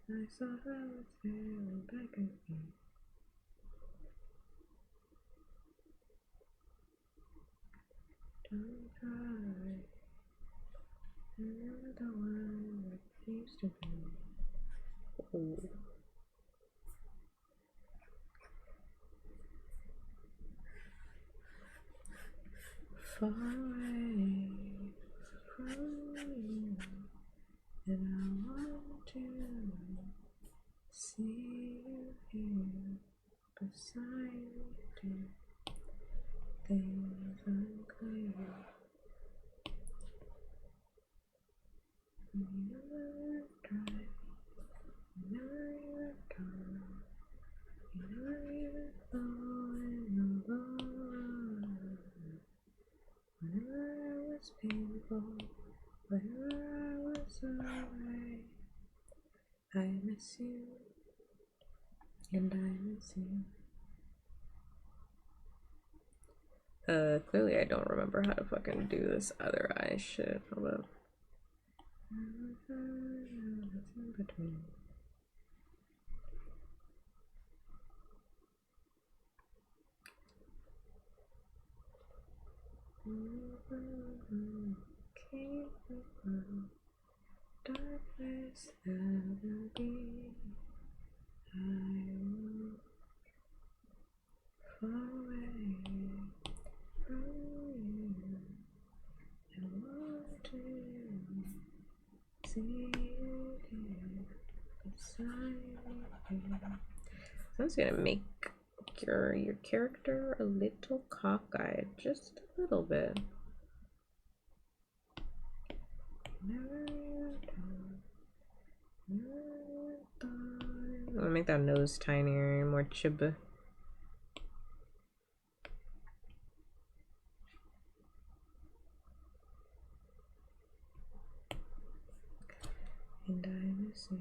[SPEAKER 1] I saw her staring back at me. Don't cry. You're the one that used to be. Oh. Far away from you, and I want to see you here beside you. Things unclear. You never try. You never gone. You never even thought in the long run. Whenever I was painful, whenever I was away, I miss you, and I miss you. Clearly I don't remember how to fucking do this other eye shit. Hold up. Between. Darkness that will be far away from you. I want to see you here beside me. So I'm just gonna make your character a little cockeyed, just a little bit. I'm gonna make that nose tinier, more chiba. And I miss you.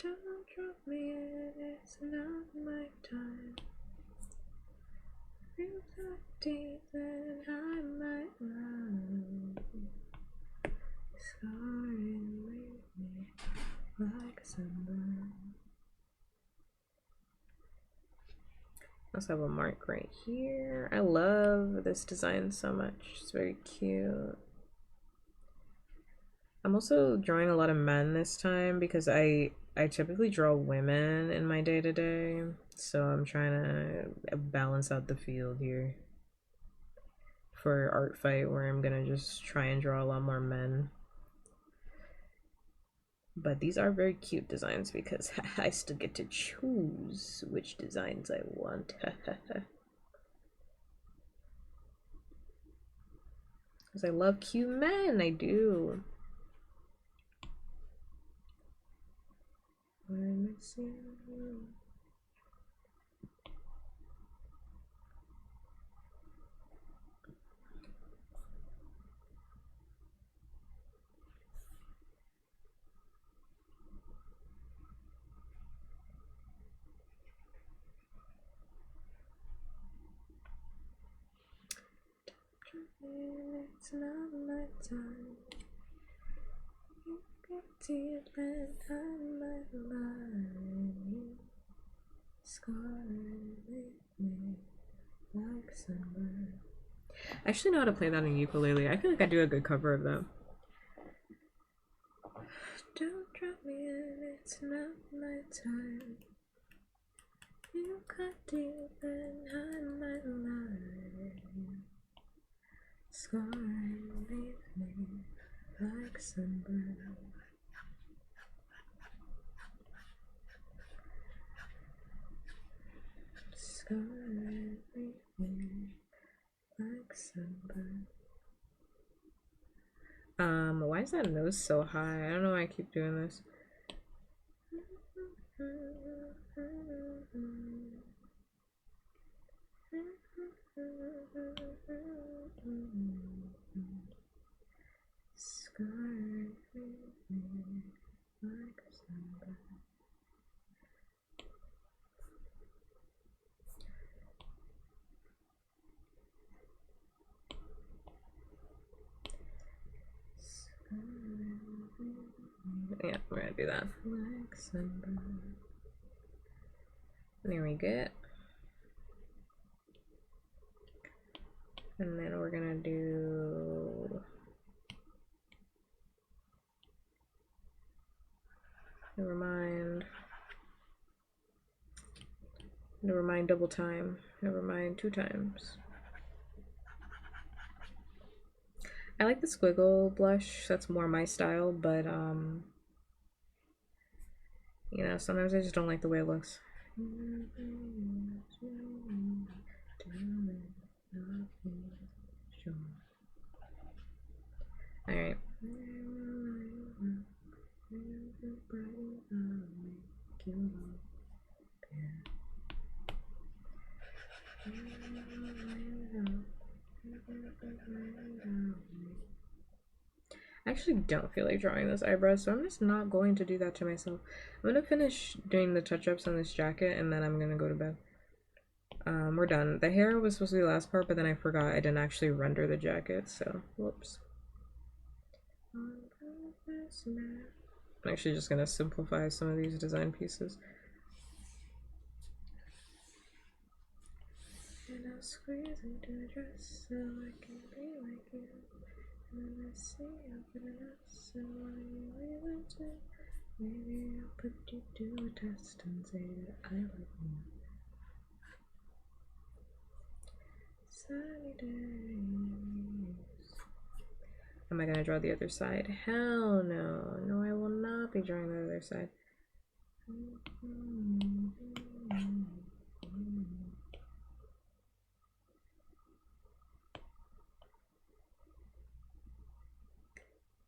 [SPEAKER 1] Don't drop me in, it's not my time. You got deep and I might run. Scarring me like a sunburn. I also have a mark right here. I love this design so much. It's very cute. I'm also drawing a lot of men this time because I typically draw women in my day-to-day, so I'm trying to balance out the field here for art fight, where I'm gonna just try and draw a lot more men. But these are very cute designs because I still get to choose which designs I want. Because I love cute men, I do. We're missing you. It's not my time. You get deep and I might lie. Scarring me like sunburn. I actually know how to play that on ukulele. I feel like I do a good cover of that. Don't drop me in, it's not my time. You got deep and I might lie. Scarring me like sunburn. Scarring me like sunburn. Why is that nose so high? I don't know why I keep doing this. Scarring me like sunburn. Yeah, we're gonna do that. Like sunburn. There we go. And then we're gonna do never mind. Never mind double time. Never mind 2 times. I like the squiggle blush. That's more my style, but you know, sometimes I just don't like the way it looks. All right. I actually don't feel like drawing those eyebrows, so I'm just not going to do that to myself. I'm gonna finish doing the touch-ups on this jacket and then I'm gonna go to bed. We're done. The hair was supposed to be the last part, but then I forgot I didn't actually render the jacket, so whoops. I'm actually just gonna simplify some of these design pieces. And I'll squeeze into a dress so I can be like you. And then I see you good enough, so why you leave it to? Maybe I'll put you to a test and say that I love you. Sunny days. Am I gonna draw the other side? Hell no. No, I will not be drawing the other side.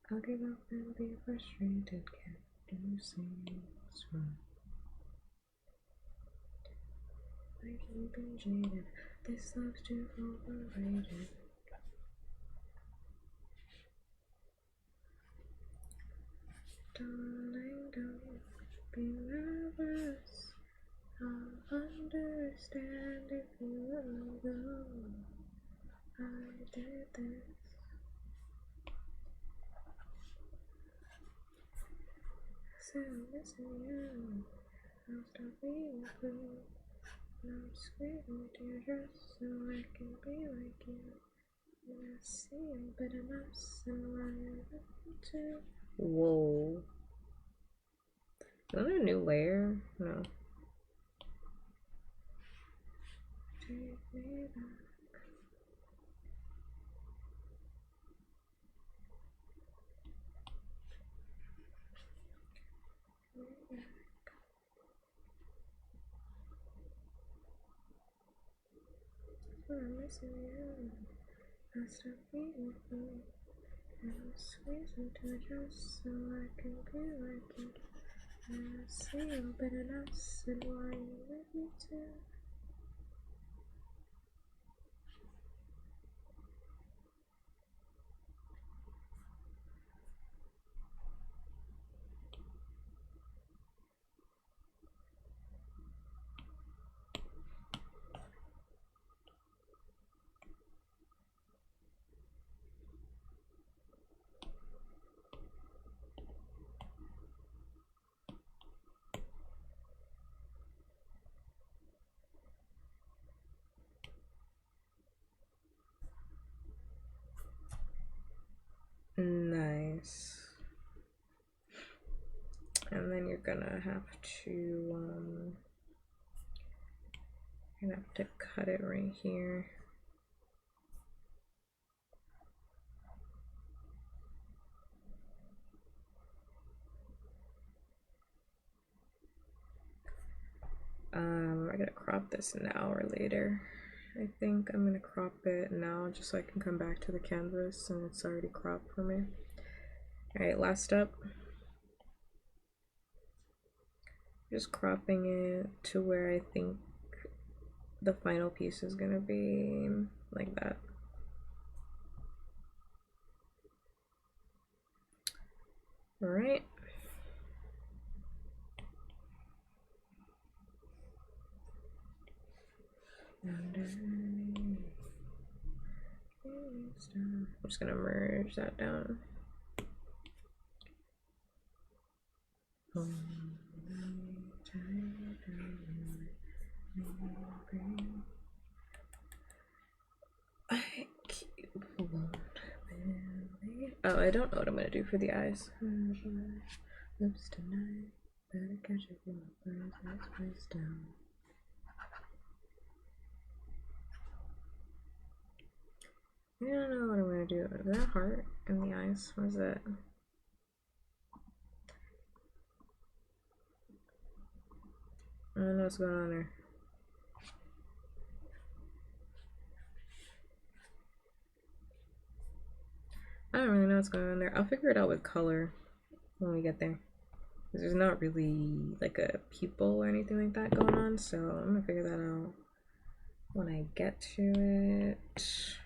[SPEAKER 1] I'll give up and be frustrated, can't do things wrong. I've been jaded, this love's too overrated. Darling, don't be nervous, I'll understand if you let go. I did this. So I'm missing you. I'll stop being blue. I'm squeezing to your dress so I can be like you. And I see you but enough, so I'm to. Whoa. Is that a new layer? No. Take me back. I'm missing you. I stop being blue. And I'll squeeze into a dress so I can be like you. And I see you but enough, so why you let me to? Nice. And then you're gonna have to cut it right here. I gotta crop this now or later. I think I'm gonna crop it now just so I can come back to the canvas and it's already cropped for me. Alright, last step. Just cropping it to where I think the final piece is gonna be, like that. Alright. I'm just gonna merge that down. Oh, I don't know what I'm gonna do for the eyes. Lips tonight, better catch it for the birds, let's place down. I don't know what I'm gonna do. Is that heart in the eyes? What is that? I don't know what's going on there. I don't really know what's going on there. I'll figure it out with color when we get there. Because there's not really like a pupil or anything like that going on, so I'm gonna figure that out when I get to it.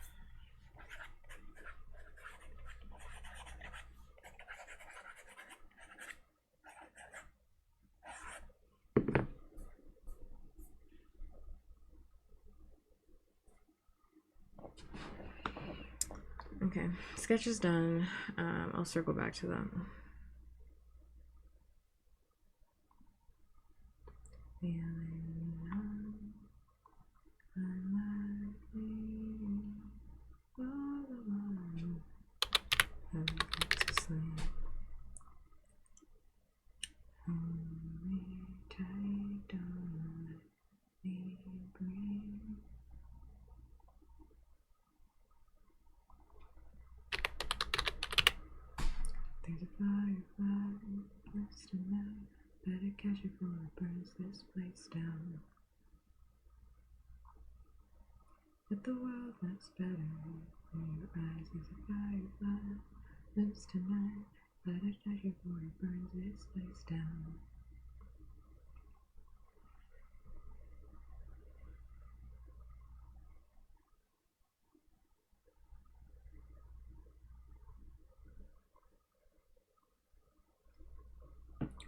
[SPEAKER 1] Okay, sketch is done. I'll circle back to that. There's a firefly burst tonight. Better catch it before it burns this place down. But the world looks better in your eyes. There's a firefly burst tonight. Better catch it before it burns this place down.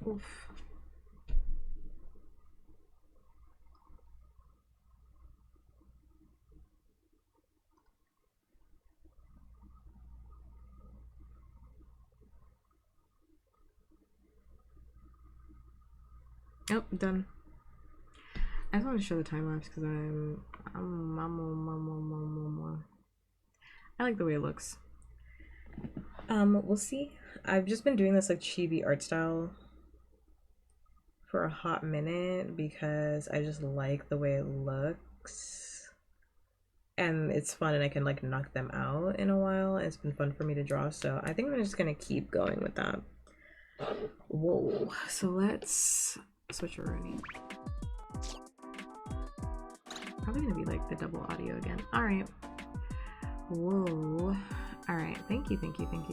[SPEAKER 1] Oof. Oh, done. I just want to show the time lapse because I like the way it looks. We'll see. I've just been doing this like chibi art style for a hot minute because I just like the way it looks. And it's fun and I can like knock them out in a while. It's been fun for me to draw, so I think I'm just gonna keep going with that. Whoa. So let's switch already. Probably gonna be like the double audio again. Alright. Whoa. Alright, thank you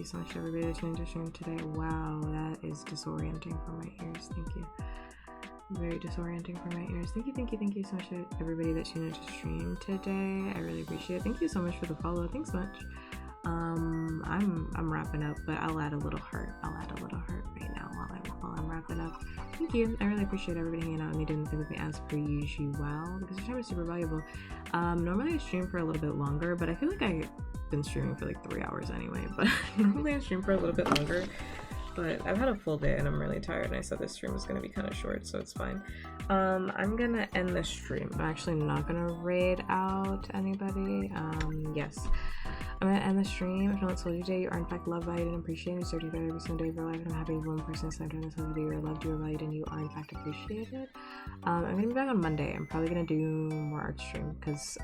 [SPEAKER 1] so much to everybody that tuned into the stream today. Wow, that is disorienting for my ears. Thank you. Very disorienting for my ears. Thank you so much to everybody that tuned into the stream today. I really appreciate it. Thank you so much for the follow. Thanks much. I'm wrapping up, but I'll add a little heart. I'll add a little heart right now while I'm wrapping up. Thank you. I really appreciate everybody hanging out with me, doing the thing with me as per usual, because your time is super valuable. Normally I stream for a little bit longer, but I feel like I've been streaming for like 3 hours anyway, but normally I stream for a little bit longer. But I've had a full day and I'm really tired, and I said this stream was going to be kind of short, so it's fine. I'm gonna end the stream. I'm actually not gonna raid out anybody. Yes, I'm gonna end the stream. If no one told you today, you are in fact loved, valued, and appreciated. You served you every single day of your life, and I'm happy one person said during this whole video you are loved, you are valued, and you are in fact appreciated. I'm gonna be back on Monday. I'm probably gonna do more art stream because